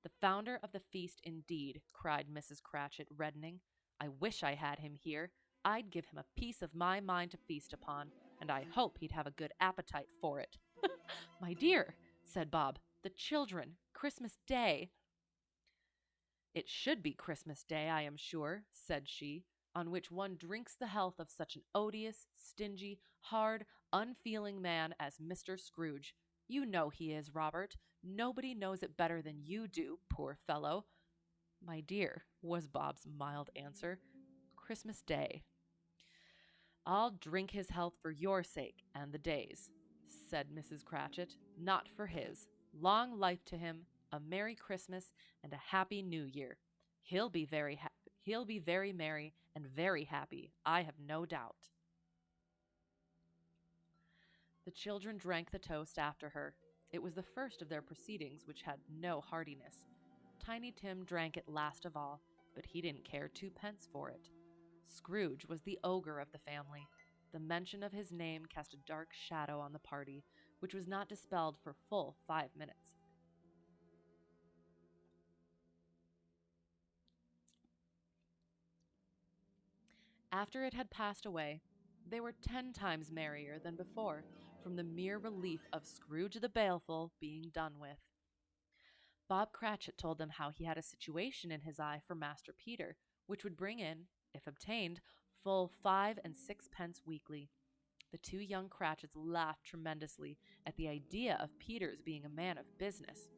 The founder of the feast, indeed, cried Mrs. Cratchit, reddening. I wish I had him here. I'd give him a piece of my mind to feast upon, and I hope he'd have a good appetite for it. My dear, said Bob, the children, Christmas Day. It should be Christmas Day, I am sure, said she, on which one drinks the health of such an odious, stingy, hard, unfeeling man as Mr. Scrooge. You know he is, Robert. Nobody knows it better than you do, poor fellow. My dear, was Bob's mild answer, Christmas Day. I'll drink his health for your sake and the day's, said Mrs. Cratchit, not for his. Long life to him, a Merry Christmas, and a Happy New Year. He'll be very merry and very happy, I have no doubt. The children drank the toast after her. It was the first of their proceedings which had no heartiness. Tiny Tim drank it last of all, but he didn't care 2 pence for it. Scrooge was the ogre of the family. The mention of his name cast a dark shadow on the party, which was not dispelled for full 5 minutes. After it had passed away, they were 10 times merrier than before, from the mere relief of Scrooge the Baleful being done with. Bob Cratchit told them how he had a situation in his eye for Master Peter, which would bring in, if obtained, full 5 and 6 pence weekly. The 2 young Cratchits laughed tremendously at the idea of Peter's being a man of business.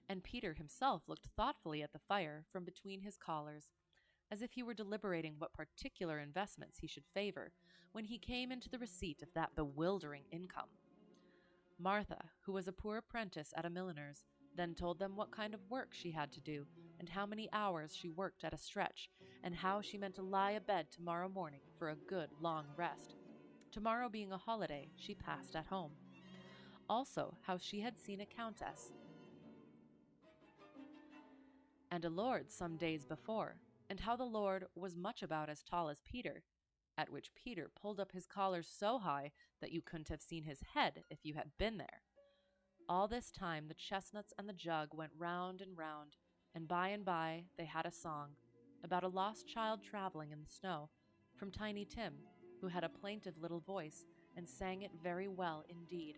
And Peter himself looked thoughtfully at the fire from between his collars, as if he were deliberating what particular investments he should favor when he came into the receipt of that bewildering income. Martha, who was a poor apprentice at a milliner's, then told them what kind of work she had to do, and how many hours she worked at a stretch, and how she meant to lie abed tomorrow morning for a good long rest. Tomorrow being a holiday, she passed at home. Also, how she had seen a countess and a lord some days before, and how the lord was much about as tall as Peter, at which Peter pulled up his collars so high that you couldn't have seen his head if you had been there. All this time the chestnuts and the jug went round, and by they had a song about a lost child traveling in the snow, from Tiny Tim, who had a plaintive little voice and sang it very well indeed.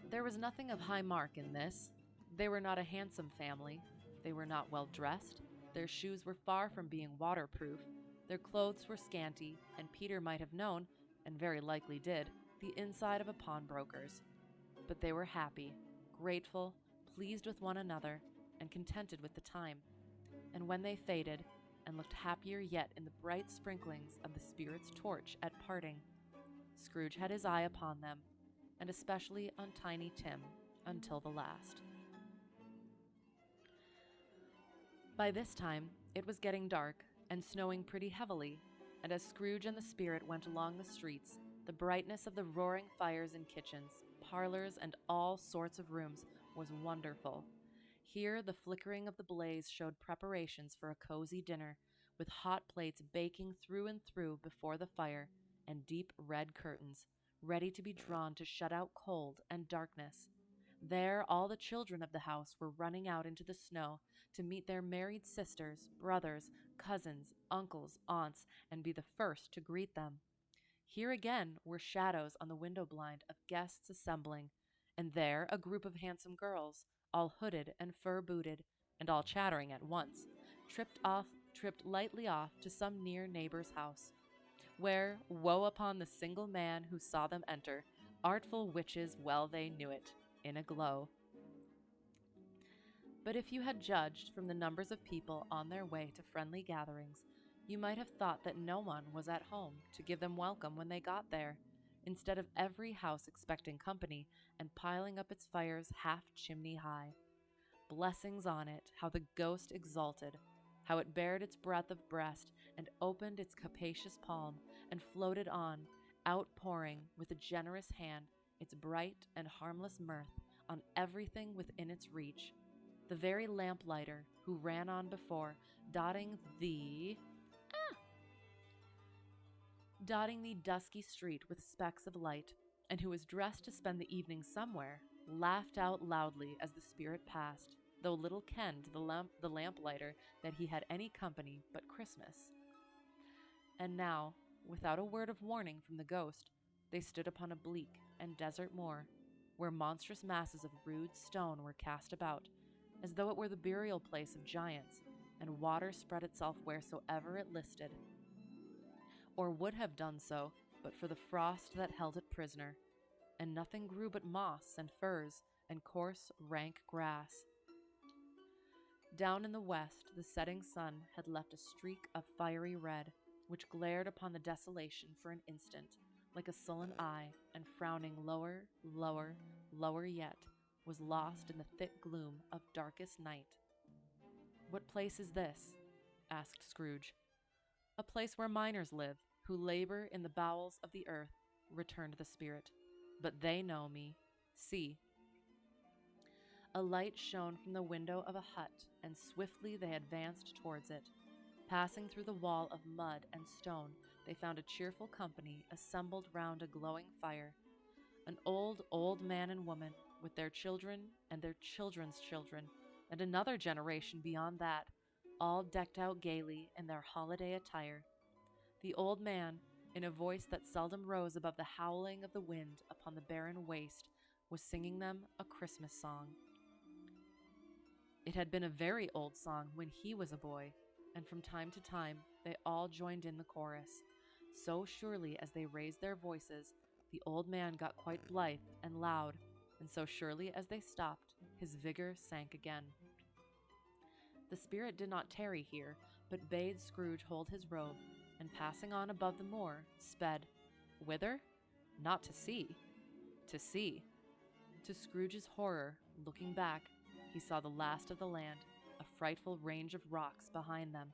There was nothing of high mark in this. They were not a handsome family. They were not well dressed. Their shoes were far from being waterproof. Their clothes were scanty, and Peter might have known, and very likely did, the inside of a pawnbroker's. But they were happy, grateful, pleased with one another, and contented with the time. And when they faded, and looked happier yet in the bright sprinklings of the spirit's torch at parting, Scrooge had his eye upon them, and especially on Tiny Tim, until the last. By this time, it was getting dark, and snowing pretty heavily, and as Scrooge and the spirit went along the streets, the brightness of the roaring fires in kitchens, parlors, and all sorts of rooms was wonderful. Here the flickering of the blaze showed preparations for a cozy dinner, with hot plates baking through and through before the fire, and deep red curtains, ready to be drawn to shut out cold and darkness. There all the children of the house were running out into the snow to meet their married sisters, brothers, cousins, uncles, aunts, and be the first to greet them. Here again were shadows on the window blind of guests assembling, and there a group of handsome girls, all hooded and fur-booted, and all chattering at once, tripped lightly off to some near neighbor's house, where, woe upon the single man who saw them enter, artful witches well they knew it, in a glow. But if you had judged from the numbers of people on their way to friendly gatherings, you might have thought that no one was at home to give them welcome when they got there, instead of every house expecting company and piling up its fires half chimney high. Blessings on it, how the ghost exulted, how it bared its breadth of breast and opened its capacious palm and floated on, outpouring with a generous hand its bright and harmless mirth on everything within its reach. The very lamplighter who ran on before, dotting the dusky street with specks of light, and who was dressed to spend the evening somewhere, laughed out loudly as the spirit passed, though little kenned the lamplighter that he had any company but Christmas. And now, without a word of warning from the ghost, they stood upon a bleak and desert moor, where monstrous masses of rude stone were cast about, as though it were the burial place of giants, and water spread itself wheresoever it listed, or would have done so but for the frost that held it prisoner, and nothing grew but moss and furze and coarse, rank grass. Down in the west, the setting sun had left a streak of fiery red, which glared upon the desolation for an instant, like a sullen eye, and frowning lower, lower, lower yet, was lost in the thick gloom of darkest night. "What place is this?" asked Scrooge. "A place where miners live, who labor in the bowels of the earth," returned the spirit. "But they know me. See." A light shone from the window of a hut, and swiftly they advanced towards it. Passing through the wall of mud and stone, they found a cheerful company assembled round a glowing fire. An old man and woman, with their children and their children's children, and another generation beyond that, all decked out gaily in their holiday attire. The old man, in a voice that seldom rose above the howling of the wind upon the barren waste, was singing them a Christmas song. It had been a very old song when he was a boy, and from time to time they all joined in the chorus. So surely as they raised their voices, the old man got quite blithe and loud, and so surely as they stopped, his vigor sank again. The spirit did not tarry here, but bade Scrooge hold his robe, and passing on above the moor, sped. Whither? Not to sea. To sea. To Scrooge's horror, looking back, he saw the last of the land, a frightful range of rocks behind them,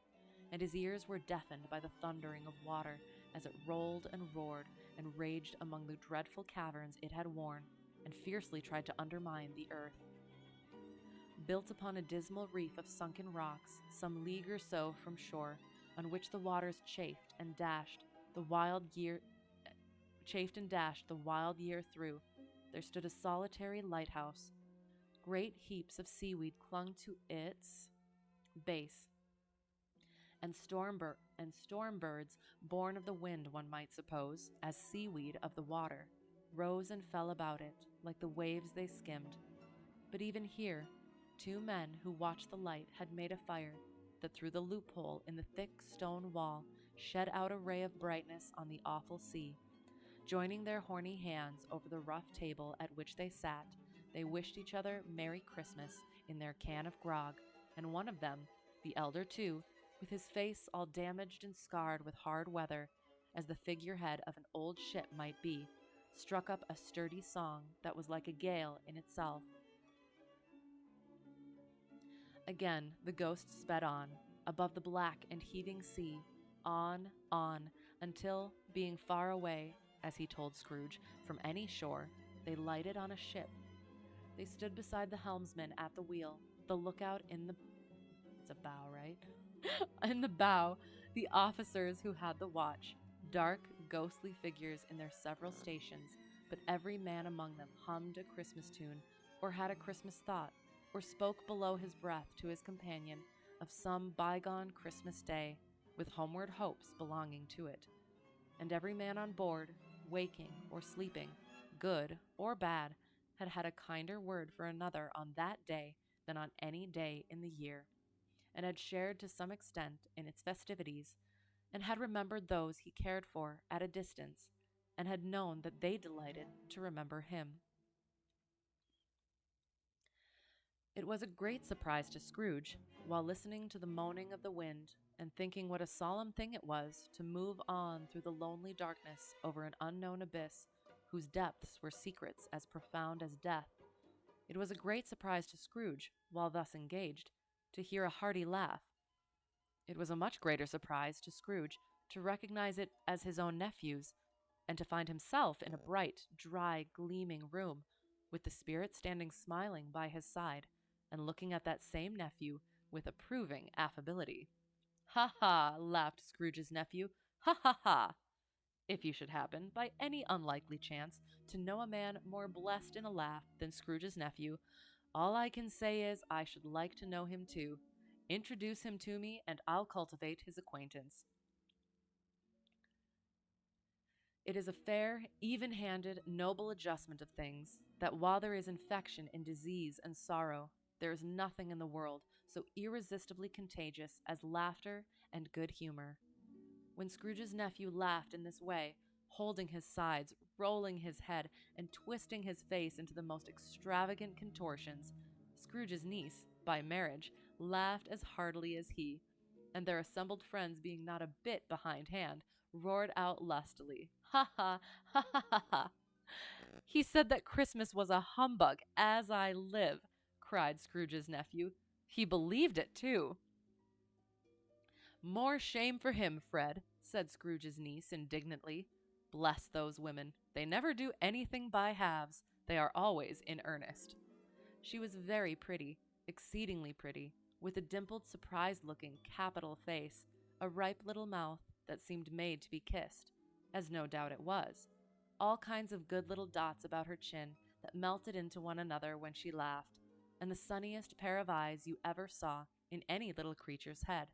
and his ears were deafened by the thundering of water as it rolled and roared and raged among the dreadful caverns it had worn, and fiercely tried to undermine the earth. Built upon a dismal reef of sunken rocks, some league or so from shore, on which the waters chafed and dashed the wild year through, there stood a solitary lighthouse. Great heaps of seaweed clung to its base, and storm birds, born of the wind, one might suppose, as seaweed of the water, rose and fell about it, like the waves they skimmed. But even here, two men who watched the light had made a fire that through the loophole in the thick stone wall shed out a ray of brightness on the awful sea. Joining their horny hands over the rough table at which they sat, they wished each other Merry Christmas in their can of grog, and one of them, the elder too, with his face all damaged and scarred with hard weather, as the figurehead of an old ship might be, struck up a sturdy song that was like a gale in itself. Again the ghost sped on, above the black and heaving sea, on, until, being far away, as he told Scrooge, from any shore, they lighted on a ship. They stood beside the helmsman at the wheel, the lookout in the... It's a bow, right? In the bow, the officers who had the watch, dark, ghostly figures in their several stations, but every man among them hummed a Christmas tune, or had a Christmas thought, or spoke below his breath to his companion of some bygone Christmas day, with homeward hopes belonging to it. And every man on board, waking or sleeping, good or bad, had had a kinder word for another on that day than on any day in the year, and had shared to some extent in its festivities, and had remembered those he cared for at a distance, and had known that they delighted to remember him. It was a great surprise to Scrooge, while listening to the moaning of the wind and thinking what a solemn thing it was to move on through the lonely darkness over an unknown abyss whose depths were secrets as profound as death. It was a great surprise to Scrooge, while thus engaged, to hear a hearty laugh. It was a much greater surprise to Scrooge to recognize it as his own nephew's, and to find himself in a bright, dry, gleaming room, with the spirit standing smiling by his side, and looking at that same nephew with approving affability. "Ha ha!" laughed Scrooge's nephew. "Ha ha ha! If you should happen, by any unlikely chance, to know a man more blessed in a laugh than Scrooge's nephew, all I can say is I should like to know him too. Introduce him to me, and I'll cultivate his acquaintance." It is a fair, even-handed, noble adjustment of things that while there is infection in disease and sorrow, there is nothing in the world so irresistibly contagious as laughter and good humor. When Scrooge's nephew laughed in this way, holding his sides, rolling his head, and twisting his face into the most extravagant contortions, Scrooge's niece, by marriage, laughed as heartily as he, and their assembled friends being not a bit behindhand, roared out lustily, "Ha ha, ha ha ha ha!" "He said that Christmas was a humbug, as I live," cried Scrooge's nephew. "He believed it, too." "More shame for him, Fred," said Scrooge's niece indignantly. "Bless those women. They never do anything by halves. They are always in earnest." She was very pretty, exceedingly pretty, with a dimpled, surprised-looking, capital face, a ripe little mouth that seemed made to be kissed, as no doubt it was, all kinds of good little dots about her chin that melted into one another when she laughed, and the sunniest pair of eyes you ever saw in any little creature's head.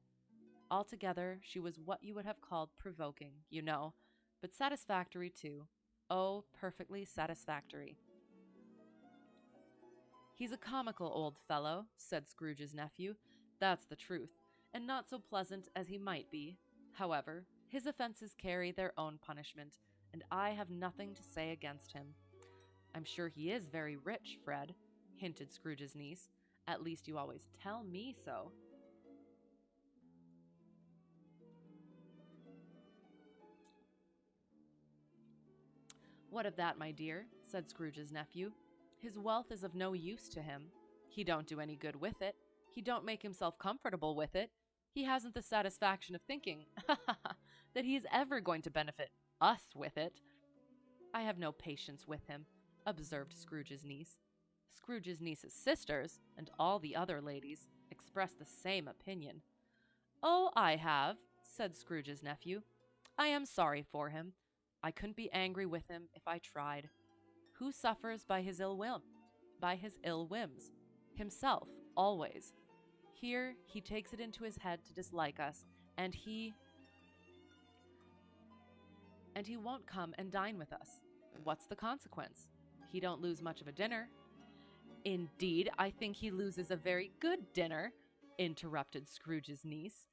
Altogether, she was what you would have called provoking, you know, but satisfactory too. Oh, perfectly satisfactory. "He's a comical old fellow," said Scrooge's nephew. "That's the truth, and not so pleasant as he might be. However, his offenses carry their own punishment, and I have nothing to say against him." "I'm sure he is very rich, Fred," hinted Scrooge's niece. "At least you always tell me so." "What of that, my dear?" said Scrooge's nephew. "His wealth is of no use to him. He don't do any good with it. He don't make himself comfortable with it. He hasn't the satisfaction of thinking, that he is ever going to benefit us with it." "I have no patience with him," observed Scrooge's niece. Scrooge's niece's sisters, and all the other ladies, expressed the same opinion. "Oh, I have," said Scrooge's nephew. "I am sorry for him. I couldn't be angry with him if I tried. Who suffers by his ill whim? By his ill whims? Himself, always. Here he takes it into his head to dislike us, and he won't come and dine with us. What's the consequence? He don't lose much of a dinner." "Indeed, I think he loses a very good dinner," interrupted Scrooge's niece.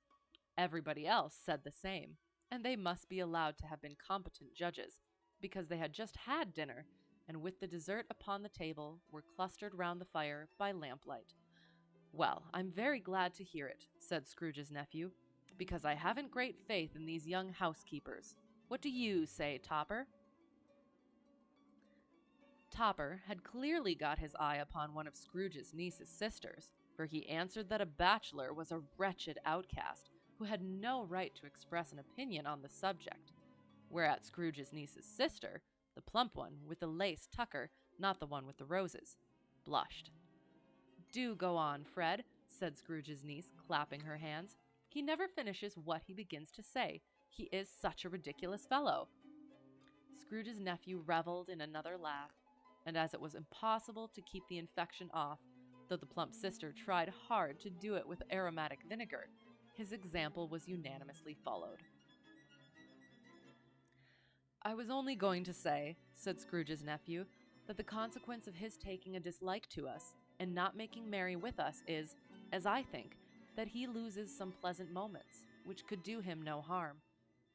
Everybody else said the same, and they must be allowed to have been competent judges, because they had just had dinner, and with the dessert upon the table were clustered round the fire by lamplight. "Well, I'm very glad to hear it," said Scrooge's nephew, "because I haven't great faith in these young housekeepers. What do you say, Topper?" Topper had clearly got his eye upon one of Scrooge's niece's sisters, for he answered that a bachelor was a wretched outcast who had no right to express an opinion on the subject, whereat Scrooge's niece's sister, the plump one with the lace tucker, not the one with the roses, blushed. "Do go on, Fred," said Scrooge's niece, clapping her hands. "He never finishes what he begins to say. He is such a ridiculous fellow." Scrooge's nephew reveled in another laugh, and as it was impossible to keep the infection off, though the plump sister tried hard to do it with aromatic vinegar, his example was unanimously followed. "I was only going to say," said Scrooge's nephew, "that the consequence of his taking a dislike to us, and not making merry with us is, as I think, that he loses some pleasant moments, which could do him no harm.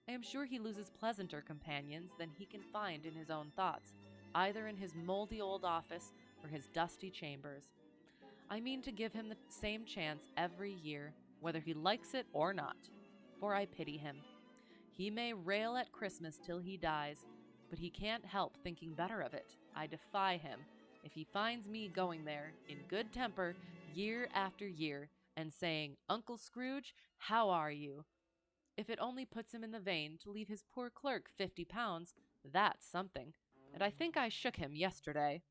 I am sure he loses pleasanter companions than he can find in his own thoughts, either in his moldy old office or his dusty chambers. I mean to give him the same chance every year, whether he likes it or not, for I pity him. He may rail at Christmas till he dies, but he can't help thinking better of it. I defy him. If he finds me going there, in good temper, year after year, and saying, Uncle Scrooge, how are you? If it only puts him in the vein to leave his poor clerk £50, that's something. And I think I shook him yesterday.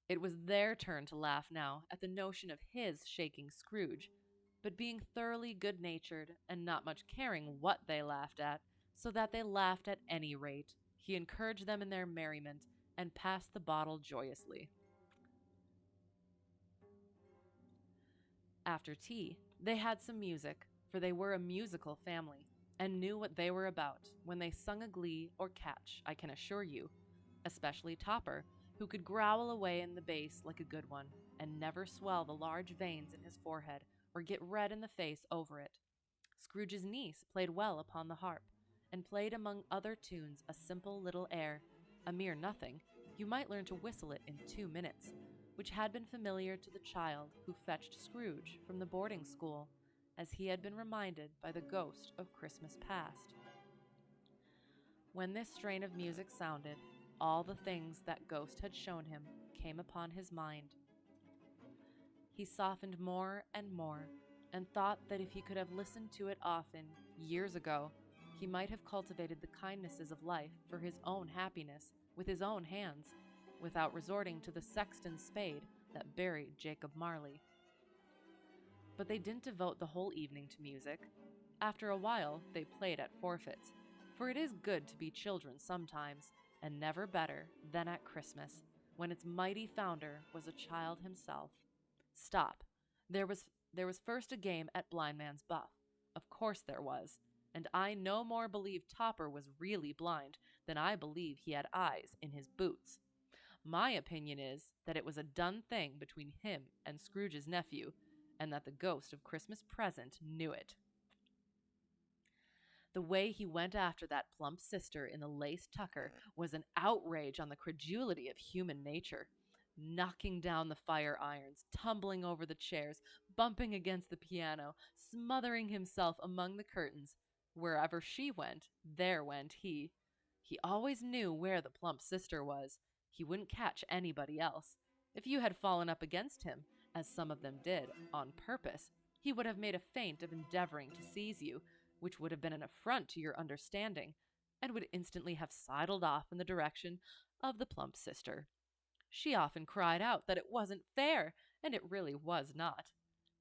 It was their turn to laugh now at the notion of his shaking Scrooge, but being thoroughly good natured and not much caring what they laughed at, so that they laughed at any rate, he encouraged them in their merriment and passed the bottle joyously. After tea, they had some music, for they were a musical family, and knew what they were about when they sung a glee or catch, I can assure you, especially Topper, who could growl away in the bass like a good one, and never swell the large veins in his forehead or get red in the face over it. Scrooge's niece played well upon the harp, and played among other tunes a simple little air, a mere nothing, you might learn to whistle it in 2 minutes, which had been familiar to the child who fetched Scrooge from the boarding school, as he had been reminded by the ghost of Christmas past. When this strain of music sounded, all the things that ghost had shown him came upon his mind. He softened more and more, and thought that if he could have listened to it often, years ago, he might have cultivated the kindnesses of life for his own happiness with his own hands, without resorting to the sexton's spade that buried Jacob Marley. But they didn't devote the whole evening to music. After a while, they played at forfeits, for it is good to be children sometimes, and never better than at Christmas, when its mighty founder was a child himself. Stop. There was first a game at Blind Man's Buff. Of course there was. And I no more believe Topper was really blind than I believe he had eyes in his boots. My opinion is that it was a done thing between him and Scrooge's nephew, and that the ghost of Christmas present knew it. The way he went after that plump sister in the lace tucker was an outrage on the credulity of human nature. Knocking down the fire irons, tumbling over the chairs, bumping against the piano, smothering himself among the curtains. Wherever she went, there went he. He always knew where the plump sister was. He wouldn't catch anybody else. If you had fallen up against him, as some of them did, on purpose, he would have made a feint of endeavoring to seize you, which would have been an affront to your understanding, and would instantly have sidled off in the direction of the plump sister. She often cried out that it wasn't fair, and it really was not.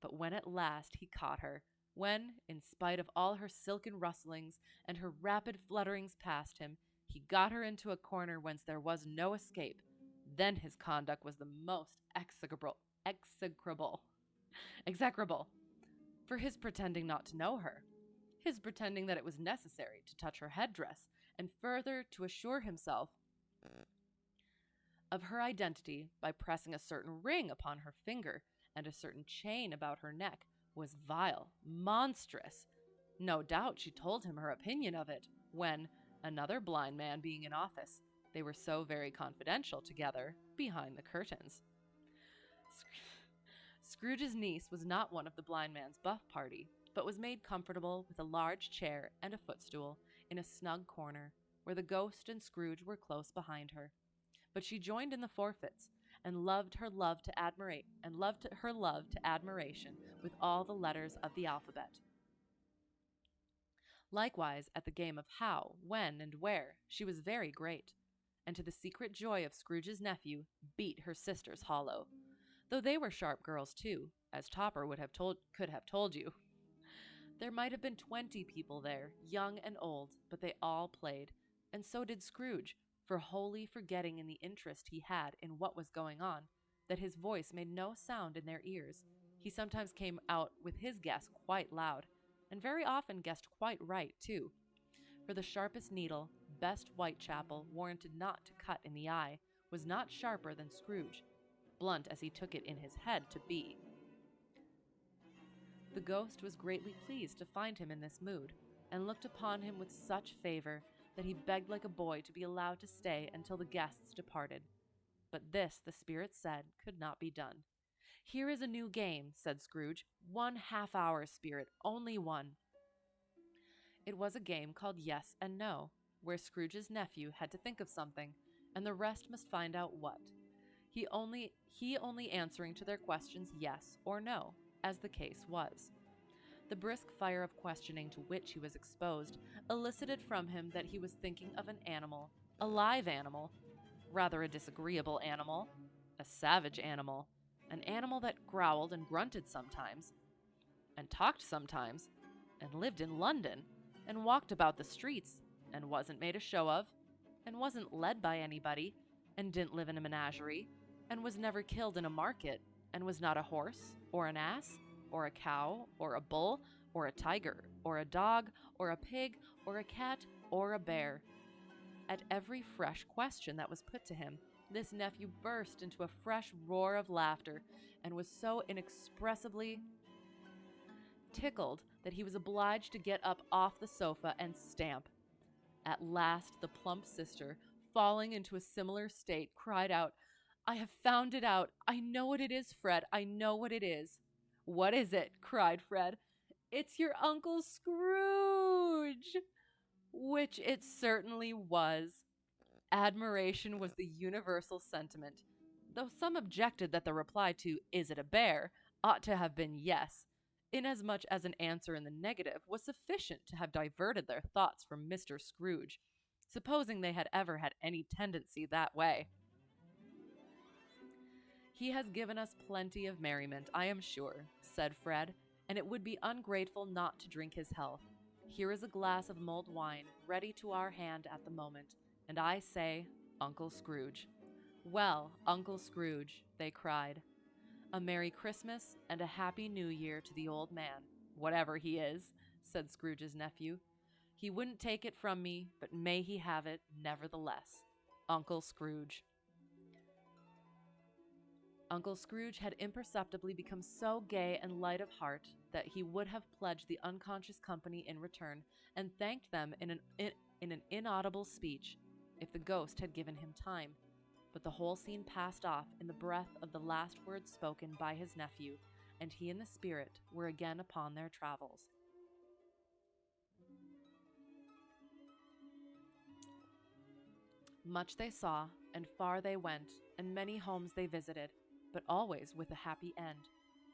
But when at last he caught her, when, in spite of all her silken rustlings and her rapid flutterings past him, he got her into a corner whence there was no escape, then his conduct was the most execrable, for his pretending not to know her, his pretending that it was necessary to touch her headdress, and further to assure himself of her identity by pressing a certain ring upon her finger and a certain chain about her neck, was vile, monstrous. No doubt she told him her opinion of it, when, another blind man being in office, they were so very confidential together behind the curtains. Scrooge's niece was not one of the blind man's buff party, but was made comfortable with a large chair and a footstool in a snug corner, where the ghost and Scrooge were close behind her. But she joined in the forfeits, and loved her love to admiration with all the letters of the alphabet. Likewise, at the game of how, when, and where, she was very great, and to the secret joy of Scrooge's nephew, beat her sisters hollow, though they were sharp girls too, as Topper could have told you. There might have been 20 people there, young and old, but they all played, and so did Scrooge, for wholly forgetting in the interest he had in what was going on, that his voice made no sound in their ears. He sometimes came out with his guess quite loud, and very often guessed quite right, too. For the sharpest needle, best Whitechapel, warranted not to cut in the eye, was not sharper than Scrooge, blunt as he took it in his head to be. The ghost was greatly pleased to find him in this mood, and looked upon him with such favor that he begged like a boy to be allowed to stay until the guests departed. But this, the spirit said, could not be done. "Here is a new game," said Scrooge. "1 half-hour, spirit, only one." It was a game called Yes and No, where Scrooge's nephew had to think of something, and the rest must find out what. He only answering to their questions yes or no, as the case was. The brisk fire of questioning to which he was exposed elicited from him that he was thinking of an animal, a live animal, rather a disagreeable animal, a savage animal, an animal that growled and grunted sometimes, and talked sometimes, and lived in London, and walked about the streets, and wasn't made a show of, and wasn't led by anybody, and didn't live in a menagerie, and was never killed in a market, and was not a horse, or an ass, or a cow, or a bull, or a tiger, or a dog, or a pig, or a cat, or a bear. At every fresh question that was put to him, this nephew burst into a fresh roar of laughter, and was so inexpressibly tickled that he was obliged to get up off the sofa and stamp. At last the plump sister, falling into a similar state, cried out, "I have found it out. I know what it is, Fred. I know what it is." "What is it?" cried Fred. "It's your Uncle Scrooge!" Which it certainly was. Admiration was the universal sentiment, though some objected that the reply to "Is it a bear?" ought to have been yes, inasmuch as an answer in the negative was sufficient to have diverted their thoughts from Mr. Scrooge, supposing they had ever had any tendency that way. "He has given us plenty of merriment, I am sure," said Fred, "and it would be ungrateful not to drink his health. Here is a glass of mulled wine, ready to our hand at the moment, and I say, Uncle Scrooge." "Well, Uncle Scrooge," they cried, "a Merry Christmas and a Happy New Year to the old man, whatever he is," said Scrooge's nephew. "He wouldn't take it from me, but may he have it nevertheless. Uncle Scrooge." Uncle Scrooge had imperceptibly become so gay and light of heart that he would have pledged the unconscious company in return, and thanked them in an inaudible speech, if the ghost had given him time. But the whole scene passed off in the breath of the last words spoken by his nephew, and he and the spirit were again upon their travels. Much they saw, and far they went, and many homes they visited, but always with a happy end.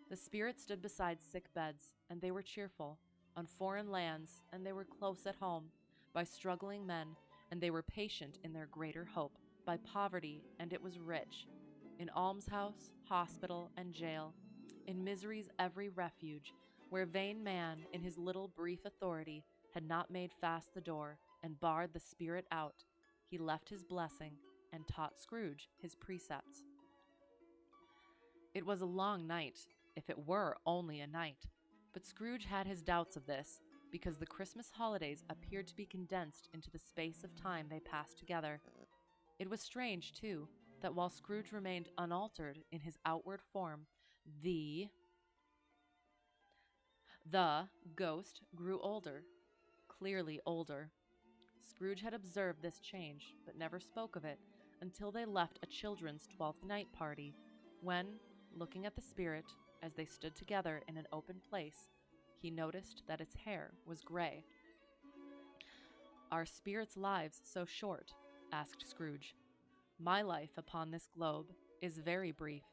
The spirit stood beside sick beds, and they were cheerful, on foreign lands, and they were close at home, by struggling men, and they were patient in their greater hope, by poverty, and it was rich, in almshouse, hospital, and jail, in misery's every refuge, where vain man, in his little brief authority, had not made fast the door, and barred the spirit out. He left his blessing, and taught Scrooge his precepts. It was a long night, if it were only a night, but Scrooge had his doubts of this, because the Christmas holidays appeared to be condensed into the space of time they passed together. It was strange, too, that while Scrooge remained unaltered in his outward form, the ghost grew older, clearly older. Scrooge had observed this change, but never spoke of it until they left a children's 12th night party, when, looking at the spirit as they stood together in an open place, he noticed that its hair was gray. "Are spirits' lives so short?" asked Scrooge. "My life upon this globe is very brief,"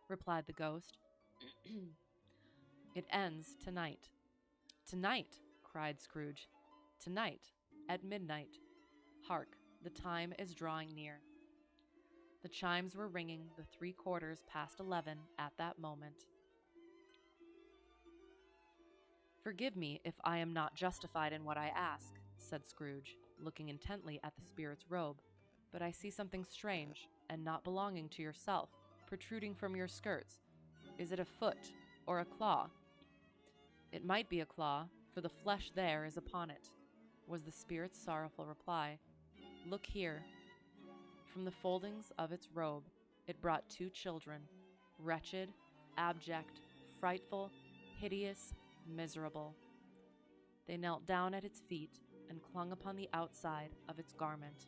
replied the ghost. "It ends tonight." "Tonight!" cried Scrooge. "Tonight, at midnight. Hark, the time is drawing near." The chimes were ringing the 3/4 past 11 at that moment. "Forgive me if I am not justified in what I ask," said Scrooge, looking intently at the spirit's robe, "but I see something strange, and not belonging to yourself, protruding from your skirts. Is it a foot or a claw?" "It might be a claw, for the flesh there is upon it," was the spirit's sorrowful reply. "Look here." From the foldings of its robe, it brought 2 children, wretched, abject, frightful, hideous, miserable. They knelt down at its feet and clung upon the outside of its garment.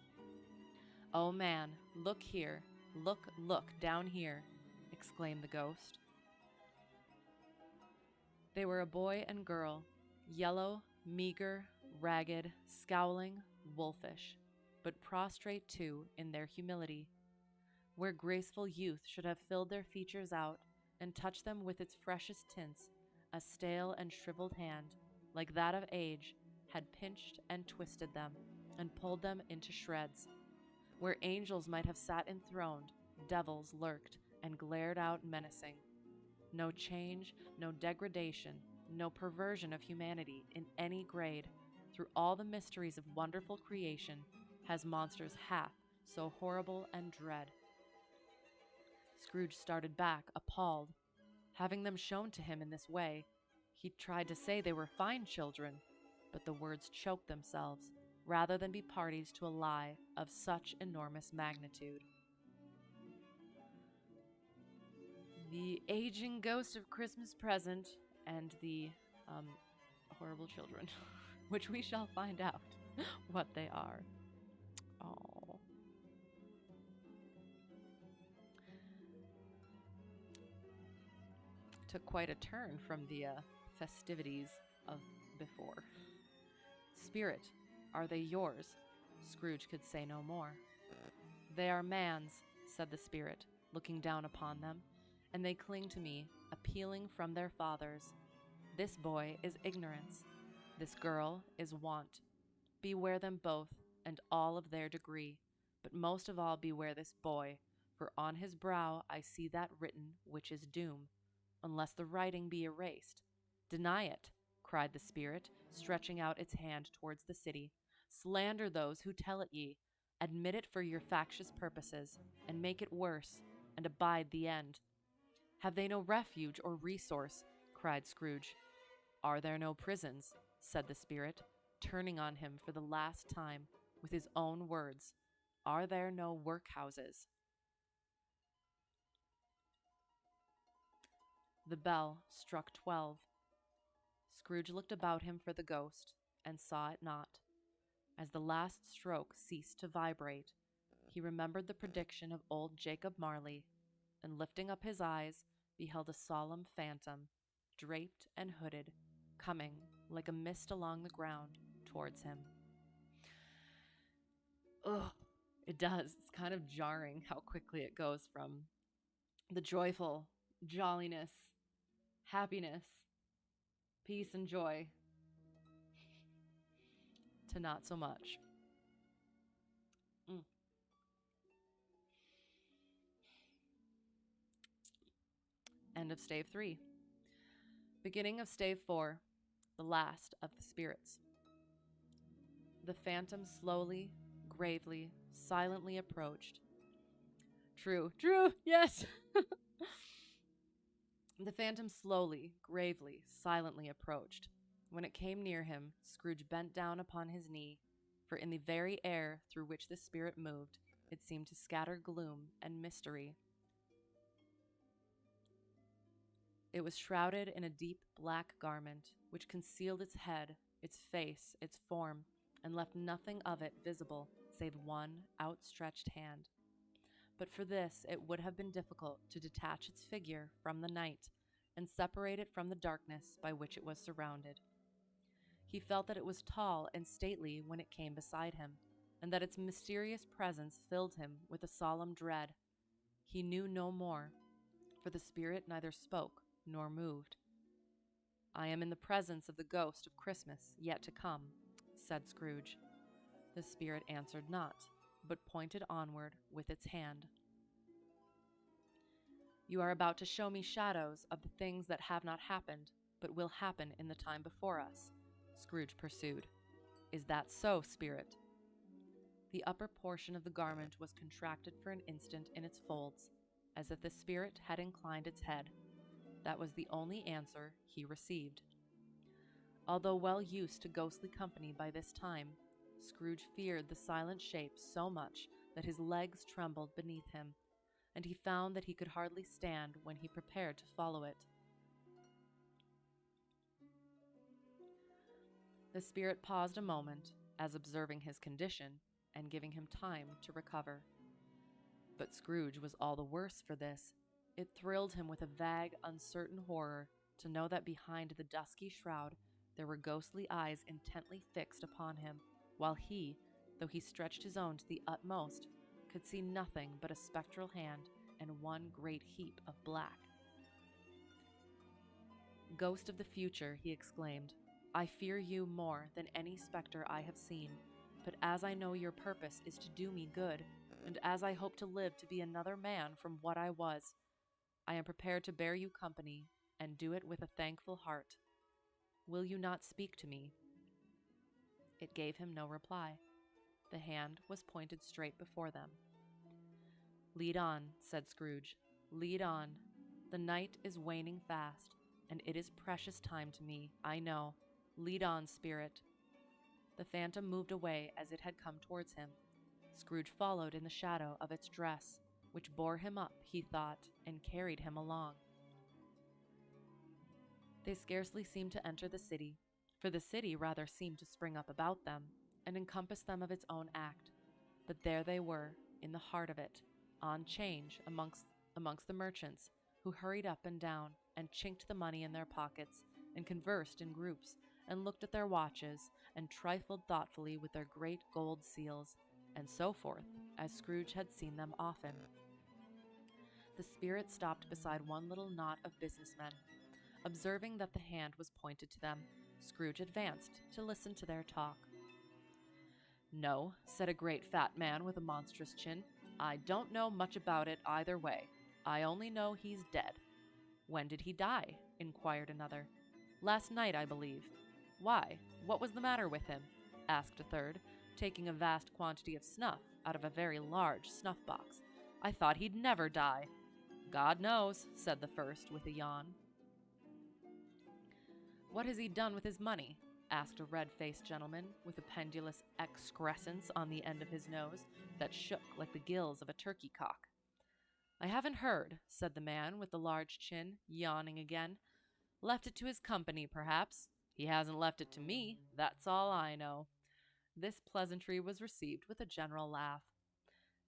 "Oh, man, look here," Look, look, down here, exclaimed the ghost. They were a boy and girl, yellow, meager, ragged, scowling, wolfish, but prostrate too in their humility. Where graceful youth should have filled their features out and touched them with its freshest tints, a stale and shriveled hand, like that of age, had pinched and twisted them and pulled them into shreds. Where angels might have sat enthroned, devils lurked and glared out menacing. No change, no degradation, no perversion of humanity in any grade, through all the mysteries of wonderful creation, has monsters half so horrible and dread. Scrooge started back, appalled. Having them shown to him in this way, he tried to say they were fine children, but the words choked themselves, rather than be parties to a lie of such enormous magnitude. The aging ghost of Christmas present and the horrible children, which we shall find out what they are. Oh. Took quite a turn from the festivities of before. Spirit, are they yours? Scrooge could say no more. They are man's, said the spirit, looking down upon them, and they cling to me, appealing from their fathers. This boy is ignorance. This girl is want. Beware them both, and all of their degree, but most of all beware this boy, for on his brow I see that written which is doom, unless the writing be erased. Deny it, cried the spirit, stretching out its hand towards the city. Slander those who tell it ye. Admit it for your factious purposes, and make it worse, and abide the end. Have they no refuge or resource? Cried Scrooge. Are there no prisons? Said the spirit, turning on him for the last time with his own words. Are there no workhouses? The bell struck 12. Scrooge looked about him for the ghost, and saw it not. As the last stroke ceased to vibrate, he remembered the prediction of old Jacob Marley, and lifting up his eyes, beheld a solemn phantom, draped and hooded, coming, like a mist along the ground, towards him. Ugh, it does. It's kind of jarring how quickly it goes from the joyful jolliness, happiness, peace and joy, to not so much. End of Stave 3. Beginning of Stave 4, the last of the spirits. The phantom slowly, gravely, silently approached. True, yes! The phantom slowly, gravely, silently approached. When it came near him, Scrooge bent down upon his knee, for in the very air through which the spirit moved, it seemed to scatter gloom and mystery. It was shrouded in a deep black garment, which concealed its head, its face, its form, and left nothing of it visible save one outstretched hand. But for this it would have been difficult to detach its figure from the night and separate it from the darkness by which it was surrounded. He felt that it was tall and stately when it came beside him, and that its mysterious presence filled him with a solemn dread. He knew no more, for the spirit neither spoke nor moved. I am in the presence of the ghost of Christmas yet to come, said Scrooge. The spirit answered not, but pointed onward with its hand. You are about to show me shadows of the things that have not happened, but will happen in the time before us, Scrooge pursued. Is that so, spirit? The upper portion of the garment was contracted for an instant in its folds, as if the spirit had inclined its head. That was the only answer he received. Although well used to ghostly company by this time, Scrooge feared the silent shape so much that his legs trembled beneath him, and he found that he could hardly stand when he prepared to follow it. The spirit paused a moment, as observing his condition and giving him time to recover. But Scrooge was all the worse for this. It thrilled him with a vague, uncertain horror to know that behind the dusky shroud there were ghostly eyes intently fixed upon him, while he, though he stretched his own to the utmost, could see nothing but a spectral hand and one great heap of black. "Ghost of the future," he exclaimed, "I fear you more than any spectre I have seen, but as I know your purpose is to do me good, and as I hope to live to be another man from what I was, I am prepared to bear you company and do it with a thankful heart. Will you not speak to me?" It gave him no reply. The hand was pointed straight before them. "Lead on," said Scrooge. "Lead on. The night is waning fast, and it is precious time to me, I know. Lead on, spirit." The phantom moved away as it had come towards him. Scrooge followed in the shadow of its dress, which bore him up, he thought, and carried him along. They scarcely seemed to enter the city, for the city rather seemed to spring up about them, and encompass them of its own act. But there they were, in the heart of it, on 'change amongst the merchants, who hurried up and down, and chinked the money in their pockets, and conversed in groups, and looked at their watches, and trifled thoughtfully with their great gold seals, and so forth, as Scrooge had seen them often. The spirit stopped beside one little knot of businessmen. Observing that the hand was pointed to them, Scrooge advanced to listen to their talk. "No," said a great fat man with a monstrous chin, "I don't know much about it either way. I only know he's dead." "When did he die?" inquired another. "Last night, I believe." "Why, what was the matter with him?" asked a third, taking a vast quantity of snuff out of a very large snuff-box. "I thought he'd never die." "God knows," said the first, with a yawn. "What has he done with his money?" asked a red-faced gentleman with a pendulous excrescence on the end of his nose that shook like the gills of a turkey-cock. "I haven't heard," said the man with the large chin, yawning again. "Left it to his company, perhaps. He hasn't left it to me, that's all I know." This pleasantry was received with a general laugh.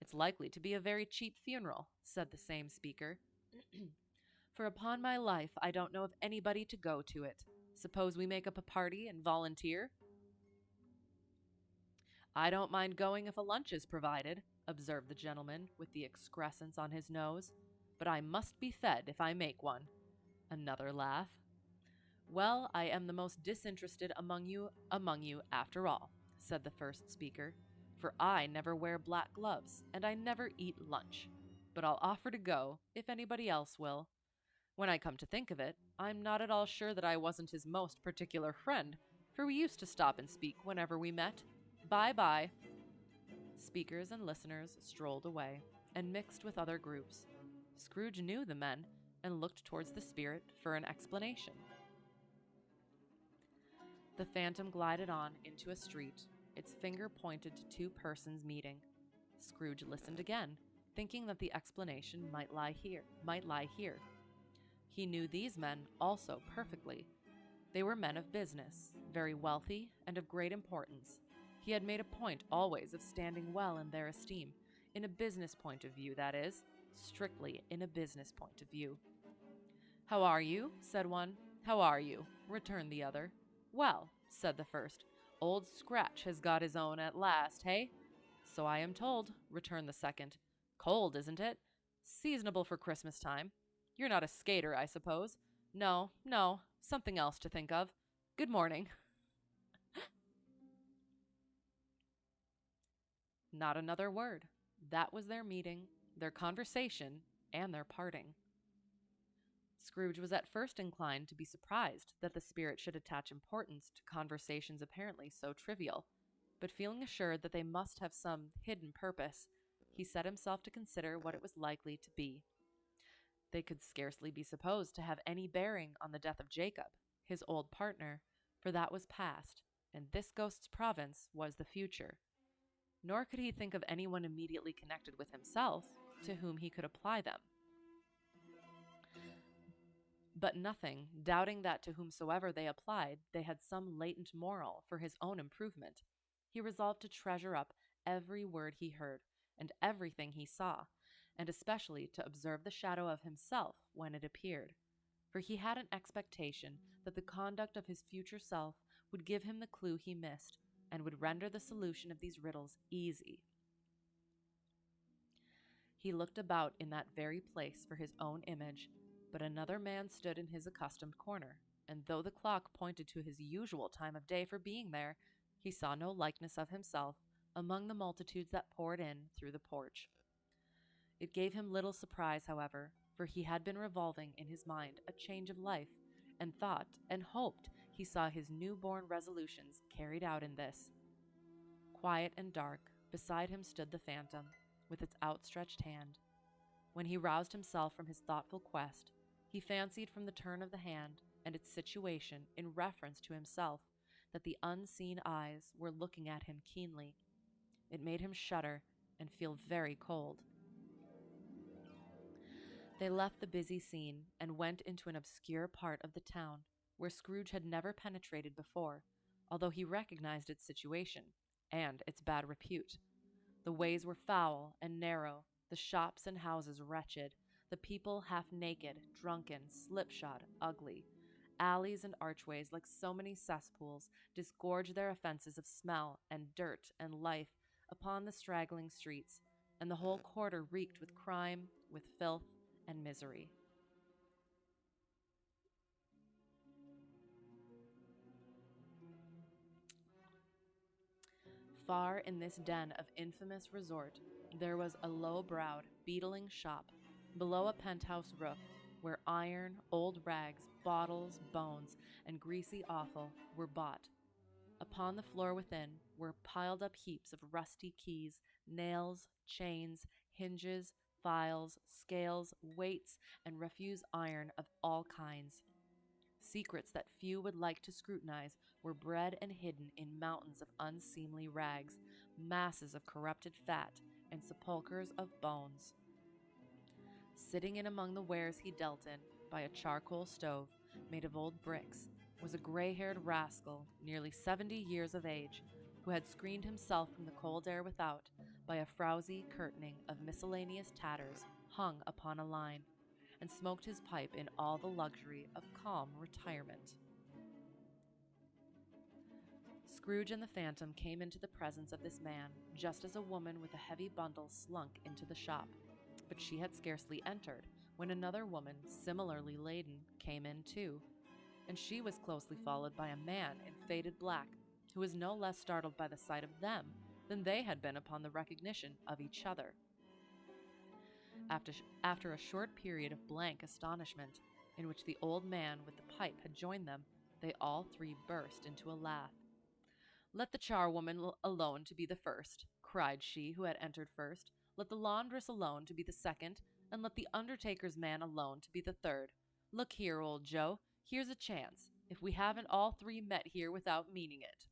"It's likely to be a very cheap funeral," said the same speaker. "For upon my life, I don't know of anybody to go to it. Suppose we make up a party and volunteer?" "I don't mind going if a lunch is provided," observed the gentleman with the excrescence on his nose, "but I must be fed if I make one." Another laugh. "Well, I am the most disinterested among you after all," said the first speaker, "for I never wear black gloves, and I never eat lunch. But I'll offer to go, if anybody else will. When I come to think of it, I'm not at all sure that I wasn't his most particular friend, for we used to stop and speak whenever we met. Bye-bye." Speakers and listeners strolled away, and mixed with other groups. Scrooge knew the men, and looked towards the spirit for an explanation. The phantom glided on into a street. Its finger pointed to two persons meeting. Scrooge listened again, thinking that the explanation might lie here. He knew these men also perfectly. They were men of business, very wealthy and of great importance. He had made a point always of standing well in their esteem, in a business point of view, that is, strictly in a business point of view. "How are you?" said one. "How are you?" returned the other. "Well," said the first, "Old Scratch has got his own at last, hey?" "So I am told," returned the second. "Cold, isn't it?" "Seasonable for Christmas time." "You're not a skater, I suppose?" No, something else to think of. Good morning." Not another word. That was their meeting, their conversation, and their parting. Scrooge was at first inclined to be surprised that the spirit should attach importance to conversations apparently so trivial, but feeling assured that they must have some hidden purpose, he set himself to consider what it was likely to be. They could scarcely be supposed to have any bearing on the death of Jacob, his old partner, for that was past, and this ghost's province was the future. Nor could he think of anyone immediately connected with himself to whom he could apply them. But nothing, doubting that to whomsoever they applied, they had some latent moral for his own improvement, he resolved to treasure up every word he heard, and everything he saw, and especially to observe the shadow of himself when it appeared, for he had an expectation that the conduct of his future self would give him the clue he missed, and would render the solution of these riddles easy. He looked about in that very place for his own image, but another man stood in his accustomed corner, and though the clock pointed to his usual time of day for being there, he saw no likeness of himself among the multitudes that poured in through the porch. It gave him little surprise, however, for he had been revolving in his mind a change of life, and thought and hoped he saw his new-born resolutions carried out in this. Quiet and dark, beside him stood the phantom, with its outstretched hand. When he roused himself from his thoughtful quest, he fancied from the turn of the hand and its situation in reference to himself that the unseen eyes were looking at him keenly. It made him shudder and feel very cold. They left the busy scene and went into an obscure part of the town where Scrooge had never penetrated before, although he recognized its situation and its bad repute. The ways were foul and narrow, the shops and houses wretched, the people half naked, drunken, slipshod, ugly. Alleys and archways, like so many cesspools, disgorged their offenses of smell and dirt and life upon the straggling streets, and the whole quarter reeked with crime, with filth, and misery. Far in this den of infamous resort, there was a low-browed, beetling shop, below a penthouse roof, where iron, old rags, bottles, bones, and greasy offal were bought. Upon the floor within were piled up heaps of rusty keys, nails, chains, hinges, files, scales, weights, and refuse iron of all kinds. Secrets that few would like to scrutinize were bred and hidden in mountains of unseemly rags, masses of corrupted fat, and sepulchres of bones. Sitting in among the wares he dealt in, by a charcoal stove made of old bricks, was a gray-haired rascal, nearly 70 years of age, who had screened himself from the cold air without by a frowsy curtaining of miscellaneous tatters hung upon a line, and smoked his pipe in all the luxury of calm retirement. Scrooge and the Phantom came into the presence of this man just as a woman with a heavy bundle slunk into the shop, but she had scarcely entered when another woman, similarly laden, came in too, and she was closely followed by a man in faded black, who was no less startled by the sight of them than they had been upon the recognition of each other. After a short period of blank astonishment, in which the old man with the pipe had joined them, they all three burst into a laugh. "Let the charwoman alone to be the first," cried she who had entered first. "Let the laundress alone to be the second, and let the undertaker's man alone to be the third. Look here, old Joe, here's a chance, if we haven't all three met here without meaning it."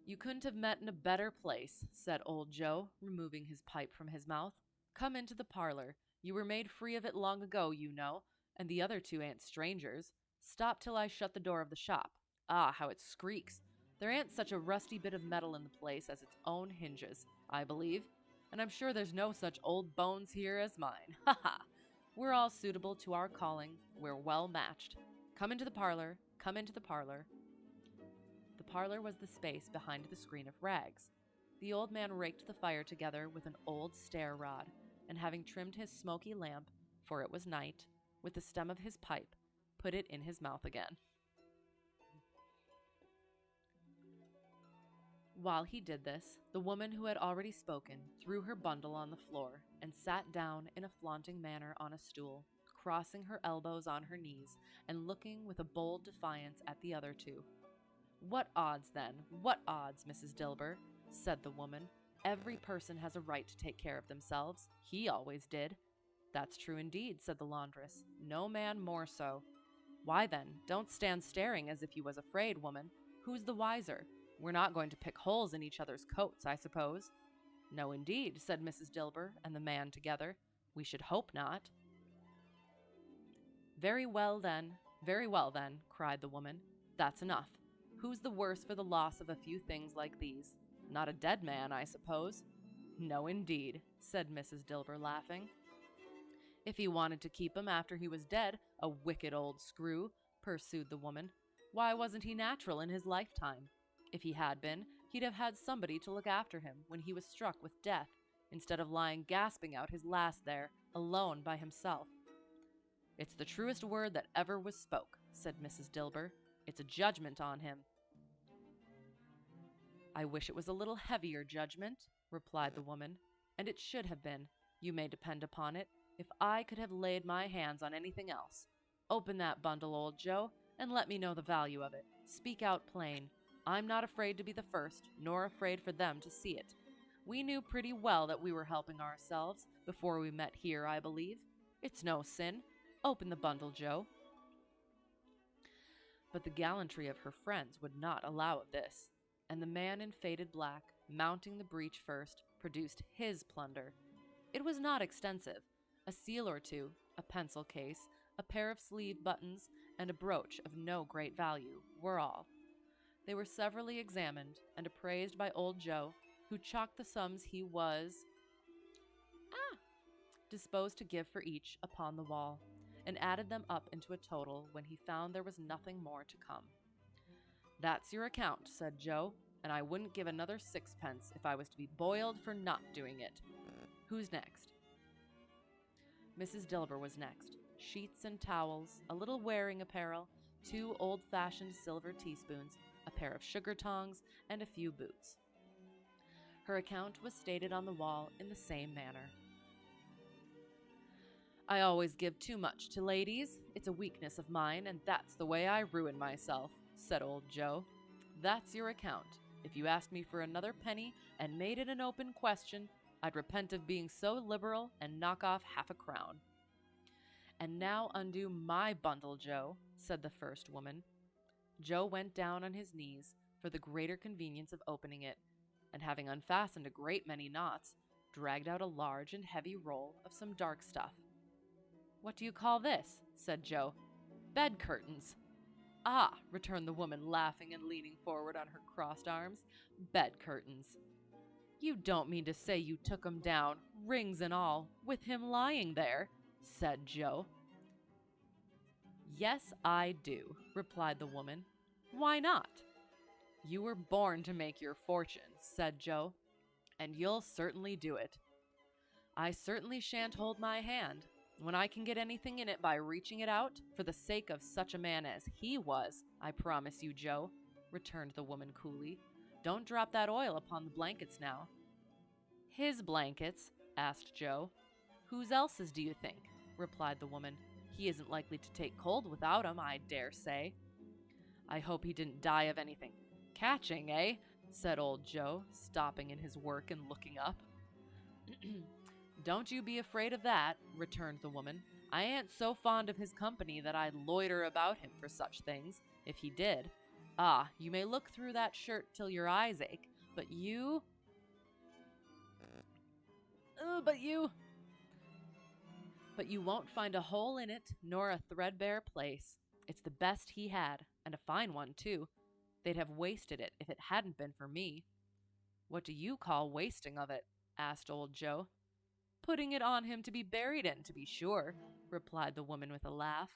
"You couldn't have met in a better place," said old Joe, removing his pipe from his mouth. "Come into the parlor. You were made free of it long ago, you know, and the other two ain't strangers. Stop till I shut the door of the shop. Ah, how it squeaks! There ain't such a rusty bit of metal in the place as its own hinges, I believe, and I'm sure there's no such old bones here as mine. Ha ha! We're all suitable to our calling. We're well matched. Come into the parlor. Come into the parlor." The parlor was the space behind the screen of rags. The old man raked the fire together with an old stair rod, and having trimmed his smoky lamp, for it was night, with the stem of his pipe, put it in his mouth again. While he did this, the woman who had already spoken threw her bundle on the floor and sat down in a flaunting manner on a stool, crossing her elbows on her knees and looking with a bold defiance at the other two. "What odds, then? What odds, Mrs. Dilber?" said the woman. "Every person has a right to take care of themselves. He always did." "That's true indeed," said the laundress. "No man more so." "Why then, don't stand staring as if you was afraid, woman. Who's the wiser? We're not going to pick holes in each other's coats, I suppose?" "No, indeed," said Mrs. Dilber and the man together. "We should hope not." Very well, then, cried the woman. "That's enough. Who's the worse for the loss of a few things like these? Not a dead man, I suppose?" No, indeed, said Mrs. Dilber, laughing. If he wanted to keep him after he was dead, a wicked old screw, pursued the woman, why wasn't he natural in his lifetime? If he had been, he'd have had somebody to look after him when he was struck with death, instead of lying gasping out his last there, alone by himself. It's the truest word that ever was spoke, said Mrs. Dilber. It's a judgment on him. I wish it was a little heavier judgment, replied the woman, and it should have been, you may depend upon it, if I could have laid my hands on anything else. Open that bundle, old Joe, and let me know the value of it. Speak out plain. I'm not afraid to be the first, nor afraid for them to see it. We knew pretty well that we were helping ourselves before we met here, I believe. It's no sin. Open the bundle, Joe. But the gallantry of her friends would not allow of this, and the man in faded black, mounting the breech first, produced his plunder. It was not extensive. A seal or two, a pencil case, a pair of sleeve buttons, and a brooch of no great value were all. They were severally examined and appraised by old Joe, who chalked the sums he was disposed to give for each upon the wall, and added them up into a total when he found there was nothing more to come. That's your account, said Joe, and I wouldn't give another sixpence if I was to be boiled for not doing it. Who's next? Mrs. Dilber was next. Sheets and towels, a little wearing apparel, 2 old-fashioned silver teaspoons, a pair of sugar tongs, and a few boots. Her account was stated on the wall in the same manner. I always give too much to ladies. It's a weakness of mine, and that's the way I ruin myself, said old Joe. That's your account. If you asked me for another penny and made it an open question, I'd repent of being so liberal and knock off half a crown. And now undo my bundle, Joe, said the first woman. Joe went down on his knees for the greater convenience of opening it, and having unfastened a great many knots, dragged out a large and heavy roll of some dark stuff. What do you call this? Said Joe. Bed curtains. Ah, returned the woman, laughing and leaning forward on her crossed arms. Bed curtains. You don't mean to say you took 'em down, rings and all, with him lying there, said Joe. Yes, I do, replied the woman. Why not? You were born to make your fortune, said Joe, and you'll certainly do it. I certainly shan't hold my hand. When I can get anything in it by reaching it out, for the sake of such a man as he was, I promise you, Joe, returned the woman coolly. Don't drop that oil upon the blankets now. His blankets? Asked Joe. Whose else's do you think? Replied the woman. He isn't likely to take cold without 'em, I dare say. I hope he didn't die of anything catching, eh? Said old Joe, stopping in his work and looking up. Don't you be afraid of that, returned the woman. I ain't so fond of his company that I'd loiter about him for such things, if he did. Ah, you may look through that shirt till your eyes ache, but you... But you won't find a hole in it, nor a threadbare place. It's the best he had, and a fine one, too. They'd have wasted it if it hadn't been for me. What do you call wasting of it? Asked old Joe. Putting it on him to be buried in, to be sure, replied the woman with a laugh.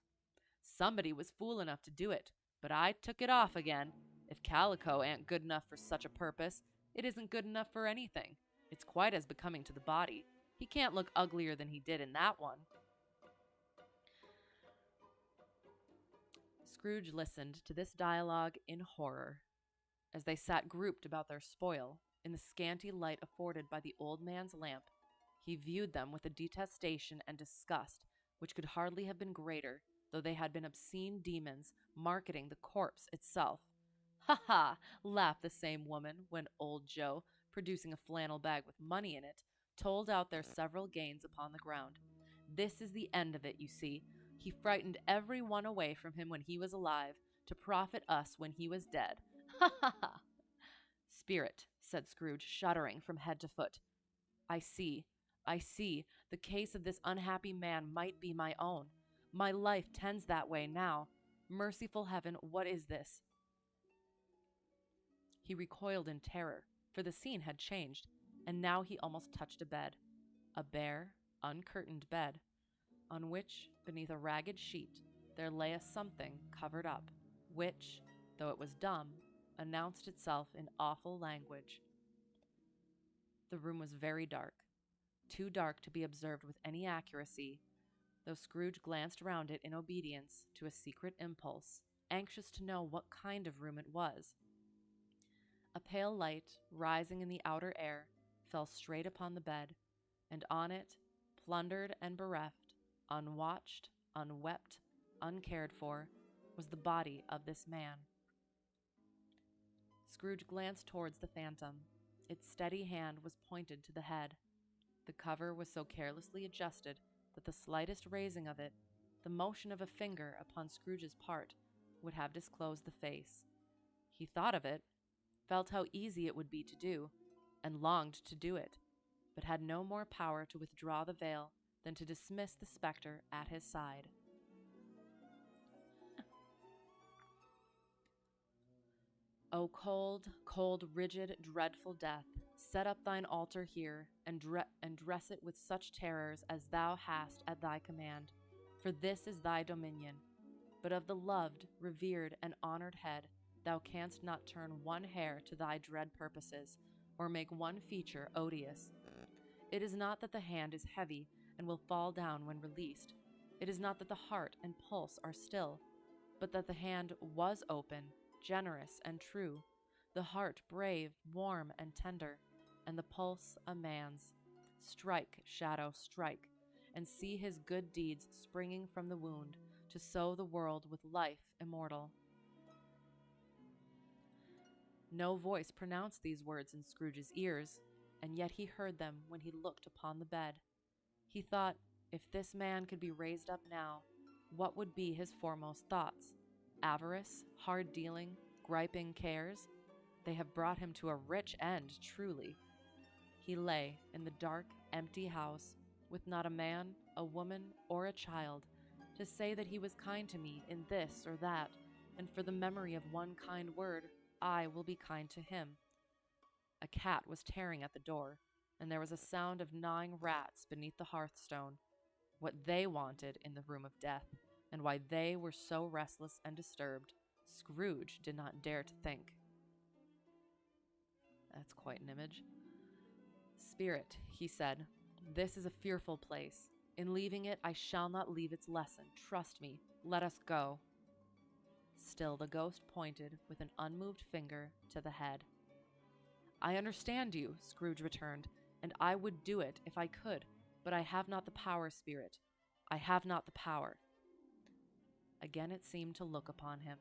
Somebody was fool enough to do it, but I took it off again. If calico ain't good enough for such a purpose, it isn't good enough for anything. It's quite as becoming to the body. He can't look uglier than he did in that one. Scrooge listened to this dialogue in horror. As they sat grouped about their spoil, in the scanty light afforded by the old man's lamp, he viewed them with a detestation and disgust which could hardly have been greater, though they had been obscene demons marketing the corpse itself. Ha ha! Laughed the same woman when old Joe, producing a flannel bag with money in it, told out their several gains upon the ground. This is the end of it, you see. He frightened every one away from him when he was alive, to profit us when he was dead. Ha ha ha! Spirit, said Scrooge, shuddering from head to foot. I see. The case of this unhappy man might be my own. My life tends that way now. Merciful heaven, what is this? He recoiled in terror, for the scene had changed. and now he almost touched a bed, a bare, uncurtained bed, on which, beneath a ragged sheet, there lay a something covered up, which, though it was dumb, announced itself in awful language. The room was very dark, too dark to be observed with any accuracy, though Scrooge glanced round it in obedience to a secret impulse, anxious to know what kind of room it was. A pale light, rising in the outer air, fell straight upon the bed, and on it, plundered and bereft, unwatched, unwept, uncared for, was the body of this man. Scrooge glanced towards the phantom. Its steady hand was pointed to the head. The cover was so carelessly adjusted that the slightest raising of it, the motion of a finger upon Scrooge's part, would have disclosed the face. He thought of it, felt how easy it would be to do, and longed to do it, but had no more power to withdraw the veil than to dismiss the spectre at his side. O cold, cold, rigid, dreadful death, set up thine altar here, and dress it with such terrors as thou hast at thy command, for this is thy dominion. But of the loved, revered, and honored head, thou canst not turn one hair to thy dread purposes, or make one feature odious. It is not that the hand is heavy and will fall down when released. It is not that the heart and pulse are still, but that the hand was open, generous and true, the heart brave, warm, and tender, and the pulse a man's. Strike, shadow, strike, and see his good deeds springing from the wound, to sow the world with life immortal. No voice pronounced these words in Scrooge's ears, and yet he heard them when he looked upon the bed. He thought, if this man could be raised up now, what would be his foremost thoughts? Avarice, hard dealing, griping cares? They have brought him to a rich end, truly. He lay in the dark, empty house, with not a man, a woman, or a child, to say that he was kind to me in this or that, and for the memory of one kind word, I will be kind to him. A cat was tearing at the door, and there was a sound of gnawing rats beneath the hearthstone. What they wanted in the room of death, and why they were so restless and disturbed, Scrooge did not dare to think. That's quite an image. Spirit, he said, this is a fearful place. In leaving it, I shall not leave its lesson. Trust me. Let us go. Still the ghost pointed with an unmoved finger to the head. I understand you, Scrooge returned, and I would do it if I could, but I have not the power, Spirit. I have not the power. Again it seemed to look upon him.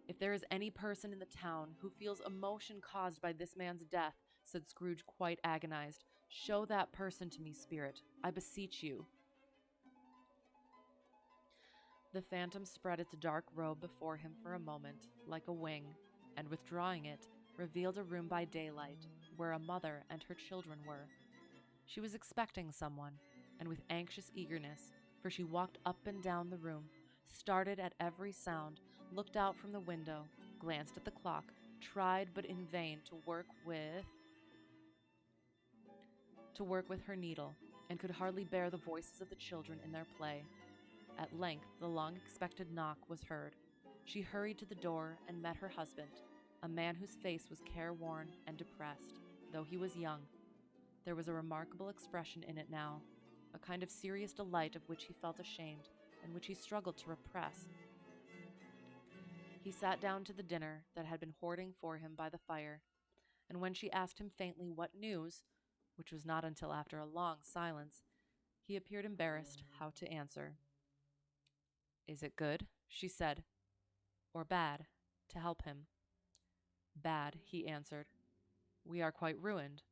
If there is any person in the town who feels emotion caused by this man's death, said Scrooge, quite agonized, show that person to me, Spirit. I beseech you. The phantom spread its dark robe before him for a moment, like a wing, and withdrawing it, revealed a room by daylight, where a mother and her children were. She was expecting someone, and with anxious eagerness, for she walked up and down the room, started at every sound, looked out from the window, glanced at the clock, tried but in vain to work with her needle, and could hardly bear the voices of the children in their play. At length the long-expected knock was heard. She hurried to the door and met her husband, a man whose face was careworn and depressed, though he was young. There was a remarkable expression in it now, a kind of serious delight of which he felt ashamed, and which he struggled to repress. He sat down to the dinner that had been hoarding for him by the fire, and when she asked him faintly what news, which was not until after a long silence, he appeared embarrassed how to answer. Is it good, she said, or bad, to help him? Bad, he answered. We are quite ruined.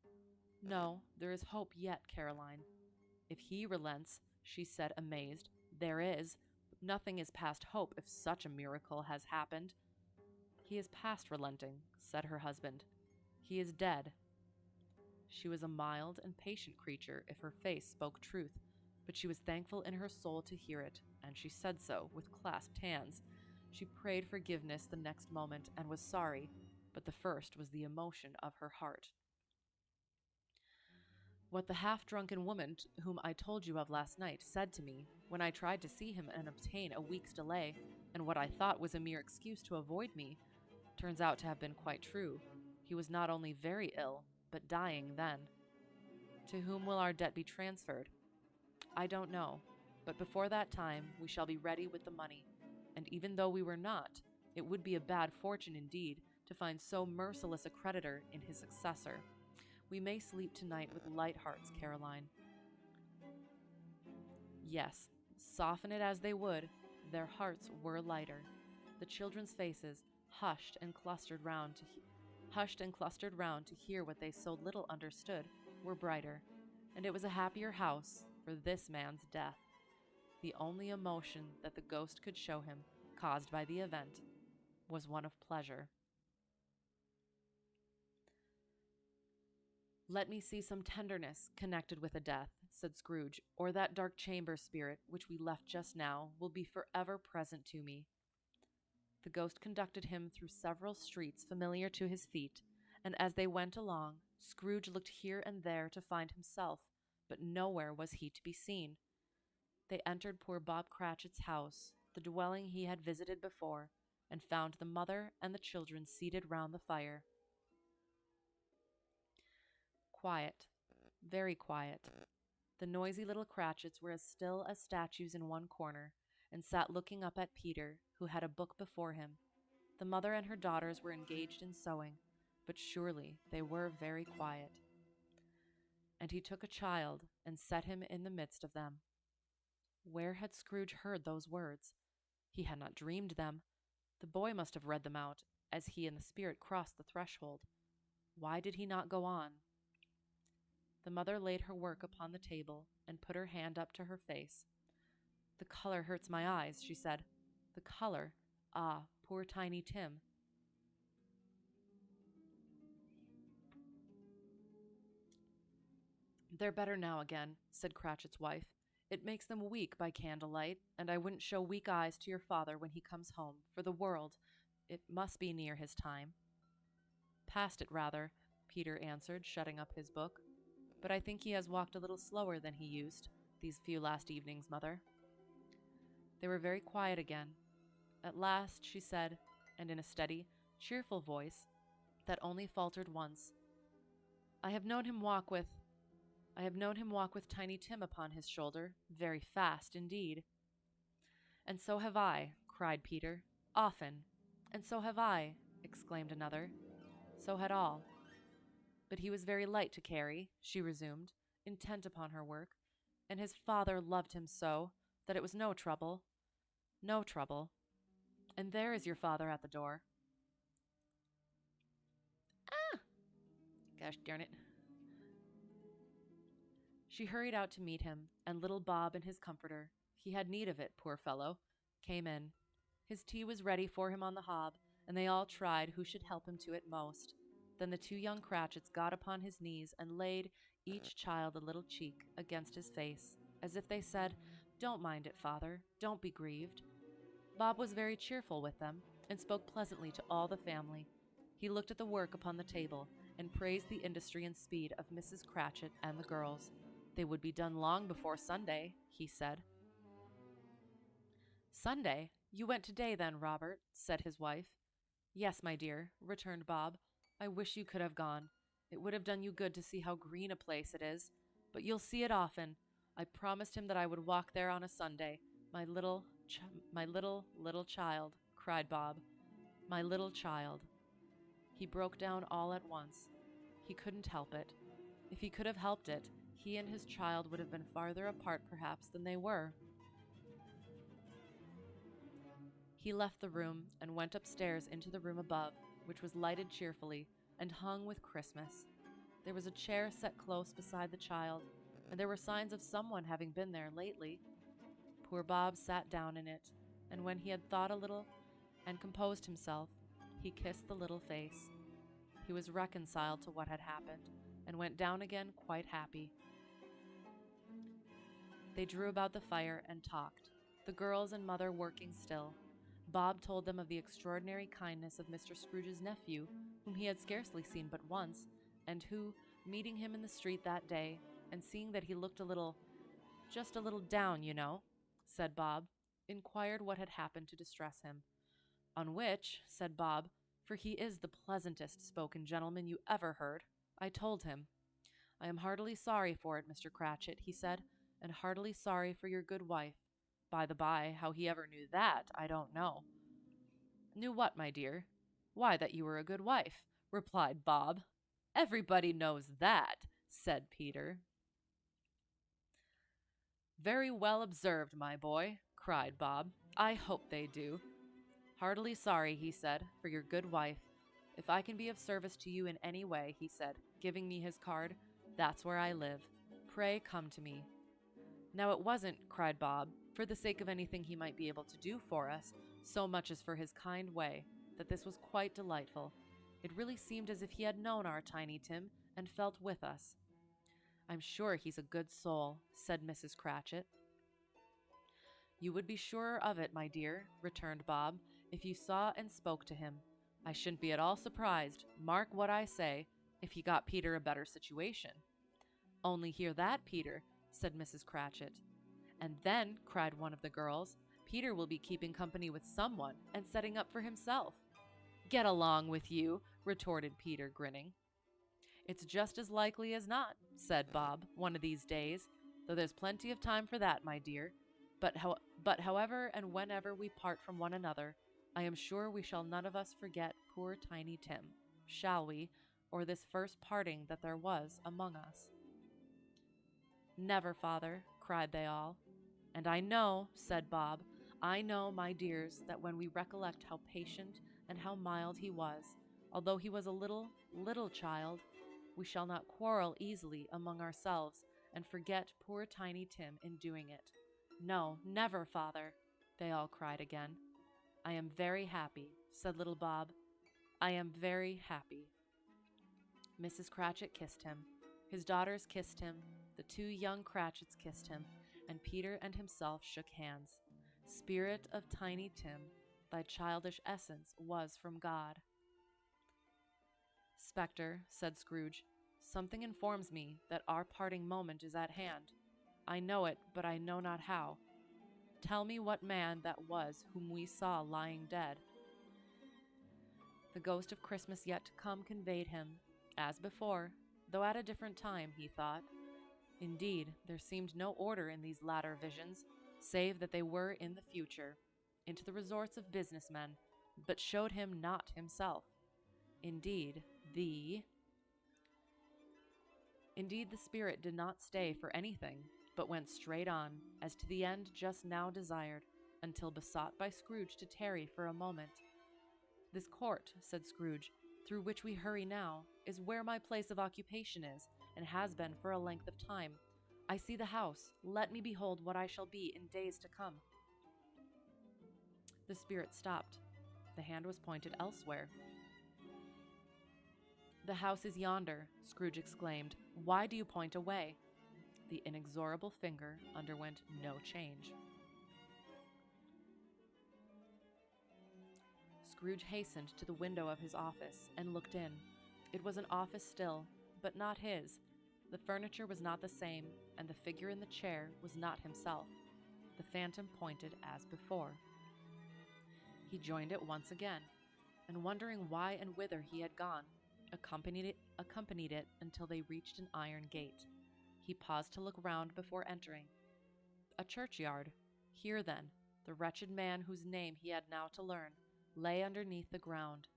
No, there is hope yet, Caroline. If he relents, she said, amazed, there is. Nothing is past hope if such a miracle has happened. He is past relenting, said her husband. He is dead. She was a mild and patient creature if her face spoke truth, but she was thankful in her soul to hear it, and she said so with clasped hands. She prayed forgiveness the next moment and was sorry, but the first was the emotion of her heart. What the half-drunken woman whom I told you of last night said to me when I tried to see him and obtain a week's delay, and what I thought was a mere excuse to avoid me, turns out to have been quite true. He was not only very ill, but dying then. To whom will our debt be transferred? I don't know, but before that time we shall be ready with the money, and even though we were not, it would be a bad fortune indeed to find so merciless a creditor in his successor. We may sleep tonight with light hearts, Caroline. Yes, soften it as they would, their hearts were lighter. The children's faces, hushed and clustered round to hear what they so little understood, were brighter, and it was a happier house for this man's death. The only emotion that the ghost could show him, caused by the event, was one of pleasure. Let me see some tenderness connected with a death, said Scrooge, or that dark chamber spirit which we left just now will be forever present to me. The ghost conducted him through several streets familiar to his feet, and as they went along, Scrooge looked here and there to find himself, but nowhere was he to be seen. They entered poor Bob Cratchit's house, the dwelling he had visited before, and found the mother and the children seated round the fire. Quiet, very quiet. The noisy little Cratchits were as still as statues in one corner, and sat looking up at Peter, who had a book before him. The mother and her daughters were engaged in sewing, but surely they were very quiet. And he took a child and set him in the midst of them. Where had Scrooge heard those words? He had not dreamed them. The boy must have read them out as he and the spirit crossed the threshold. Why did he not go on? The mother laid her work upon the table and put her hand up to her face. The color hurts my eyes, she said. The color? Ah, poor Tiny Tim. They're better now again, said Cratchit's wife. It makes them weak by candlelight, and I wouldn't show weak eyes to your father when he comes home, for the world. It must be near his time. Past it, rather, Peter answered, shutting up his book. But I think he has walked a little slower than he used, these few last evenings, Mother. They were very quiet again. At last she said, and in a steady, cheerful voice, that only faltered once, I have known him walk with Tiny Tim upon his shoulder, very fast indeed. And so have I, cried Peter. Often. And so have I, exclaimed another. So had all. But he was very light to carry, she resumed, intent upon her work, and his father loved him so that it was no trouble. No trouble. And there is your father at the door. Ah! Gosh darn it. She hurried out to meet him, and little Bob and his comforter, he had need of it, poor fellow, came in. His tea was ready for him on the hob, and they all tried who should help him to it most. Then the two young Cratchits got upon his knees and laid, each child a little cheek, against his face, as if they said, Don't mind it, father, don't be grieved. Bob was very cheerful with them, and spoke pleasantly to all the family. He looked at the work upon the table, and praised the industry and speed of Mrs. Cratchit and the girls. They would be done long before Sunday, he said. Sunday? You went today, then, Robert, said his wife. Yes, my dear, returned Bob. I wish you could have gone. It would have done you good to see how green a place it is. But you'll see it often. I promised him that I would walk there on a Sunday. My little child, cried Bob. My little child. He broke down all at once. He couldn't help it. If he could have helped it, he and his child would have been farther apart, perhaps, than they were. He left the room and went upstairs into the room above, which was lighted cheerfully and hung with Christmas. There was a chair set close beside the child, and there were signs of someone having been there lately. Poor Bob sat down in it, and when he had thought a little and composed himself, he kissed the little face. He was reconciled to what had happened, and went down again quite happy. They drew about the fire and talked, the girls and mother working still. Bob told them of the extraordinary kindness of Mr. Scrooge's nephew, whom he had scarcely seen but once, and who, meeting him in the street that day, and seeing that he looked just a little down, you know, said Bob, inquired what had happened to distress him. On which, said Bob, for he is the pleasantest spoken gentleman you ever heard, I told him. I am heartily sorry for it, Mr. Cratchit, he said, and heartily sorry for your good wife. By the by, how he ever knew that, I don't know. Knew what, my dear? Why, that you were a good wife, replied Bob. Everybody knows that, said Peter. Very well observed, my boy, cried Bob. I hope they do. Heartily sorry, he said, for your good wife. If I can be of service to you in any way, he said, giving me his card, that's where I live. Pray come to me. Now it wasn't, cried Bob, for the sake of anything he might be able to do for us, so much as for his kind way, that this was quite delightful. It really seemed as if he had known our Tiny Tim and felt with us. I'm sure he's a good soul, said Mrs. Cratchit. You would be surer of it, my dear, returned Bob, if you saw and spoke to him. I shouldn't be at all surprised, mark what I say, if he got Peter a better situation. Only hear that, Peter, said Mrs. Cratchit. And then, cried one of the girls, Peter will be keeping company with someone and setting up for himself. Get along with you, retorted Peter, grinning. It's just as likely as not, said Bob, one of these days, though there's plenty of time for that, my dear. But however and whenever we part from one another, I am sure we shall none of us forget poor Tiny Tim, shall we, or this first parting that there was among us? Never, father, cried they all. And I know, said Bob, I know, my dears, that when we recollect how patient and how mild he was, although he was a little child, we shall not quarrel easily among ourselves and forget poor Tiny Tim in doing it. No, never, father, they all cried again. I am very happy, said little Bob. I am very happy. Mrs. Cratchit kissed him. His daughters kissed him. The two young Cratchits kissed him, and Peter and himself shook hands. Spirit of Tiny Tim, thy childish essence was from God. Spectre, said Scrooge, something informs me that our parting moment is at hand. I know it, but I know not how. Tell me what man that was whom we saw lying dead. The ghost of Christmas yet to come conveyed him, as before, though at a different time, he thought. Indeed, there seemed no order in these latter visions, save that they were in the future, into the resorts of businessmen, but showed him not himself. Indeed, the spirit did not stay for anything, but went straight on, as to the end just now desired, until besought by Scrooge to tarry for a moment. This court, said Scrooge, through which we hurry now, is where my place of occupation is, and has been for a length of time. I see the house. Let me behold what I shall be in days to come. The spirit stopped. The hand was pointed elsewhere. The house is yonder, Scrooge exclaimed. Why do you point away? The inexorable finger underwent no change. Scrooge hastened to the window of his office and looked in. It was an office still, but not his. The furniture was not the same, and the figure in the chair was not himself. The phantom pointed as before. He joined it once again, and wondering why and whither he had gone, accompanied it until they reached an iron gate. He paused to look round before entering. A churchyard. Here, then, the wretched man whose name he had now to learn lay underneath the ground.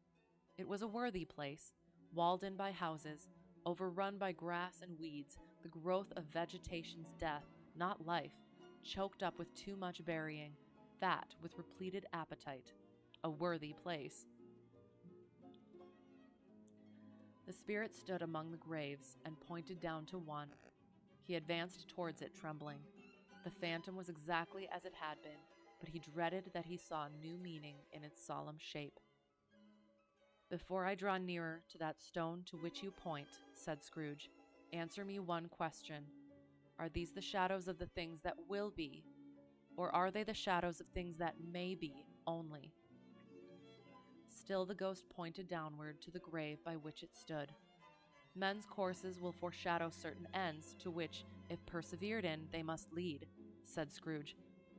It was a worthy place, walled in by houses, overrun by grass and weeds, the growth of vegetation's death, not life, choked up with too much burying, fat with repleted appetite. A worthy place. The spirit stood among the graves and pointed down to one. He advanced towards it, trembling. The phantom was exactly as it had been, but he dreaded that he saw new meaning in its solemn shape. Before I draw nearer to that stone to which you point, said Scrooge, answer me one question. Are these the shadows of the things that will be, or are they the shadows of things that may be only? Still the ghost pointed downward to the grave by which it stood. Men's courses will foreshadow certain ends to which, if persevered in, they must lead, said Scrooge.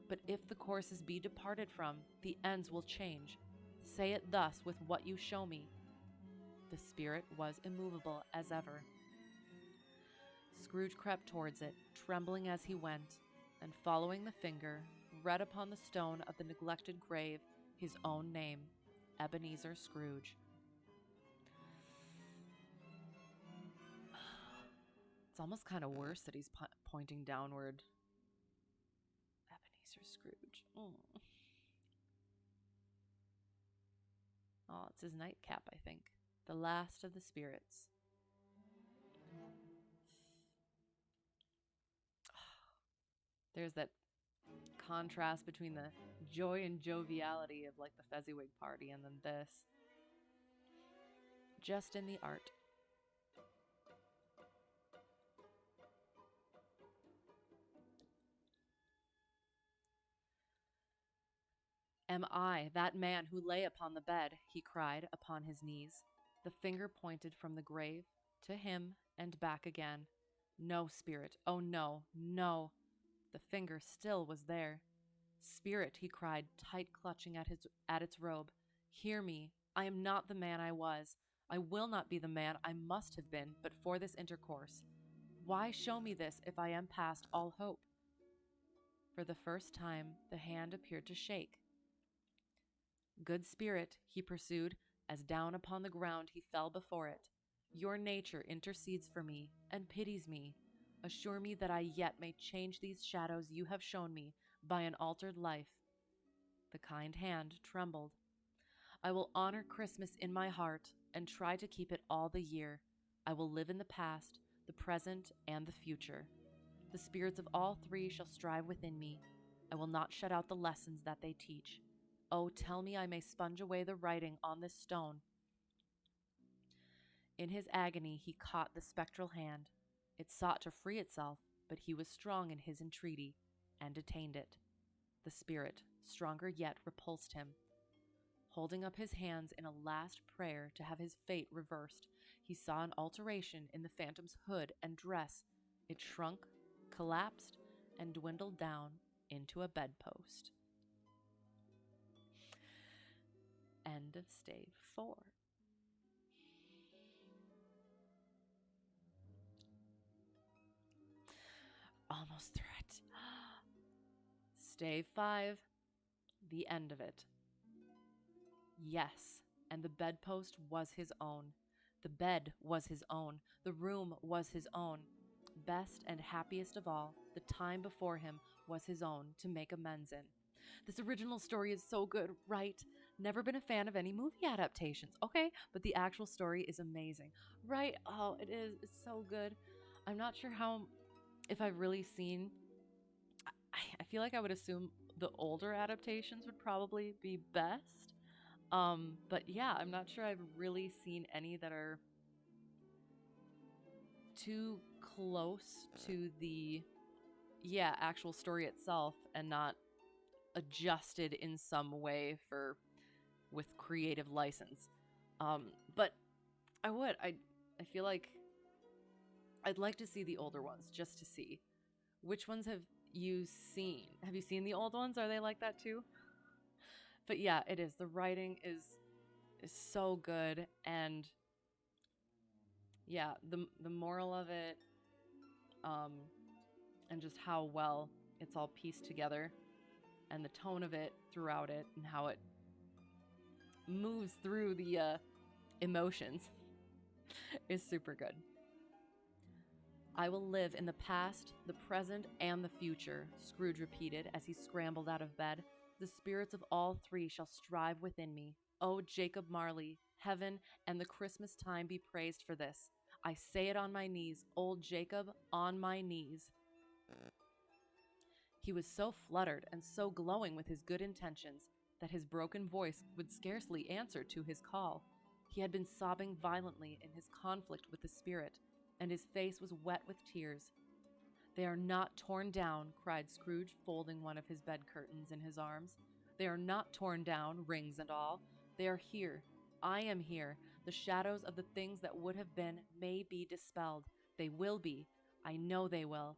But if the courses be departed from, the ends will change. Say it thus with what you show me. The spirit was immovable as ever. Scrooge crept towards it, trembling as he went, and following the finger, read upon the stone of the neglected grave his own name, Ebenezer Scrooge. It's almost kind of worse that he's pointing downward. Ebenezer Scrooge. Oh, it's his nightcap, I think. The last of the spirits. There's that contrast between the joy and joviality of like the Fezziwig party and then this. Just in the art. Am I that man who lay upon the bed? He cried upon his knees. The finger pointed from the grave to him and back again. No, spirit, oh no, no. The finger still was there. Spirit, he cried, tight clutching at its robe. Hear me, I am not the man I was. I will not be the man I must have been but for this intercourse. Why show me this if I am past all hope? For the first time, the hand appeared to shake. Good spirit, he pursued, as down upon the ground he fell before it. Your nature intercedes for me and pities me. Assure me that I yet may change these shadows you have shown me by an altered life. The kind hand trembled. I will honor Christmas in my heart and try to keep it all the year. I will live in the past, the present, and the future. The spirits of all three shall strive within me. I will not shut out the lessons that they teach. Oh, tell me I may sponge away the writing on this stone. In his agony, he caught the spectral hand. It sought to free itself, but he was strong in his entreaty, and detained it. The spirit, stronger yet, repulsed him. Holding up his hands in a last prayer to have his fate reversed, he saw an alteration in the phantom's hood and dress. It shrunk, collapsed, and dwindled down into a bedpost. End of Stave 4. Almost through it. Stave 5. The end of it. Yes, and the bedpost was his own. The bed was his own. The room was his own. Best and happiest of all, the time before him was his own to make amends in. This original story is so good, right? Never been a fan of any movie adaptations. Okay, but the actual story is amazing. Right? Oh, it is. It's so good. I'm not sure if I've really seen... I feel like I would assume the older adaptations would probably be best. But yeah, I'm not sure I've really seen any that are too close to the, actual story itself and not adjusted in some way with creative license. But I feel like I'd like to see the older ones just to see. Which ones have you seen? Have you seen the old ones? Are they like that too? But yeah, it is. The writing is so good, and yeah, the moral of it, and just how well it's all pieced together, and the tone of it throughout it, and how it moves through the emotions is super good. I will live in the past, the present, and the future, Scrooge repeated as he scrambled out of bed. The spirits of all three shall strive within me. O Jacob Marley, heaven and the Christmas time be praised for this. I say it on my knees, old Jacob, on my knees. He was so fluttered and so glowing with his good intentions that his broken voice would scarcely answer to his call. He had been sobbing violently in his conflict with the spirit, and his face was wet with tears. They are not torn down, cried Scrooge, folding one of his bed curtains in his arms. They are not torn down, rings and all. They are here. I am here. The shadows of the things that would have been may be dispelled. They will be. I know they will.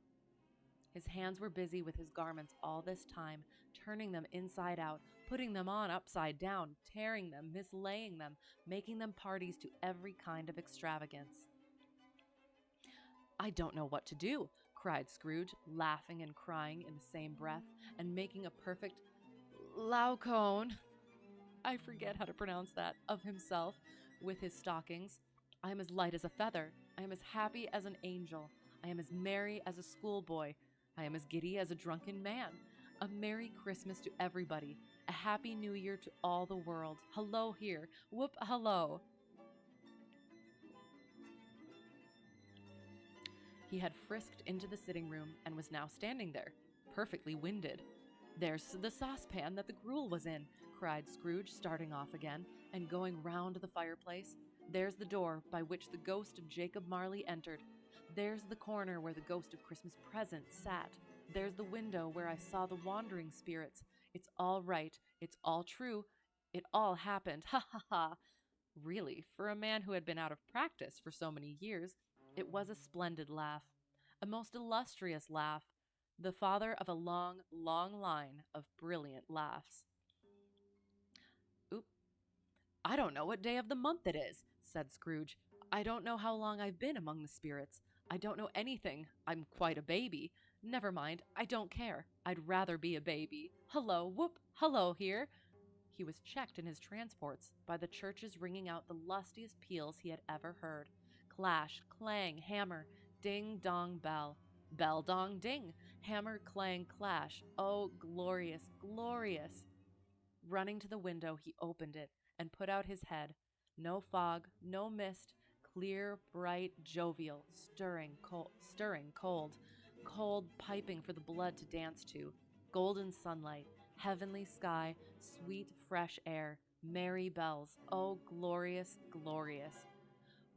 His hands were busy with his garments all this time, turning them inside out, putting them on upside down, tearing them, mislaying them, making them parties to every kind of extravagance. I don't know what to do, cried Scrooge, laughing and crying in the same breath, and making a perfect laucone, I forget how to pronounce that, of himself with his stockings. I am as light as a feather. I am as happy as an angel. I am as merry as a schoolboy. I am as giddy as a drunken man. A Merry Christmas to everybody. A Happy New Year to all the world. Hello here. Whoop, hello. He had frisked into the sitting room and was now standing there, perfectly winded. There's the saucepan that the gruel was in, cried Scrooge, starting off again, and going round the fireplace. There's the door by which the ghost of Jacob Marley entered. There's the corner where the ghost of Christmas Present sat. There's the window where I saw the wandering spirits. It's all right. It's all true. It all happened. Ha ha ha. Really, for a man who had been out of practice for so many years, it was a splendid laugh. A most illustrious laugh. The father of a long, long line of brilliant laughs. Oop. I don't know what day of the month it is, said Scrooge. I don't know how long I've been among the spirits. I don't know anything. I'm quite a baby. Never mind, I don't care. I'd rather be a baby. Hello, whoop, hello here. He was checked in his transports by the churches ringing out the lustiest peals he had ever heard. Clash, clang, hammer, ding, dong, bell. Bell, dong, ding. Hammer, clang, clash. Oh, glorious, glorious. Running to the window, he opened it and put out his head. No fog, no mist, clear, bright, jovial, stirring, cold, piping for the blood to dance to, golden sunlight, heavenly sky, sweet, fresh air, merry bells. Oh, glorious, glorious.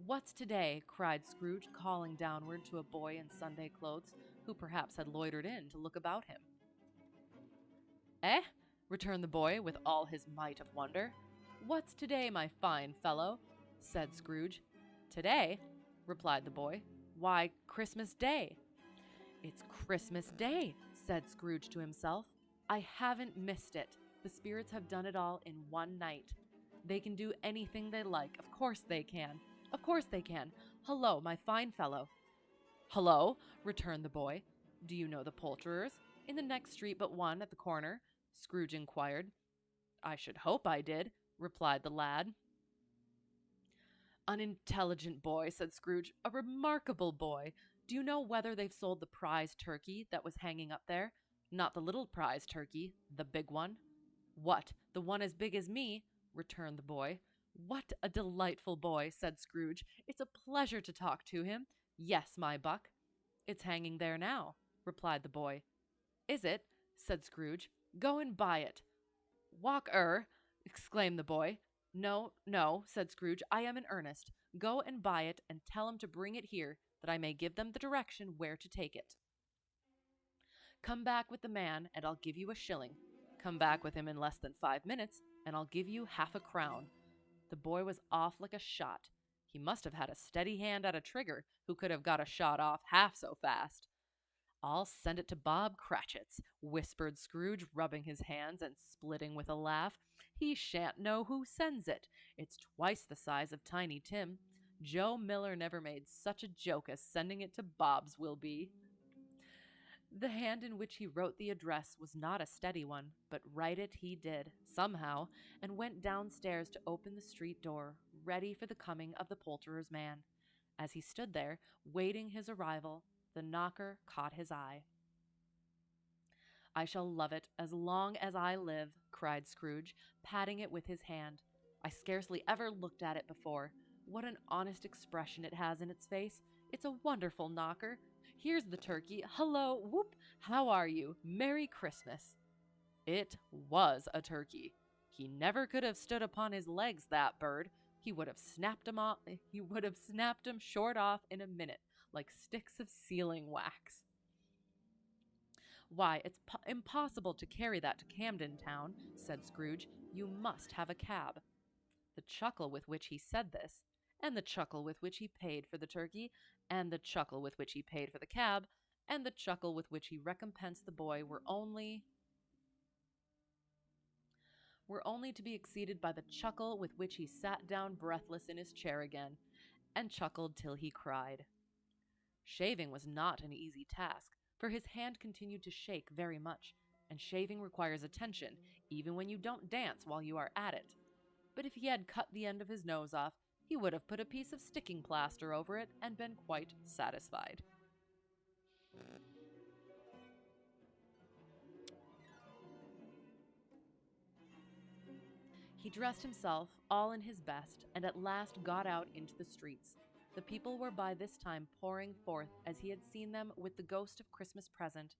What's today? Cried Scrooge, calling downward to a boy in Sunday clothes, who perhaps had loitered in to look about him. Eh? Returned the boy with all his might of wonder. What's today, my fine fellow? Said Scrooge. Today? Replied the boy. Why, Christmas Day. It's Christmas Day, said Scrooge to himself. I haven't missed it. The spirits have done it all in one night. They can do anything they like. Of course they can. Of course they can. Hello, my fine fellow. Hello, returned the boy. Do you know the poulterers? In the next street but one at the corner? Scrooge inquired. I should hope I did, replied the lad. Unintelligent boy, said Scrooge. A remarkable boy. Do you know whether they've sold the prize turkey that was hanging up there? Not the little prize turkey, the big one. What, the one as big as me? Returned the boy. What a delightful boy, said Scrooge. It's a pleasure to talk to him. Yes, my buck. It's hanging there now, replied the boy. Is it? Said Scrooge. Go and buy it. Walk-er, exclaimed the boy. No, no, said Scrooge. I am in earnest. Go and buy it and tell him to bring it here, that I may give them the direction where to take it. Come back with the man, and I'll give you a shilling. Come back with him in less than 5 minutes, and I'll give you half a crown. The boy was off like a shot. He must have had a steady hand at a trigger who could have got a shot off half so fast. I'll send it to Bob Cratchit's, whispered Scrooge, rubbing his hands and splitting with a laugh. He shan't know who sends it. It's twice the size of Tiny Tim. Joe Miller never made such a joke as sending it to Bob's will be. The hand in which he wrote the address was not a steady one, but write it he did, somehow, and went downstairs to open the street door, ready for the coming of the poulterer's man. As he stood there, waiting his arrival, the knocker caught his eye. I shall love it as long as I live, cried Scrooge, patting it with his hand. I scarcely ever looked at it before. What an honest expression it has in its face. It's a wonderful knocker. Here's the turkey. Hello, whoop, how are you? Merry Christmas. It was a turkey. He never could have stood upon his legs, that bird. He would have snapped him short off in a minute, like sticks of sealing wax. Why, it's impossible to carry that to Camden Town, said Scrooge. You must have a cab. The chuckle with which he said this, and the chuckle with which he paid for the turkey, and the chuckle with which he paid for the cab, and the chuckle with which he recompensed the boy were only to be exceeded by the chuckle with which he sat down breathless in his chair again, and chuckled till he cried. Shaving was not an easy task, for his hand continued to shake very much, and shaving requires attention, even when you don't dance while you are at it. But if he had cut the end of his nose off, he would have put a piece of sticking plaster over it and been quite satisfied. He dressed himself all in his best, and at last got out into the streets. The people were by this time pouring forth as he had seen them with the ghost of Christmas present,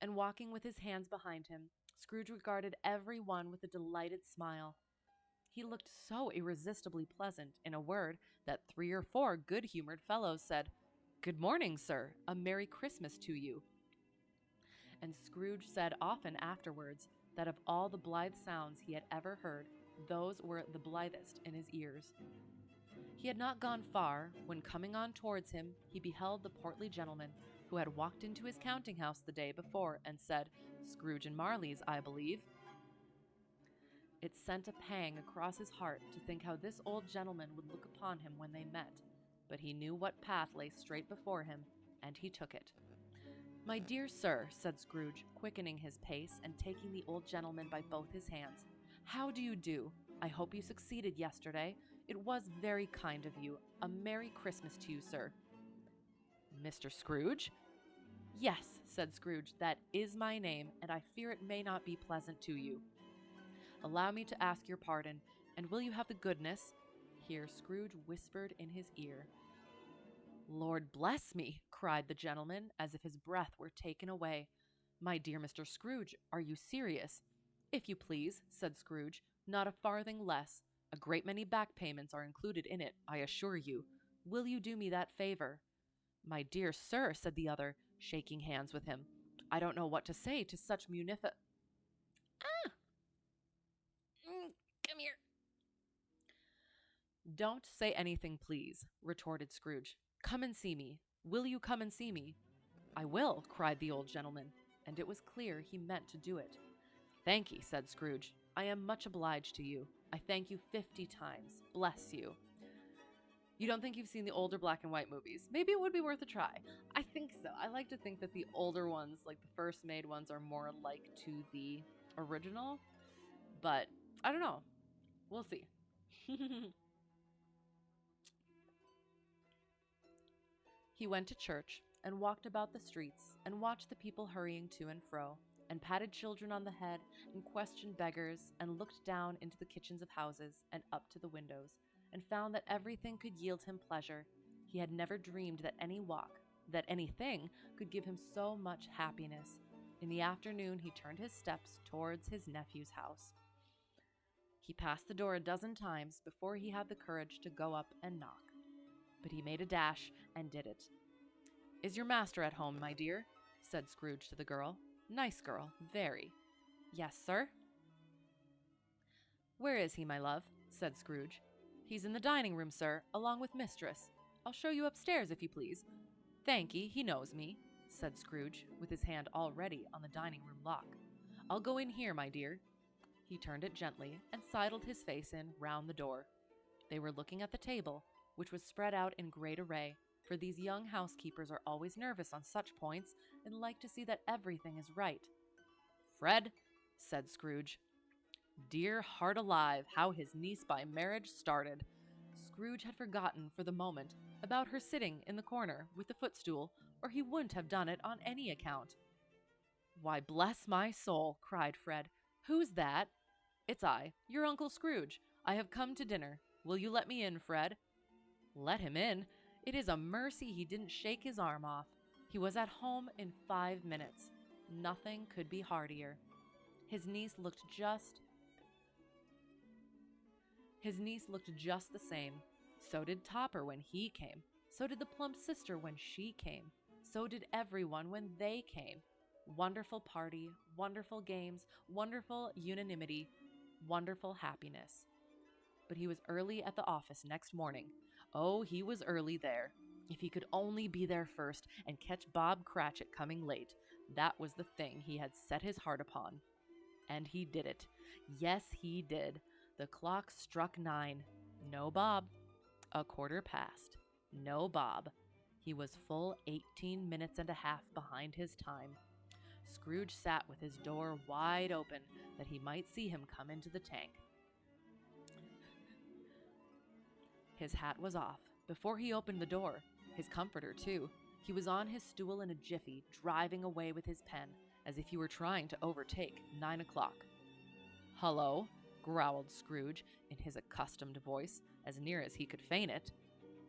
and walking with his hands behind him, Scrooge regarded every one with a delighted smile. He looked so irresistibly pleasant, in a word, that 3 or 4 good-humored fellows said, "Good morning, sir. A Merry Christmas to you." And Scrooge said often afterwards that of all the blithe sounds he had ever heard, those were the blithest in his ears. He had not gone far, when coming on towards him, he beheld the portly gentleman who had walked into his counting-house the day before and said, "Scrooge and Marley's, I believe." It sent a pang across his heart to think how this old gentleman would look upon him when they met, but he knew what path lay straight before him, and he took it. "My dear sir," said Scrooge, quickening his pace and taking the old gentleman by both his hands, "how do you do? I hope you succeeded yesterday. It was very kind of you. A Merry Christmas to you, sir." "Mr. Scrooge?" "Yes," said Scrooge, "that is my name, and I fear it may not be pleasant to you. Allow me to ask your pardon, and will you have the goodness—" Here Scrooge whispered in his ear. "Lord bless me!" cried the gentleman, as if his breath were taken away. "My dear Mr. Scrooge, are you serious?" "If you please," said Scrooge, "not a farthing less. A great many back payments are included in it, I assure you. Will you do me that favor?" "My dear sir," said the other, shaking hands with him, "I don't know what to say to such Come here." "Don't say anything, please," retorted Scrooge. "Come and see me. Will you come and see me?" "I will," cried the old gentleman, and it was clear he meant to do it. "Thank'ee," said Scrooge. "I am much obliged to you. I thank you 50 times. Bless you." You don't think you've seen the older black and white movies? Maybe it would be worth a try. I think so. I like to think that the older ones, like the first made ones, are more like to the original. But I don't know. We'll see. He went to church, and walked about the streets, and watched the people hurrying to and fro, and patted children on the head, and questioned beggars, and looked down into the kitchens of houses, and up to the windows, and found that everything could yield him pleasure. He had never dreamed that that anything could give him so much happiness. In the afternoon he turned his steps towards his nephew's house. He passed the door a dozen times before he had the courage to go up and knock. But he made a dash and did it. "Is your master at home, my dear?" said Scrooge to the girl. "Nice girl, very." "Yes, sir." "Where is he, my love?" said Scrooge. "He's in the dining room, sir, along with mistress. I'll show you upstairs, if you please." "Thank'ee, he knows me," said Scrooge, with his hand already on the dining room lock. "I'll go in here, my dear." He turned it gently, and sidled his face in round the door. They were looking at the table, which was spread out in great array, for these young housekeepers are always nervous on such points, and like to see that everything is right. "Fred," said Scrooge. Dear heart alive, how his niece by marriage started! Scrooge had forgotten for the moment about her sitting in the corner with the footstool, or he wouldn't have done it on any account. "Why, bless my soul!" cried Fred. "Who's that?" "It's I, your Uncle Scrooge. I have come to dinner. Will you let me in, Fred?" Let him in? It is a mercy he didn't shake his arm off. He was at home in 5 minutes. Nothing could be heartier. His niece looked just the same. So did Topper when he came. So did the plump sister when she came. So did everyone when they came. Wonderful party, wonderful games, wonderful unanimity, wonderful happiness. but he was early at the office next morning. Oh, he was early there. If he could only be there first and catch Bob Cratchit coming late, that was the thing he had set his heart upon. And he did it. Yes, he did. The clock struck 9. No Bob. A quarter past. No Bob. He was full 18 minutes and a half behind his time. Scrooge sat with his door wide open that he might see him come into the tank. His hat was off. Before he opened the door, his comforter too, he was on his stool in a jiffy, driving away with his pen, as if he were trying to overtake 9 o'clock. "Hullo," growled Scrooge, in his accustomed voice, as near as he could feign it.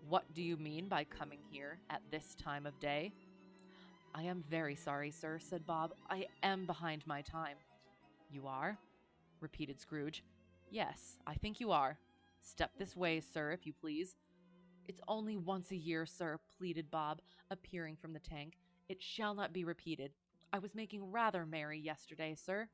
"What do you mean by coming here at this time of day?" "I am very sorry, sir," said Bob. "I am behind my time." "You are?" repeated Scrooge. "Yes, I think you are. Step this way, sir, if you please." "It's only once a year, sir," pleaded Bob, appearing from the tank. "It shall not be repeated. I was making rather merry yesterday, sir."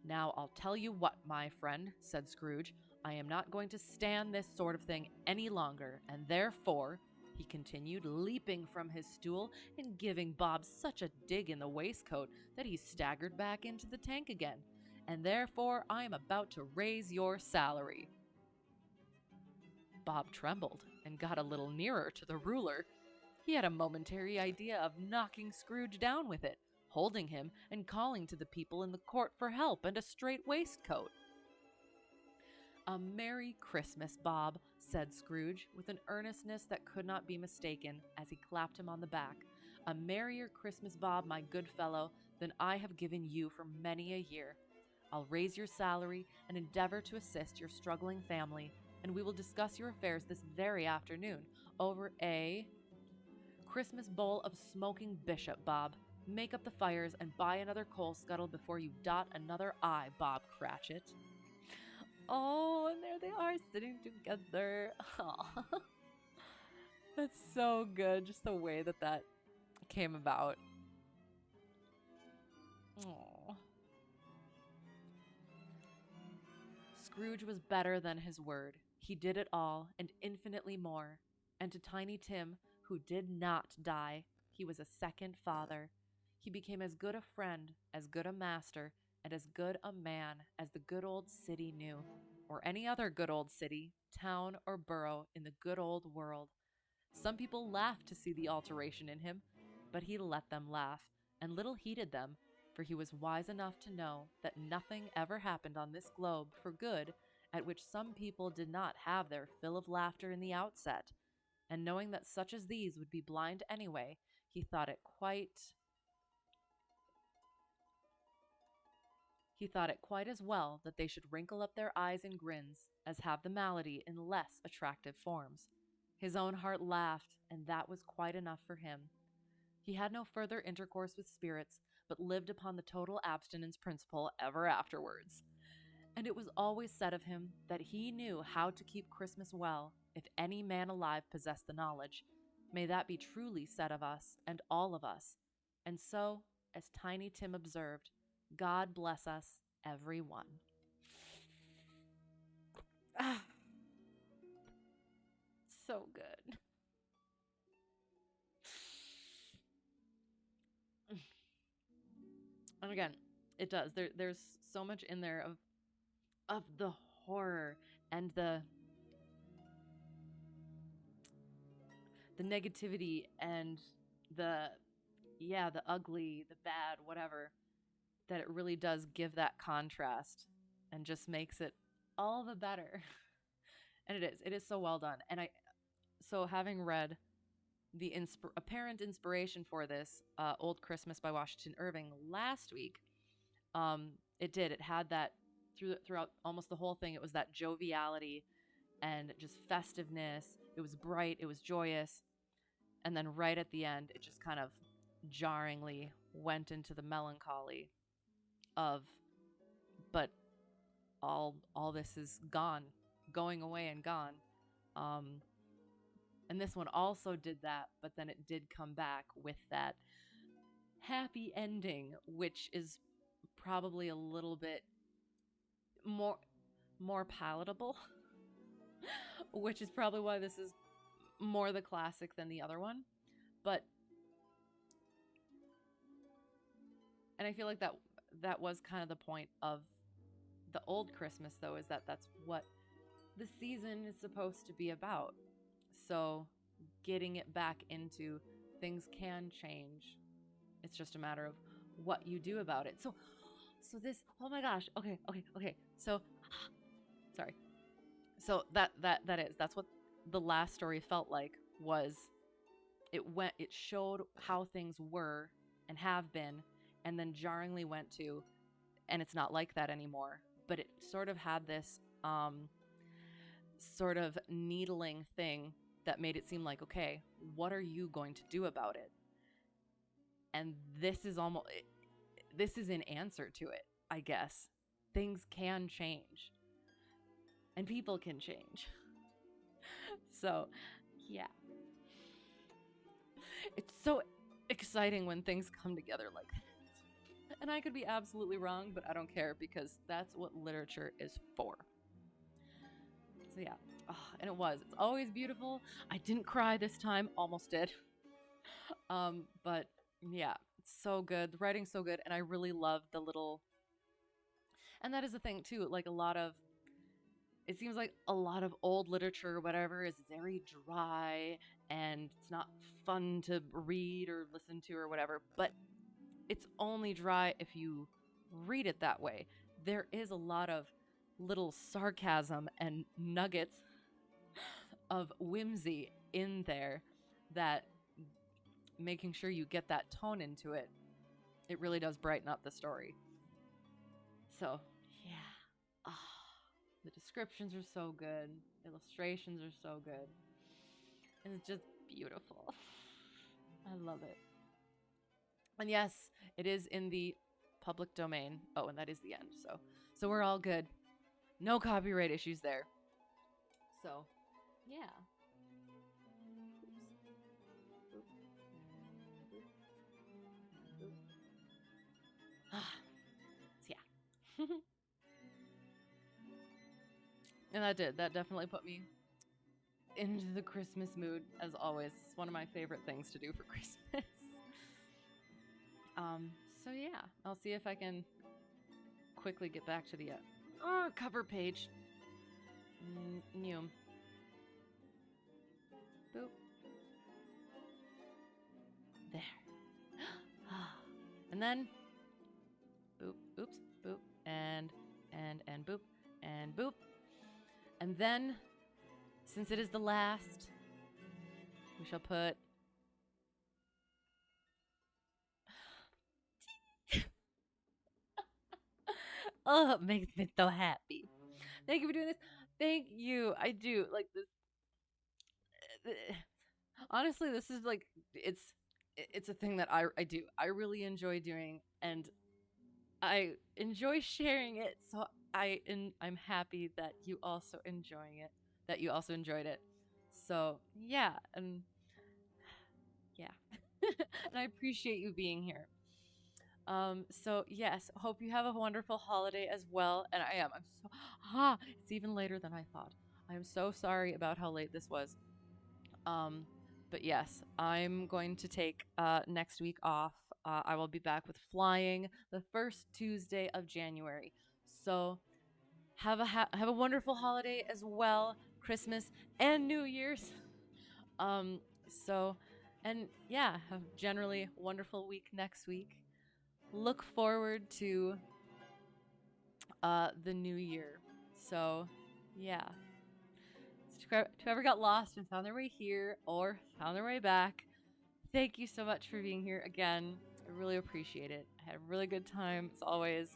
"Now I'll tell you what, my friend," said Scrooge. "I am not going to stand this sort of thing any longer, and therefore," he continued, leaping from his stool and giving Bob such a dig in the waistcoat that he staggered back into the tank again, "and therefore I am about to raise your salary." Bob trembled and got a little nearer to the ruler. He had a momentary idea of knocking Scrooge down with it, holding him and calling to the people in the court for help and a straight waistcoat. "A Merry Christmas, Bob," said Scrooge, with an earnestness that could not be mistaken, as he clapped him on the back. "A merrier Christmas, Bob, my good fellow, than I have given you for many a year. I'll raise your salary and endeavor to assist your struggling family, and we will discuss your affairs this very afternoon over a Christmas bowl of smoking bishop, Bob. Make up the fires and buy another coal scuttle before you dot another I, Bob Cratchit." Oh, and there they are sitting together. Aw. That's so good, just the way that came about. Aww. Scrooge was better than his word. He did it all, and infinitely more. And to Tiny Tim, who did not die, he was a second father. He became as good a friend, as good a master, and as good a man as the good old city knew, or any other good old city, town, or borough in the good old world. Some people laughed to see the alteration in him, but he let them laugh, and little heeded them, for he was wise enough to know that nothing ever happened on this globe for good at which some people did not have their fill of laughter in the outset, and knowing that such as these would be blind anyway, he thought it quite as well that they should wrinkle up their eyes in grins as have the malady in less attractive forms. His own heart laughed, and that was quite enough for him. He had no further intercourse with spirits, but lived upon the total abstinence principle ever afterwards. And it was always said of him that he knew how to keep Christmas well, if any man alive possessed the knowledge. May that be truly said of us, and all of us. And so, as Tiny Tim observed, God bless us, every one. Ah, so good. And again, it does. There's so much in there of the horror and the negativity and the the ugly, the bad, whatever, that it really does give that contrast and just makes it all the better. And it is so well done. And so having read the apparent inspiration for this, Old Christmas by Washington Irving, last week, it had that throughout almost the whole thing. It was that joviality and just festiveness. It was bright, it was joyous, and then right at the end, it just kind of jarringly went into the melancholy of, but all this is gone, going away and gone. And this one also did that, but then it did come back with that happy ending, which is probably a little bit more more palatable, which is probably why this is more the classic than the other one. But and I feel like that was kind of the point of the old Christmas, though, is that that's what the season is supposed to be about. So getting it back into things can change. It's just a matter of what you do about it. So this, oh my gosh. Okay. So sorry. So that's what the last story felt like. Was it showed how things were and have been, and then jarringly went to, and it's not like that anymore. But it sort of had this sort of needling thing that made it seem like, okay, what are you going to do about it? And this is an answer to it, I guess. Things can change, and people can change. So, yeah. It's so exciting when things come together like that. And I could be absolutely wrong, but I don't care, because that's what literature is for. So yeah, and it's always beautiful. I didn't cry this time, almost did. But yeah, it's so good. The writing's so good, and I really love the little. And that is the thing too. Like it seems like a lot of old literature or whatever is very dry, and it's not fun to read or listen to or whatever. But it's only dry if you read it that way. There is a lot of little sarcasm and nuggets of whimsy in there, that making sure you get that tone into it, it really does brighten up the story. So, yeah. The descriptions are so good. Illustrations are so good. And it's just beautiful. I love it. And yes, it is in the public domain. Oh, and that is the end. So we're all good. No copyright issues there. So, yeah. So, yeah. And that definitely put me into the Christmas mood, as always. It's one of my favorite things to do for Christmas. So yeah, I'll see if I can quickly get back to the cover page. New. Boop. There. And then boop, oops, boop, and boop, and boop. And then, since it is the last, we shall put oh, it makes me so happy. Thank you for doing this. Thank you. I do like this. Honestly, this is like it's a thing that I do. I really enjoy doing, and I enjoy sharing it. So I'm happy that you also enjoying it. That you also enjoyed it. So yeah, and yeah, and I appreciate you being here. So yes, hope you have a wonderful holiday as well. And I'm so it's even later than I thought. I am so sorry about how late this was. But yes, I'm going to take next week off. I will be back with flying the first Tuesday of January. So have a wonderful holiday as well, Christmas and New Year's. Um, so, and yeah, have generally a wonderful week next week. Look forward to the new year. So, yeah. To whoever got lost and found their way here or found their way back, thank you so much for being here again. I really appreciate it. I had a really good time as always,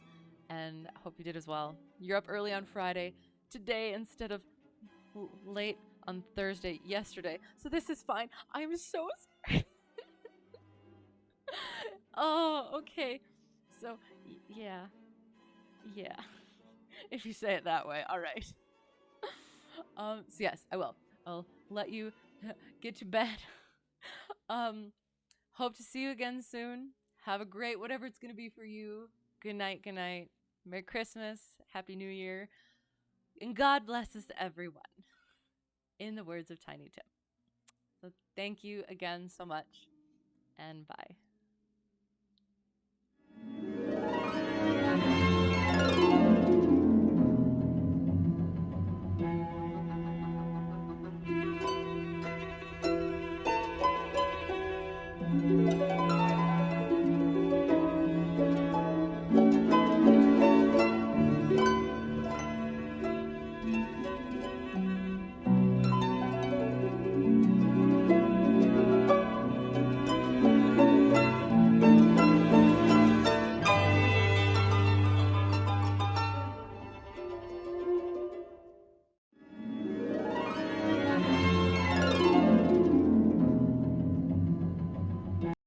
and I hope you did as well. You're up early on Friday today instead of late on Thursday yesterday, so this is fine. I'm so sorry. Oh, okay. So, yeah. Yeah. If you say it that way. All right. So yes, I will. I'll let you get to bed. Hope to see you again soon. Have a great whatever it's going to be for you. Good night. Good night. Merry Christmas. Happy New Year. And God blesses everyone, in the words of Tiny Tim. So thank you again so much, and bye.